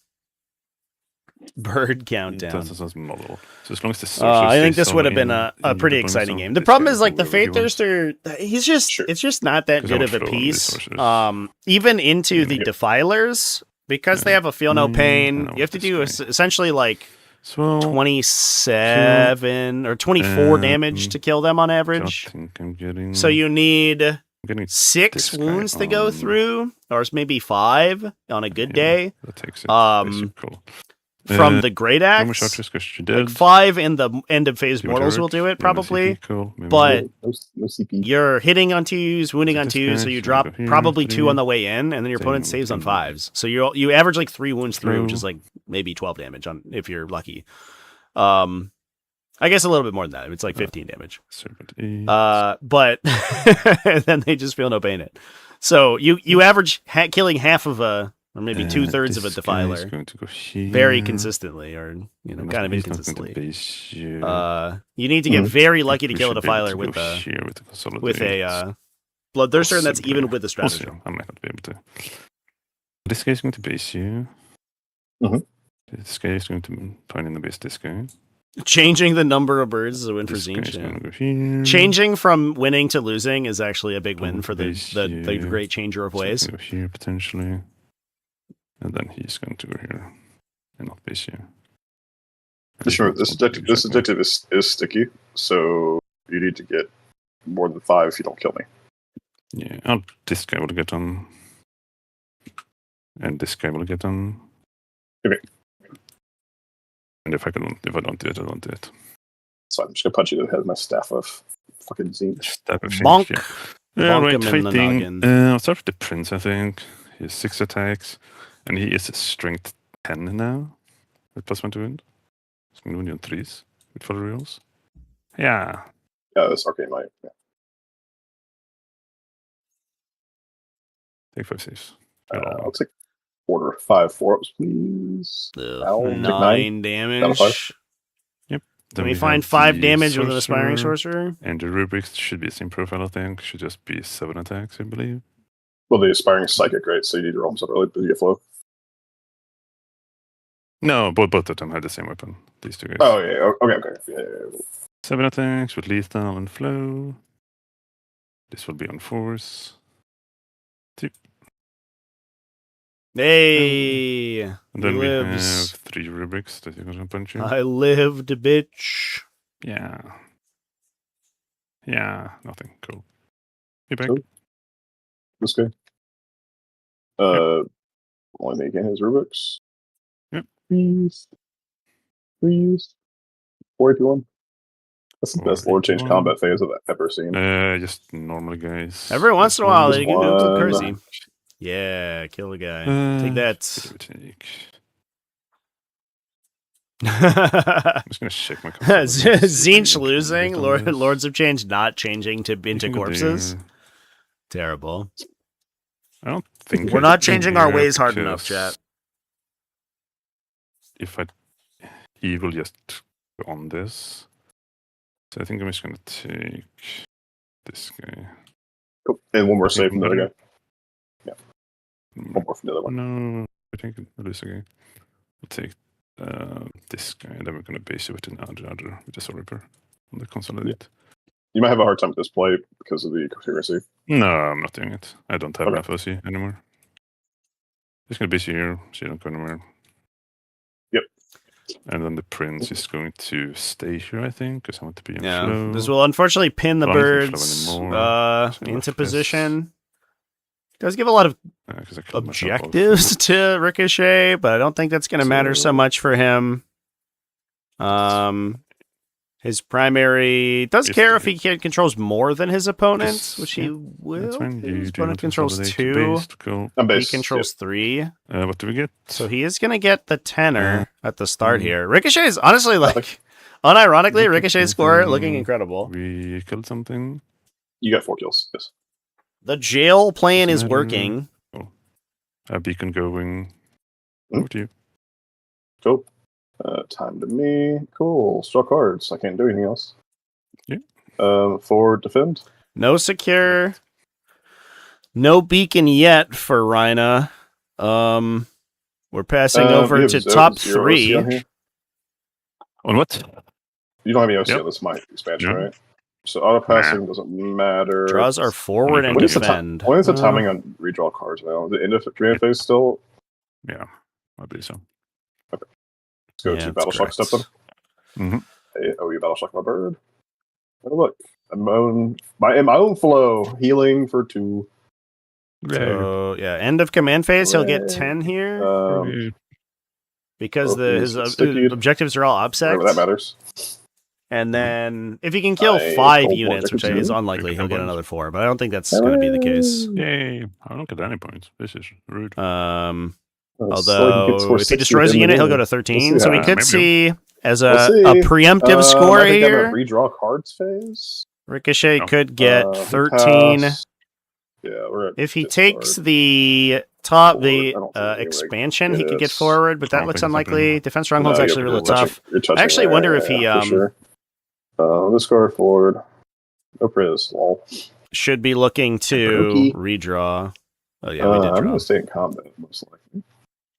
Bird countdown. So as long as the I think this would have been a pretty exciting game. The problem is, like, the Fate Thirster, it's just not that good of a piece. Even into the Defilers, because they have a Feel No Pain, you have to do essentially like 27 or 24 damage to kill them on average. So you need 6 wounds to go through, or maybe 5 on a good day. That takes it. From the Great Axe, like 5 in the end of phase mortals will do it probably, but no CP. you're hitting on 2s, wounding on 2s, so you drop probably 2 on the way in, and then your opponent saves on 5s. So you average like 3 wounds through, which is like maybe 12 damage on if you're lucky. I guess a little bit more than that. It's like 15 damage. But then they just feel no pain it. So you average killing half of a, or maybe 2/3 of a Defiler very consistently, or kind of inconsistently. You need to get very lucky to kill a Defiler with a Bloodthirster, and that's even with the stratagem. I might not be able to. This guy is going to base you. This guy is going to point in the base this guy. Changing the number of birds is a win for Zinch. Changing from winning to losing is actually a big win for the great changer of ways. Go here potentially. And then he's going to go here and not base you. Sure, this objective is sticky, so you need to get more than 5 if you don't kill me. Yeah, this guy will get on. And this guy will get on. Okay. And if I don't do it, I don't do it. So I'm just gonna punch you in the head with my staff of fucking Zinch. Staff of Bonk. Yeah, Bonk right, him in the fighting. noggin. I'll start with the Prince, I think. He has 6 attacks. And he is a strength 10 now with +1 to wound. So I'm going to wound you on 3s with full rerolls. Yeah. Yeah, this arcane might. Yeah. Take 5 saves. I'll take order 5 4-ups, please. I'll take 9 Out of 5. damage. Yep. Can Then we find 5 the damage with an Aspiring Sorcerer? And the rubrics should be the same profile, I think. Should just be 7 attacks, I believe. Well, the Aspiring Psychic, right? So you need to roll them separately, but you get flow. No, both of them have the same weapon. These two guys. Oh, yeah. Okay. Yeah. 7 attacks with lethal and flow. This will be on force. 2. Hey! And then he we have lives. 3 rubrics that you're gonna punch you. I lived, bitch. Yeah. Yeah, nothing. Cool. Be back. Cool. This guy. Only making his rubrics. Yep. Please. 481. That's the best Lord Change 481. combat phase I've ever seen. Just normal guys. Every once in a while, Just they get a little one. crazy. Yeah, kill the guy. Take that. What do we take? Zinch I'm just gonna check my concept. losing, Lords of Change not changing into corpses. Terrible. I don't think We're I not did changing our here ways hard enough, because chat. If he will just go on this. So I think I'm just gonna take this guy. Cool. And one more Nothing save from the from other that. guy. Yeah. One more from the other one. No, I think I'll lose again. We'll take this guy, and then we're gonna base it with another with the Soul Reaper on the consolidate. You might have a hard time with this play because of the coherency. No, I'm not doing it. I don't have Okay. enough OC anymore. Just gonna base you here, so you don't go anywhere. Yep. And then the prince is going to stay here, I think, because I want to be in Yeah, flow. this will unfortunately pin the Well, I don't think birds flow anymore, so into left this. position. Does give a lot of 'Cause I killed myself off. objectives to Ricochet, but I don't think that's going to matter so much for him. His primary does Yes, care if okay. he controls more than his opponents, Yes, which yeah, he will. That's fine. His You do opponent not controls consolidate 2. based. Cool. I'm He based. controls 3. What do we get? So he is going to get the tenor at the start mm. here. Ricochet is honestly like, unironically, Ricochet's score looking something. incredible. We killed something. You got 4 kills. Yes. The jail plan is Doesn't matter. working. A beacon going. Hmm? Over to you. Cool. Time to me. Cool. Struck cards. I can't do anything else. Yeah. Forward defend. No secure. No beacon yet for Rinah. We're passing over you have to zero- top 0 OC on 3. here? On what? You don't have any OC Yep. on this my expansion, No. right? So auto passing doesn't matter. Draws are forward and What is the defend. What is the timing on redraw cards now? The end of the command phase still? Yeah, I believe so. Let's go Yeah, to that's Battle Shock correct. step then. Mm-hmm. Hey, you Battle Shock my bird. Oh, look. I'm in my own flow. Healing for 2. So, yeah, end of command phase, he'll get Hooray. 10 here because oh, his he's sticky. objectives are all Whatever upsect. that matters. And then if he can kill I 5 told units, which Morgan is to. unlikely, he'll get another 4. But I don't think that's going to be the case. Yay! I don't get any points. This is rude. Although if he destroys a unit, he'll go to 13. So we Yeah, could maybe. see as We'll a see. preemptive score I think I'm here. at redraw cards phase. Ricochet No. could get We 13. pass. Yeah, we're at If he discard. takes the top, Forward. I the don't think he expansion, he could get gets- forward, but I that don't looks think it's unlikely. happening. Defense stronghold's No, actually you're really touching- tough. you're touching I actually wonder if he for sure. Let's go forward. No priz. Lol. should be looking to Rookie. redraw. Oh yeah, we did I'm draw. gonna stay in combat most likely.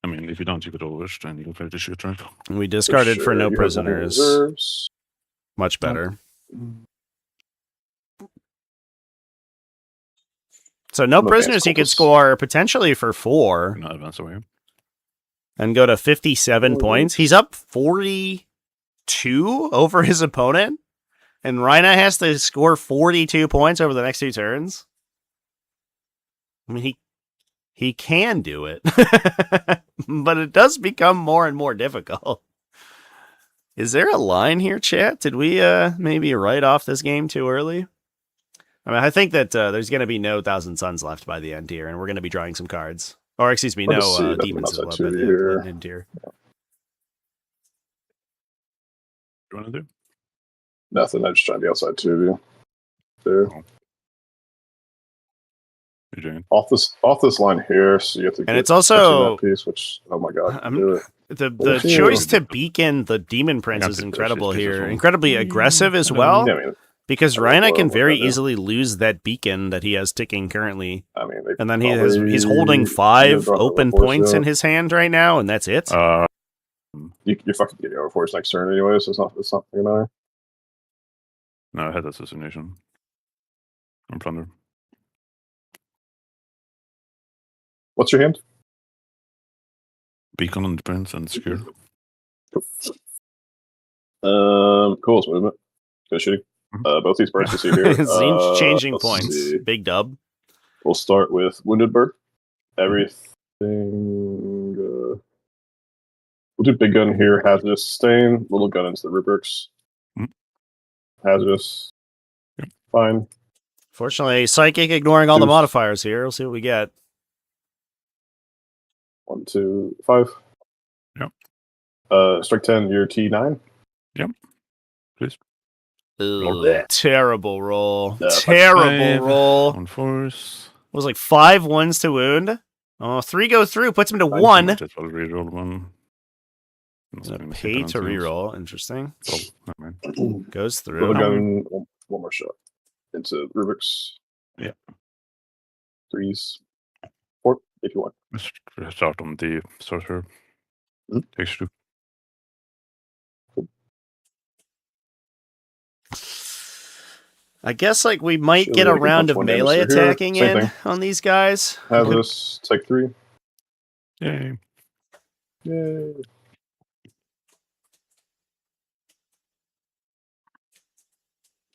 I mean, if you don't, you could always then you play the shoot, right? We discarded for sure. no You have prisoners. reserves. Much better. So no I'm prisoners, he could advanced score potentially for 4 Not advance away. and go to 57 Oh, points. He's up 42 over his opponent, and Rinah has to score 42 points over the next 2 turns. I mean, he can do it, but it does become more and more difficult. Is there a line here, chat? Did we maybe write off this game too early? I mean, I think that there's going to be no Thousand Suns left by the end here, and we're going to be drawing some cards. Or excuse me, Hard to no, see, nothing demons as outside well, two but here. named here. What do you want to do? Nothing. I'm just trying to be outside two of you. There. Oh. You're doing it. Off this line here, so you have to. And it's also that piece, which oh my god, I'm- do it. the choice to beacon the demon prince is incredible here. Incredibly aggressive as well, Yeah, I mean, because I don't Rinah know can what very that is. easily lose that beacon that he has ticking currently. I mean, And then he's holding 5 open points in his hand right now, and that's it. You're fucking getting overforce next turn anyway, so it's not gonna matter. No, I had assassination. I'm plunder. What's your hand? Beacon on the prince and secure. Cool. It's movement. Good shooting. Both these birds you see here. Zinch changing let's points. see. Big dub. We'll start with Wounded Bird. Everything. We'll do Big Gun here. Hazardous Sustain. Little Gun into the rubrics. Hazardous. Yep. Fine. Fortunately, Psychic ignoring all the modifiers here. We'll see what we get. 1, 2, 5. Yep. Strike 10, your T9. Yep. Please. Ugh, terrible roll. Yeah, Terrible roll. On force. It was like 5 1s to wound. Oh, 3 go through, puts him to 1. Just I'll reroll one. Pay to reroll. Interesting. Oh, never mind. Goes Little through. Gun, one more shot. Into rubrics. Yeah. 3s. 4, if you want. Let's start on the sorcerer. Takes 2. I guess like we might Sure, get a we can round punch of one melee damage through here. attacking Same in thing. on these guys. Hazardous, take 3. Yay. Yay.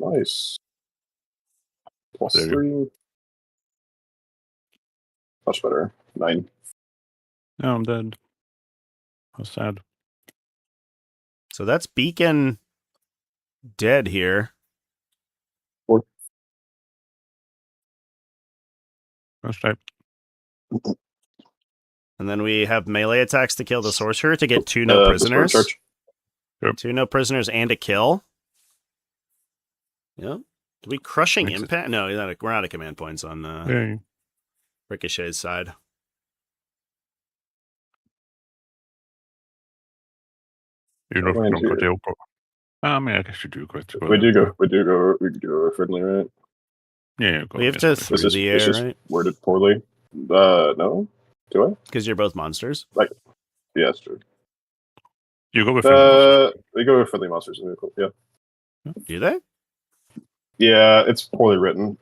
Nice. Plus There you 3. Much better. 9. No, I'm dead. How sad. So that's Beacon dead here. 4. First type. And then we have melee attacks to kill the sorcerer to get 2 no prisoners. Yep. 2 no prisoners and a kill. Yep. Do we crushing impact? No, we're out of command points on Yay. Ricochet's side. You're not Going going to- to go. I mean, I guess you do quite. We do go friendly, right? Yeah, We have to through It's the air, just right? worded poorly. No? Do I? Because you're both monsters. Yeah, that's true. You go with friendly. We go with friendly monsters. Yeah. Do they? Yeah, it's poorly written.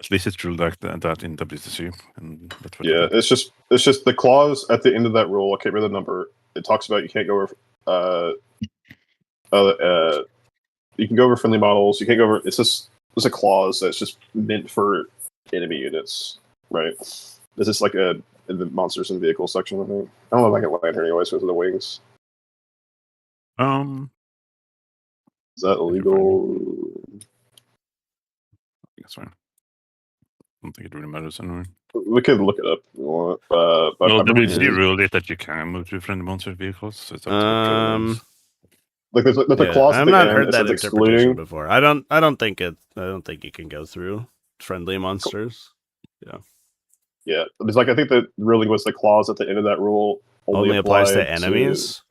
At least it's ruled like that in WTC. And that's what Yeah, it's just the clause at the end of that rule. I can't remember the number. It talks about you can't go over. You can go over friendly models. You can't go over. It's a clause that's just meant for enemy units, right? This is like in the monsters and vehicles section. I think. I don't know if I can land her anyways because of the wings. Is that illegal? That's fine. I don't think it really matters anyway. We could look it up if you want. Well, I WTC ruled it that you can move to friendly monster vehicles. So it's up to like there's a clause. I've at the not end, heard it that says interpretation excluding. before. I don't think you can go through friendly monsters. Yeah, it's like I think the ruling was the clause at the end of that rule Only applies to enemies.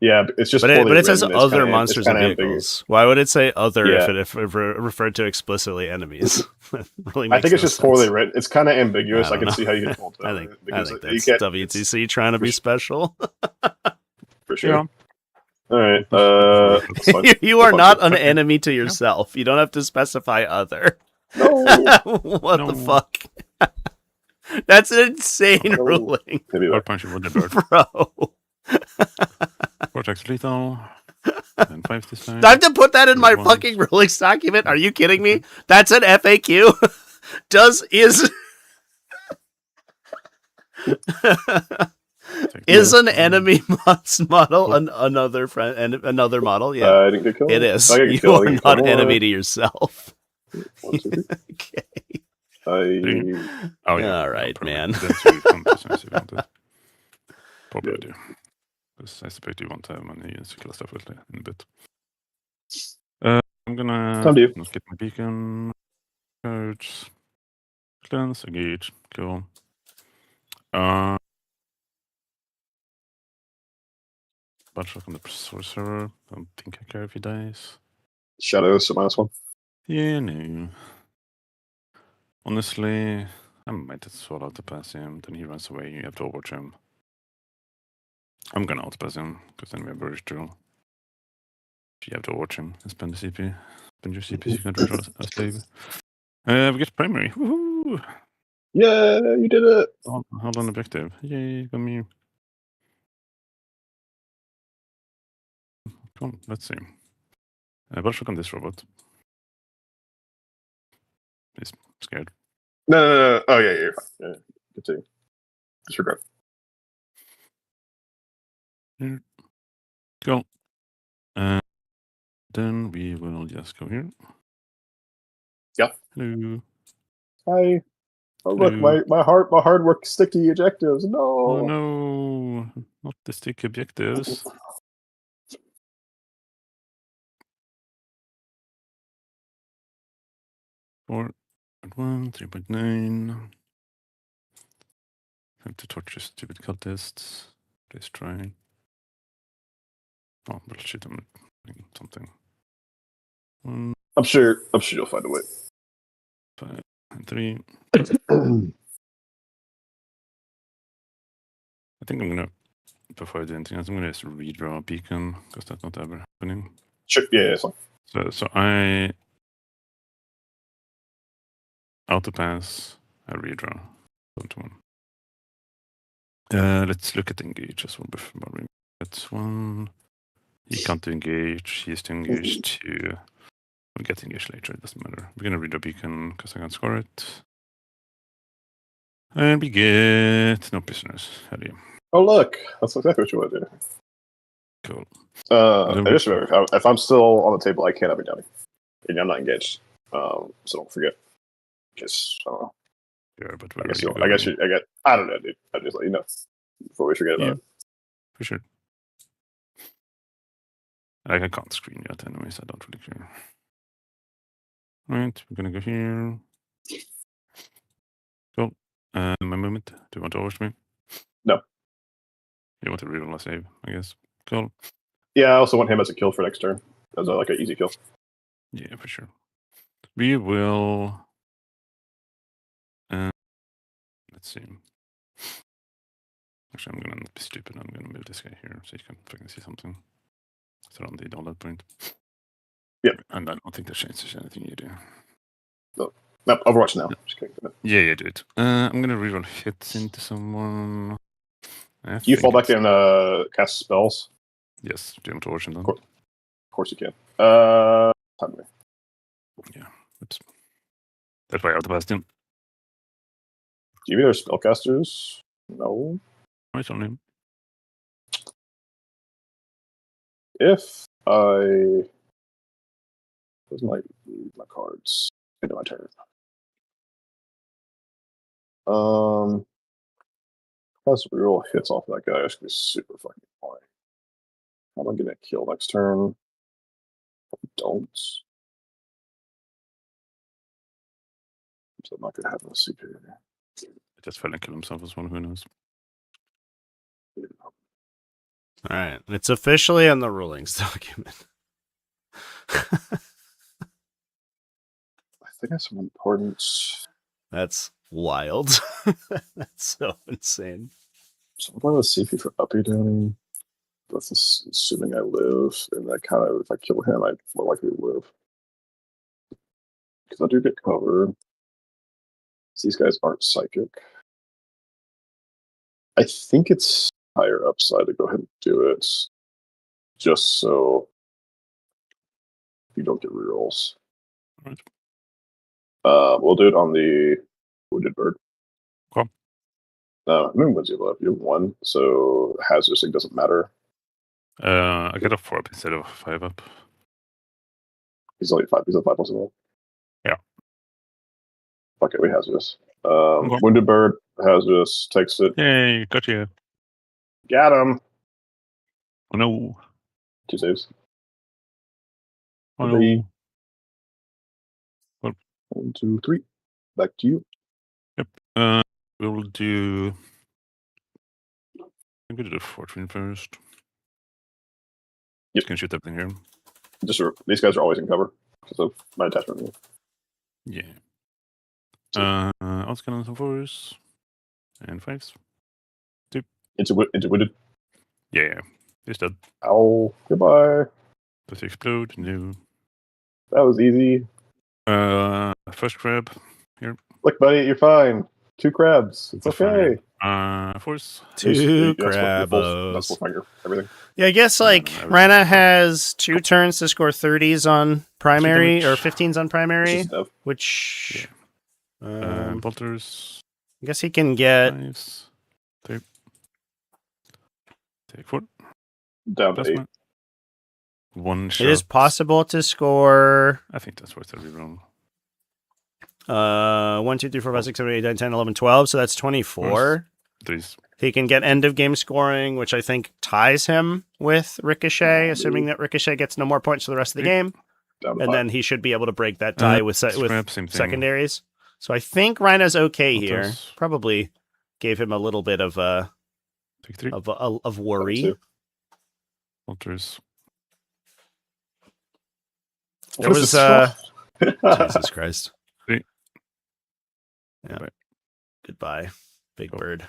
Yeah, it's just. But it says written. It's other kinda- monsters it's and kinda vehicles. ambiguous. Why would it say other Yeah. if it referred to explicitly enemies? That really I makes think it's no just sense. poorly written. It's kind of ambiguous. I I don't can see know. how you can fault it. I think because you that's can't- WTC trying to be special. for sure. Yeah. All right. That's fine. You are That's not fine. an enemy to yourself. You don't have to specify other. No. What the No. fuck? That's an insane No. ruling, Maybe Or like, punch with the bird. bro. Vortex lethal. And 5 this time. I have to put that in my Once. fucking rulings document. Are you kidding me? That's an FAQ. Is an enemy model another friend and another model? Yeah, I didn't get killed. it is. I didn't get You killed. I are didn't get not killed. enemy to yourself. 1, 2, 3. Okay. Oh yeah. All right, man. That's really compromise if you want it. Probably do. Because I suspect you won't have many circular stuff in a bit. I'm gonna Time to you. not get my beacon. Codes. Cleanse, engage. Cool. Batrep on the sorcerer. Don't think I care if he dies. Shadows, so -1. Yeah, no. Honestly, I might as well outpass him. Then he runs away. You have to overwatch him. I'm gonna outpass him because then we have Burst Drill. You have to watch him and spend the CP. Spend your CP so you can redraw a slave. We get primary. Woohoo! Yeah, you did it. Hold on objective. Yay, got me. Come on, let's see. Batrep on this robot. He's scared. No. Oh, yeah, you're fine. Yeah, continue. Disregard. Here. Cool. Then we will just go here. Yeah. Hello. Hi. Oh, Hello. look, my hard work sticky objectives. No. Oh no, not the sticky objectives. Four 1, 3.9. Have to torture stupid cultists. Please try. Oh, bullshit, I'm doing something. 1, I'm sure you'll find a way. 5, and 3. I think I'm gonna, before I do anything else, I'm gonna just redraw a beacon, because that's not ever happening. Sure, yeah, it's fine. So I autopass, I redraw. 1. Let's look at engage as well before we get 1. He can't engage, he has to engage 2. We'll get engaged later, it doesn't matter. We're gonna read a beacon because I can't score it. And we get no prisoners. Hell yeah. Oh, look, that's exactly what you want to do. Cool. I just remember, if I'm still on the table, I can't have it down. And I'm not engaged. So don't forget. Just, I don't know. Yeah, but I don't know, dude. I'll just let you know before we forget about it. For sure. I can't screen yet anyways, I don't really care. Right, we're gonna go here. Cool. My movement. Do you want to overwatch me? No. You want to reroll a save, I guess. Cool. Yeah, I also want him as a kill for next turn. As like an easy kill. Yeah, for sure. We will. Let's see. Actually, I'm gonna not be stupid. I'm gonna move this guy here so you can fucking see something. It's around the download point. Yeah. And I don't think that changes anything you do. No, Overwatch now. No. Just kidding. Yeah, do it. I'm gonna reroll hits into someone. You fall back and cast spells? Yes. Do you want to watch him then? Of course you can. Time me. Yeah. Oops. That's why I outpassed him. Do you mean there's spellcasters? No. Right on him. If I... Where's my cards? Into my turn. Plus reroll hits off of that guy. That's gonna be super fucking annoying. How am I gonna kill next turn? Don't. So I'm not gonna have no CP. He just fell and killed himself as well, who knows? All right. It's officially in the rulings document. I think that's some important. That's wild. That's so insane. So I'm going to CP for Uppy Downey. That's assuming I live. And that kind of, if I kill him, I'm more likely to live. Because I do get cover. These guys aren't psychic. I think it's higher upside to go ahead and do it. Just so you don't get rerolls. All right. We'll do it on the Wounded Bird. Cool. Moon wins you left. You have 1, so hazardous doesn't matter. I get a 4 up instead of 5 up. He's only 5. He's at 5 plus 1. Yeah. Fuck it, we hazardous. Okay. Wounded bird, hazardous, takes it. Yay, got you. Got him. Oh no. 2 saves. Oh Three. no. 1, 2, 3. Back to you. Yep. We'll do. I'm gonna do the fortune first. Yep. You can shoot everything here. These guys are always in cover because of my attachment rule. Yeah. Outscan some 4s and 5s. Into wounded. Yeah. He's dead. Ow. Goodbye. Does he explode? No. That was easy. First crab. Look, buddy, you're fine. 2 crabs. It's okay. Force. 2 That's crabos. full finger. Everything. Yeah, I guess like Rinah has 2 turns to score 30s on primary or 15s on primary, which Bolters. I guess he can get 5s. Take 4. Down to 8. 1 shot. It is possible to score. I think that's worth a reroll. 1, 2, 3, 4, 5, 6, 7, 8, 9, 10, 11, 12. So that's 24. These. He can get end of game scoring, which I think ties him with Ricochet, assuming that Ricochet gets no more points for the rest of the game. And then he should be able to break that tie with secondaries. So I think Rhinah's okay here. Probably gave him a little bit of of worry. Bolters. There was Jesus Christ. 3. Yeah. Goodbye, Big Bird.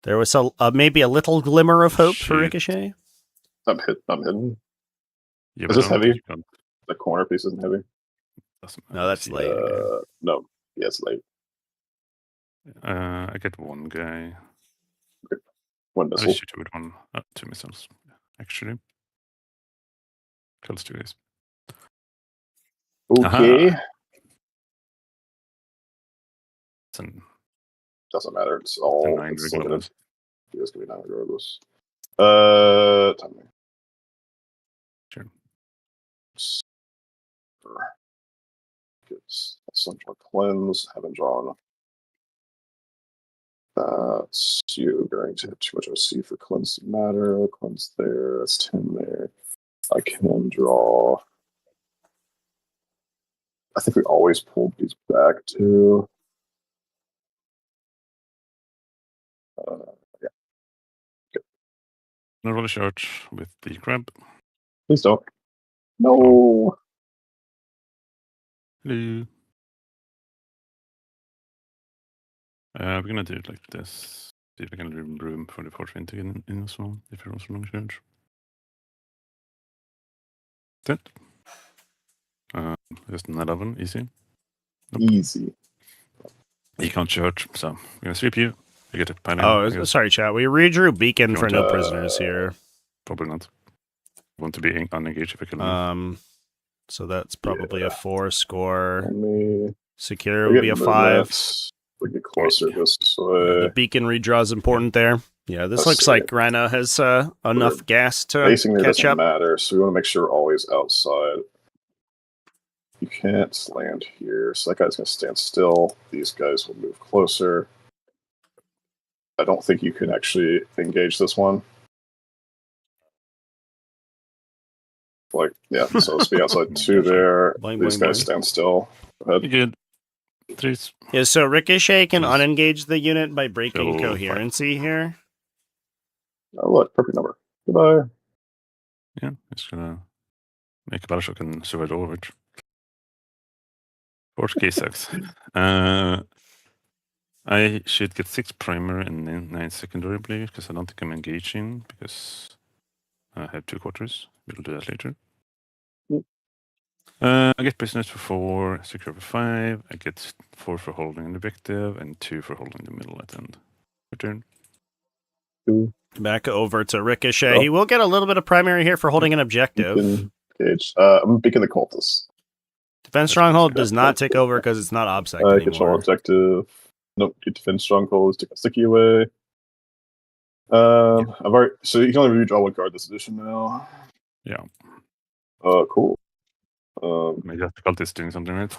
There was maybe a little glimmer of hope for Ricochet. I'm hidden. Yeah, is this heavy? The corner piece isn't heavy. No, that's late. No. Yeah, it's late. I get 1 guy. Okay. 1 missile. I'll shoot you with 1. 2 missiles, actually. Kills 2 guys. Okay. Doesn't matter. It's all 9 it's regardless. It's gonna be 9 regardless. Time. Sure. Get some more cleanse. Haven't drawn. That's you going to have too much OC for cleanse matter. Cleanse there. That's 10 there. I can draw. I think we always pulled these back too. Yeah. Okay. No roll a charge with the crab. Please don't. No. Hello. We're gonna do it like this. See if we can leave room for the portrait to get in as well, if you're also long charge. That. Just an 11, easy. Nope. Easy. You can't charge, so I'm gonna sweep you. You get a panic. Oh, sorry, chat. We redrew Beacon for no prisoners here. Probably not. Want to be unengaged if I can. So that's probably a 4 score. Secure would be a 5. We get closer this way. Yeah, the Beacon redraw is important there. Yeah, this looks like Rinah has enough gas to catch up. Doesn't matter, so we want to make sure we're always outside. You can't land here, so that guy's going to stand still. These guys will move closer. I don't think you can actually engage this one. Like, yeah, so let's be outside 2 there. These guys stand still. Go ahead. Good. 3. Yeah, so Ricochet can unengage the unit by breaking coherency here. Oh, look, perfect number. Goodbye. Yeah, it's gonna make a battleship and survive over it. 4 K6. I should get 6 primary and 9 secondary, I believe, because I don't think I'm engaging, because I have 2 quarters. We'll do that later. I get prisoners for 4, secure for 5. I get 4 for holding the objective, and 2 for holding the middle at the end. Return. 2. Back over to Ricochet. He will get a little bit of primary here for holding an objective. Engage. I'm Beacon the Cultist. Defense Stronghold does not take over because it's not OBSEC anymore. Control objective. Nope, get Defense Stronghold. Take a sticky away. I've already. So you can only redraw 1 card this edition now. Yeah. Cool. Maybe difficult is doing something right.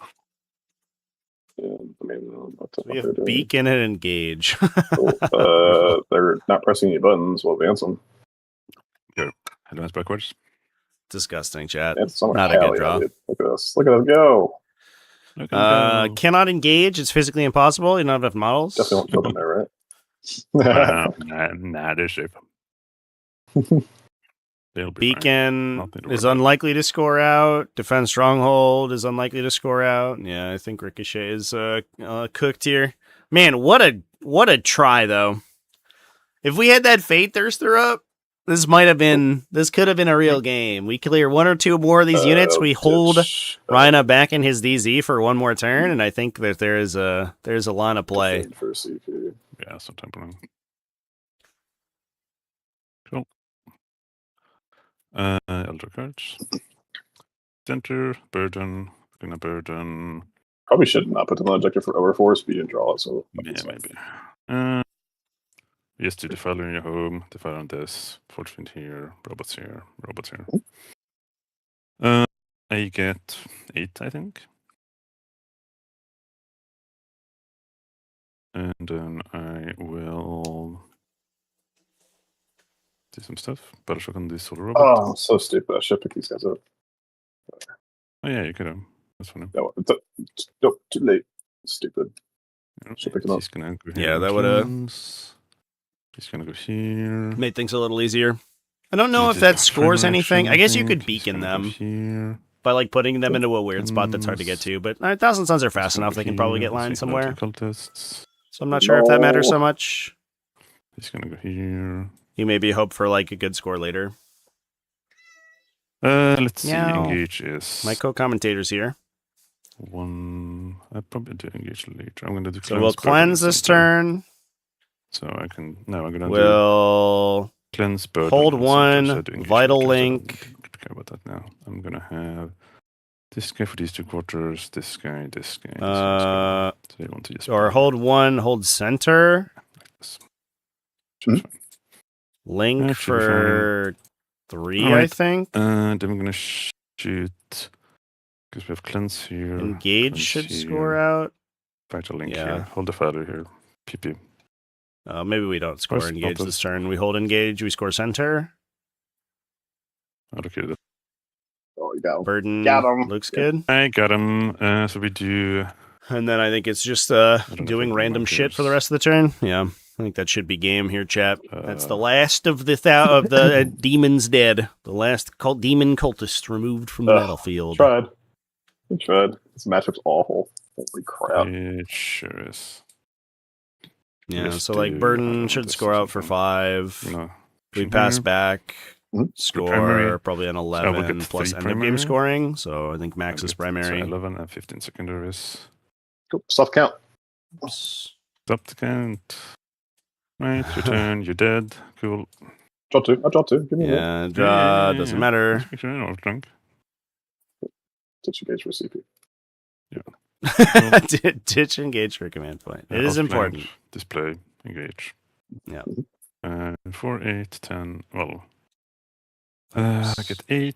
Yeah, I mean, what the We fuck have they're doing. beacon and engage. They're not pressing any buttons. We'll advance them. Here, advance backwards. Disgusting, chat. It's so much Not a hell good yeah, draw. dude. Look at us. Look at us go. Look at go. Cannot engage. It's physically impossible. You don't have enough models. Definitely won't kill them there, right? Nah, they're safe. They'll be Beacon Nothing to is worry about. unlikely to score out. Defense Stronghold is unlikely to score out. Yeah, I think Ricochet is cooked here. Man, what a try though. If we had that Fate Thirster up, this could have been a real game. We clear one or two more of these units. We hold Rinah back in his DZ for one more turn, and I think that there's a line of play. For CP. Yeah, sometime playing. Cool. Elder cards. Center, burden, gonna burden. Probably should not put them on objective for overforce, but you didn't draw it, so Yeah, maybe. Yes, to defile in your home, defile on this, fortune here, robots here, robots here. I get 8, I think. And then I will do some stuff. Battleshock on this solar robot. Oh, so stupid. I should pick these guys up. Oh yeah, you could have. That's funny. No, too late. Stupid. Should pick them up. He's gonna go here. Yeah, that would have He's gonna go here. made things a little easier. I don't know if that scores anything. I guess you could beacon them Here. by like putting them into a weird spot that's hard to get to. But 1,000 Suns are fast enough; they can probably get lined somewhere. So I'm not sure if that matters so much. He's gonna go here. You maybe hope for like a good score later. Let's see. Meow. Engage is My co-commentator's here. 1. I probably do engage later. I'm gonna do. So we'll cleanse this turn. So I can now. I'm gonna We'll cleanse burden. hold and one, center, so I do engage vital later, so I link. don't care about that now. I'm gonna have this guy for these 2 quarters. This guy. This guy. So you want to just Or hold one, hold center. like this. Link That should be for 3, All right. I think. Then we're gonna shoot because we have cleanse here. Engage cleanse should here, score out. Vital link Yeah. here. Hold the feather here. PP. Maybe we don't score Where's engage Lotus? this turn. We hold engage. We score center. I'll look at it. Oh, you got him. Burden Got 'em. looks Yeah. good. I got him. So we do. And then I think it's just don't know if doing I can random mark shit for the yours. rest of the turn. Yeah, I think that should be game here, chat. That's the Uh, last of the demons dead. The last demon cultist removed from the Ugh, battlefield. Tried. We tried. This matchup's awful. Holy crap. It sure is. Yeah, Let's so like do- I Burden don't should know, score this out for is 5. No. We pass back. Mhm. Score Primary. probably an I will 11 get plus 3 end of game primary. scoring. So I think max I'll is get- primary. So 11 and 15 secondaries. Cool. Soft count. Stop the count. Right, your turn. You're dead. Cool. Draw 2. I draw 2. Give me a minute. Yeah, draw doesn't yeah. matter. Just make sure I don't drink. Ditch engage for CP. Ditch engage for command point. It Yeah, is offline, important. Display. Engage. Yeah. 4, 8, 10. Well, I get 8.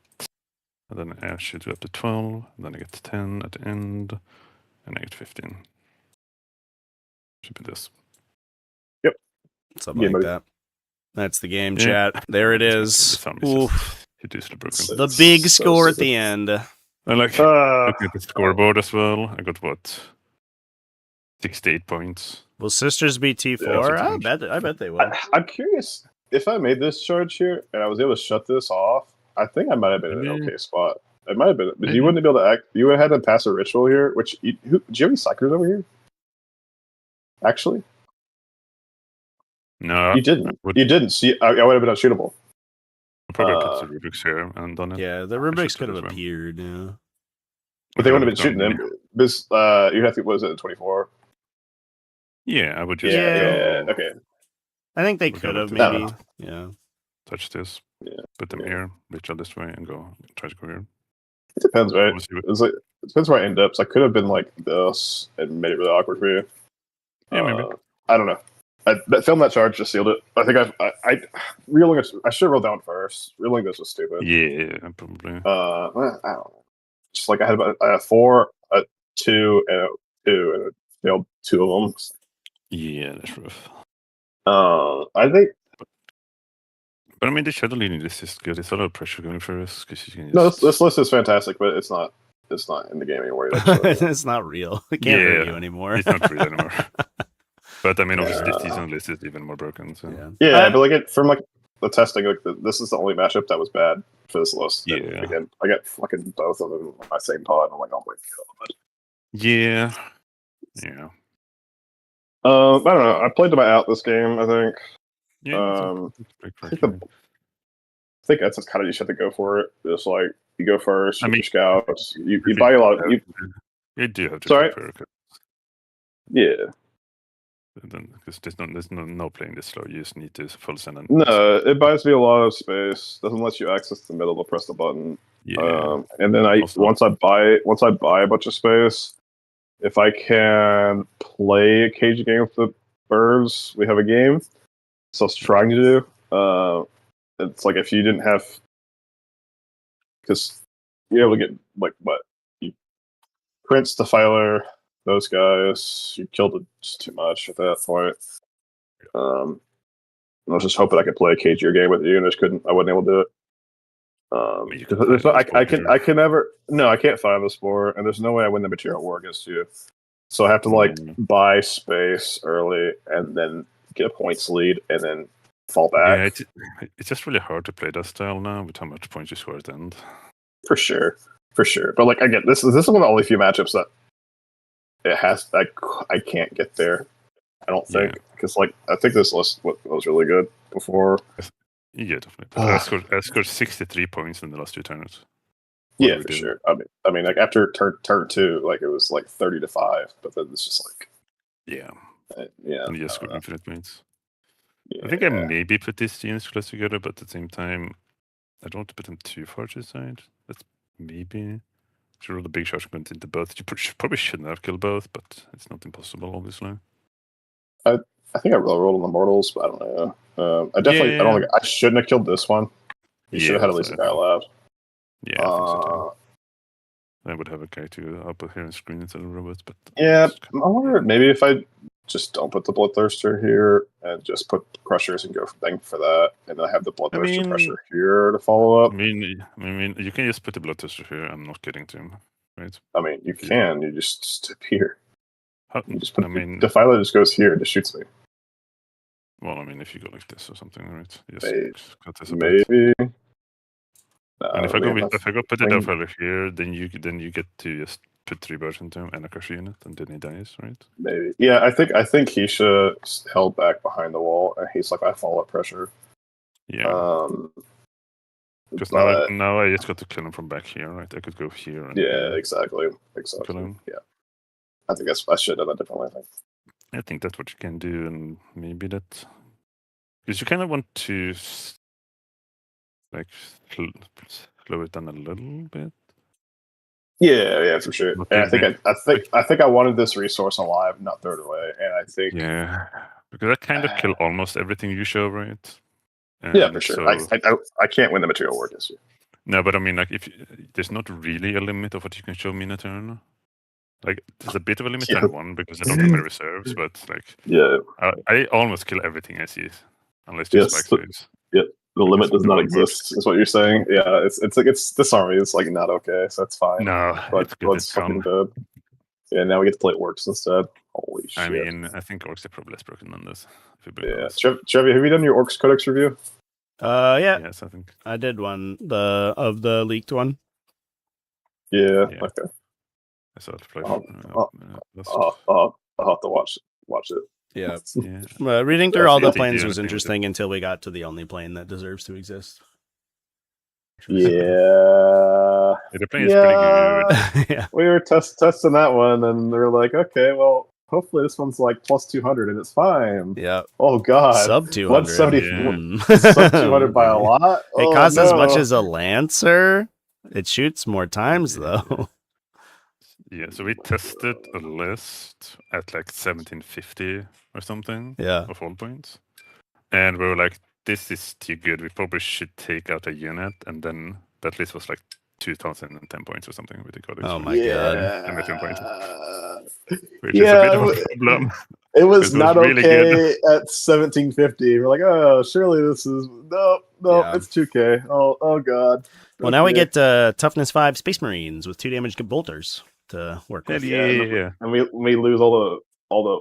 And then I should go up to 12. And then I get 10 at the end. And I get 15. Should be this. Something Yeah, like buddy. that. That's the game, Yeah. chat. There it This is. sound is Oof. just hideously broken. The big So score at stupid. the end. I like looking at the scoreboard as well. I got what? 68 points. Will Sisters beat T4? Yeah, I bet they will. I'm curious if I made this charge here and I was able to shut this off. I think I might have been in an Maybe. okay spot. It might have been, but Maybe. you wouldn't be able to act. You would have had to pass a ritual here. Which do you have any psychers over here? Actually, No, you didn't. would- You didn't. See, I would have been unshootable. I probably put the Rubik's here and done it. Yeah, the I Rubiks should could do have as well. appeared. Yeah. But they I wouldn't have been would've shooting done- him. This you have to. What is it? 24. Yeah, I would just Yeah. Yeah. Okay. I think they We're could gonna have do maybe. that. Yeah. touch this. Yeah. Put them Yeah. here, reach out this way, and try to go here. It depends, right? Obviously, It depends where I end up. So I could have been like this and made it really awkward for you. Yeah, maybe. I don't know. I filmed that charge, just sealed it. I think I reeling it. I should have rolled down first. Reeling this was stupid. Yeah, probably. I don't know. just like I had 4, a 2, and a 2, and it failed 2 of them. Yeah, that's rough. I think. But I mean, the shadow leading list is good. It's a lot of pressure going for us because you can No, just... this list is fantastic, but it's not in the game anymore. It's not real. It can't hurt you anymore. It's not real anymore. But I mean, obviously, this season list is even more broken. So but like from like the testing, like this is the only matchup that was bad for this list. Yeah. And again, I got fucking both of them on my same pod. And I'm like, oh my god. Yeah. I don't know. I played to my out this game. I think. Yeah. I think that's kind of you should have to go for it. Just like you go first. Your scouts. You buy a lot. You do have to. Sorry. Yeah. Because there's no playing this slow. You just need to full send. No, it buys me a lot of space. Doesn't let you access the middle to press the button. Yeah. And then once I buy a bunch of space, if I can play a cage game with the birds, we have a game. So I was trying to do. It's like if you didn't have, because you're able to get like what you Prince, Defiler, those guys. You killed it just too much at that point. I was just hoping I could play a cagier game with you, and I wasn't able to do it. I can never. No, I can't find the sport, and there's no way I win the material war against you. So I have to like buy space early, and then get a points lead, and then fall back. Yeah, it's just really hard to play that style now with how much points you score at the end. For sure. But like again, this is one of the only few matchups that it has. I can't get there. I don't think because like I think this list was really good before. Yeah, definitely. I scored 63 points in the last 2 turns. Yeah, for sure. I mean, like after turn 2, like it was like 30-5, but then it's just like and you just scored infinite points. I think I maybe put these teams close together, but at the same time, I don't want to put them too far to the side. That's maybe. Sure, the big shots went into both. You probably shouldn't have killed both, but it's not impossible, obviously. I think I rolled on the mortals, but I don't know. I don't think I shouldn't have killed this one. You should have had at least a guy allowed. Yeah, I think so too. I would have a guy too up here on screen instead of robots, but I wonder maybe if I just don't put the Bloodthirster here and just put Crushers and go for that, and then I have the Bloodthirster pressure here to follow up. I mean, you can just put the Bloodthirster here. I'm not getting to him, right? I mean, you can. You just appear. You just put. Defiler just goes here and just shoots me. Well, I mean, if you go like this or something, right? Just cut this maybe. And if I go put the Defiler here, then you get to just put 3 birds into him and a Crusher unit, and then he dies, right? Maybe. Yeah, I think he should have held back behind the wall, and he's like, I follow up pressure. Yeah. Because now I just got to kill him from back here, right? I could go here. And exactly. Yeah. I think I should have done that differently. I think that's what you can do, and maybe that because you kind of want to like slow it down a little bit. Yeah, for sure. And I think I wanted this resource alive, not throw it away. And I think because I kind of kill almost everything you show, right? And for sure. I can't win the material war against you. No, but I mean, like, there's not really a limit of what you can show me in a turn. Like, there's a bit of a limit turn 1 because I don't have my reserves, but like, I almost kill everything I see, unless you spike waves. Yeah, the limit does not exist, is what you're saying. Yeah, it's like this army is like not okay, so it's fine. No, but it's fucking good. Yeah, now we get to play orcs instead. Holy shit! I mean, I think orcs are probably less broken than this. Yeah, Trevi, have you done your orcs codex review? Yeah. Yes, I think I did one. Of the leaked one. Yeah. Okay. I saw it play. I'll have to watch it. Yeah. Reading through all the planes was interesting until we got to the only plane that deserves to exist. Yeah. The plane is pretty good. We were testing that one, and they're like, okay, well, hopefully this one's like plus 200, and it's fine. Yeah. Oh god. Sub 200. Sub 200 by a lot. It costs as much as a Lancer. It shoots more times though. Yeah, so we tested a list at like 1750 or something of all points. And we were like, this is too good. We probably should take out a unit. And then that list was like 2,010 points or something with the codex. Oh my god. And with 10 points. Which is a bit of a problem. It was It not was really okay good. at 1750. We're like, oh, surely this is no, Yeah. it's 2K. Oh god. Well, now we Okay. get Toughness 5 Space Marines with 2 damage bolters to work with. Yeah. And we lose all the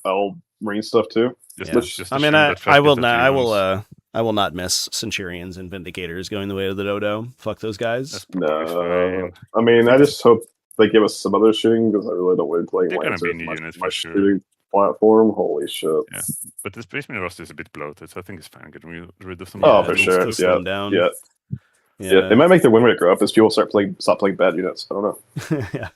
old marine stuff too. Just I mean, I will not miss Centurions and Vindicators going the way of the dodo. Fuck those guys. No, I mean, I just hope they give us some other shooting because I really don't want to play They're gonna Lancer. be new units My for sure. shooting platform, holy shit. Yeah. But the Space Marine roster is a bit bloated, so I think it's fine getting rid of some. Oh, Yeah, for it needs sure. to slim down. Yeah. They might make their win rate go up as people stop playing bad units. I don't know. Yeah.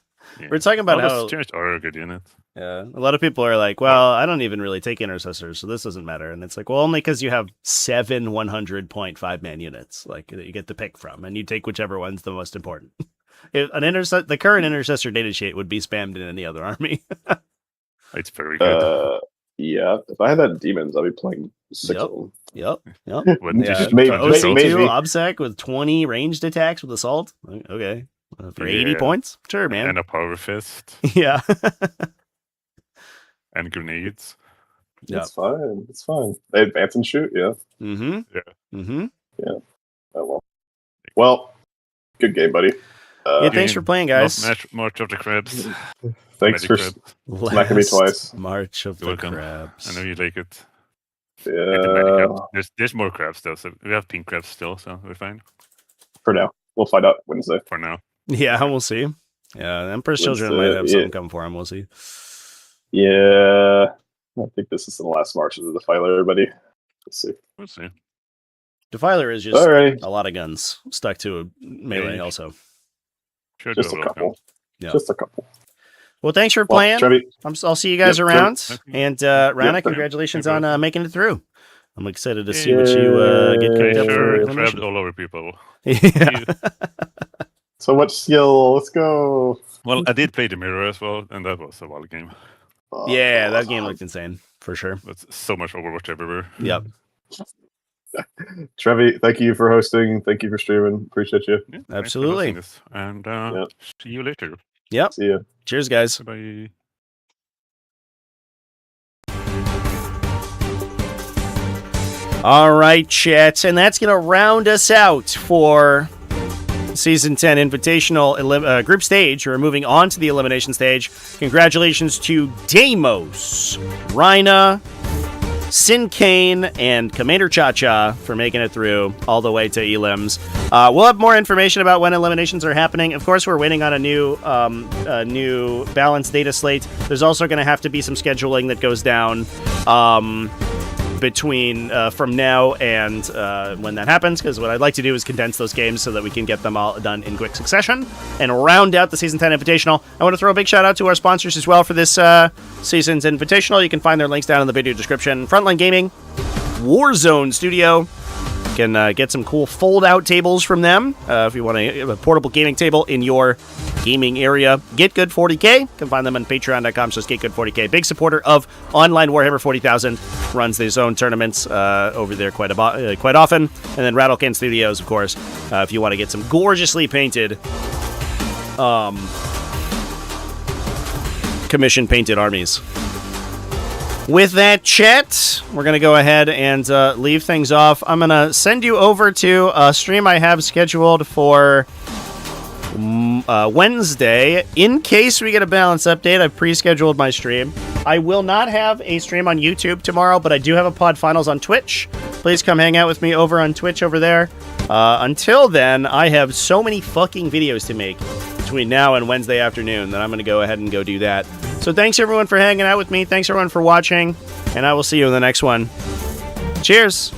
We're talking about how Centurions are a good unit. a lot of people are like, well, I don't even really take intercessors, so this doesn't matter. And it's like, well, only because you have 7 100.5 man units like that you get to pick from, and you take whichever one's the most important. The current intercessor data sheet would be spammed in any other army. It's very good. Yeah. If I had that in Demons, I'd be playing 6 of them. Yep. What, Yeah. just Maybe- OC2 maybe. Obsec with 20 ranged attacks with assault. Okay. For 80 Yeah. points? Sure, man. And a power fist Yeah. and grenades. Yep. It's fine. It's fine. They advance and shoot. Yeah. Mm-hmm. Yeah. Mm-hmm. Oh, well, good game, buddy. Yeah, thanks for playing, guys. March of the Crabs. Thanks for Medic smacking me twice. March of the You're welcome. Crabs. I know you like it. Get the medic Yeah. up. There's more crabs though, so we have pink crabs still, so we're fine For now, we'll find out Wednesday. for now. Yeah, we'll see. Yeah, Emperor's What's Children the- might have yeah. something coming for him. We'll see. Yeah, I think this is the last marches of the Filer, everybody. Let's see. We'll see. Defiler is just All right, a lot of guns stuck to a melee Yeah. also. Sure, just do a welcome. couple. Yeah. Just a couple. Well, thanks for Well, playing. Trevi, I'll see you guys Yep, around. Trevi. And Rana, Yep. congratulations Yep. on making it through. I'm excited to see Yay. what you get Make cooked up for sure elimination. crabs all over people. Yeah. so much skill. Let's go. Well, I did play the mirror as well, and that was a wild game. Oh, Yeah, that God. game looked insane for sure. That's so much Overwatch everywhere. Yep. Trevi, thank you for hosting. Thank you for streaming. Appreciate you. Yeah, thanks for Absolutely. hosting us. And Yep. see you later. Yep. See ya. Cheers, guys. Bye. All right, chat, and that's going to round us out for Season 10 Invitational group stage. We're moving on to the elimination stage. Congratulations to Deimos, Rinah, Sin Kane, and Commander Cha-Cha for making it through all the way to elims. We'll have more information about when eliminations are happening. Of course, we're waiting on a new balanced data slate. There's also going to have to be some scheduling that goes down between from now and when that happens, because what I'd like to do is condense those games so that we can get them all done in quick succession and round out the Season 10 Invitational. I want to throw a big shout out to our sponsors as well for this season's Invitational. You can find their links down in the video description. Frontline Gaming, Warzone Studio. You can get some cool fold-out tables from them if you want a portable gaming table in your gaming area. Get Good 40K. You can find them on patreon.com/GetGood40K. Big supporter of online Warhammer 40,000. Runs his own tournaments over there quite often. And then Rattlecan Studios, of course, if you want to get some gorgeously painted commission painted armies. With that, chat, we're going to go ahead and leave things off. I'm going to send you over to a stream I have scheduled for Wednesday. In case we get a balance update, I've pre-scheduled my stream. I will not have a stream on YouTube tomorrow, but I do have a Pod Finals on Twitch. Please come hang out with me over on Twitch over there. Until then, I have so many fucking videos to make between now and Wednesday afternoon that I'm going to go ahead and go do that. So thanks everyone for hanging out with me. Thanks everyone for watching, and I will see you in the next one. Cheers!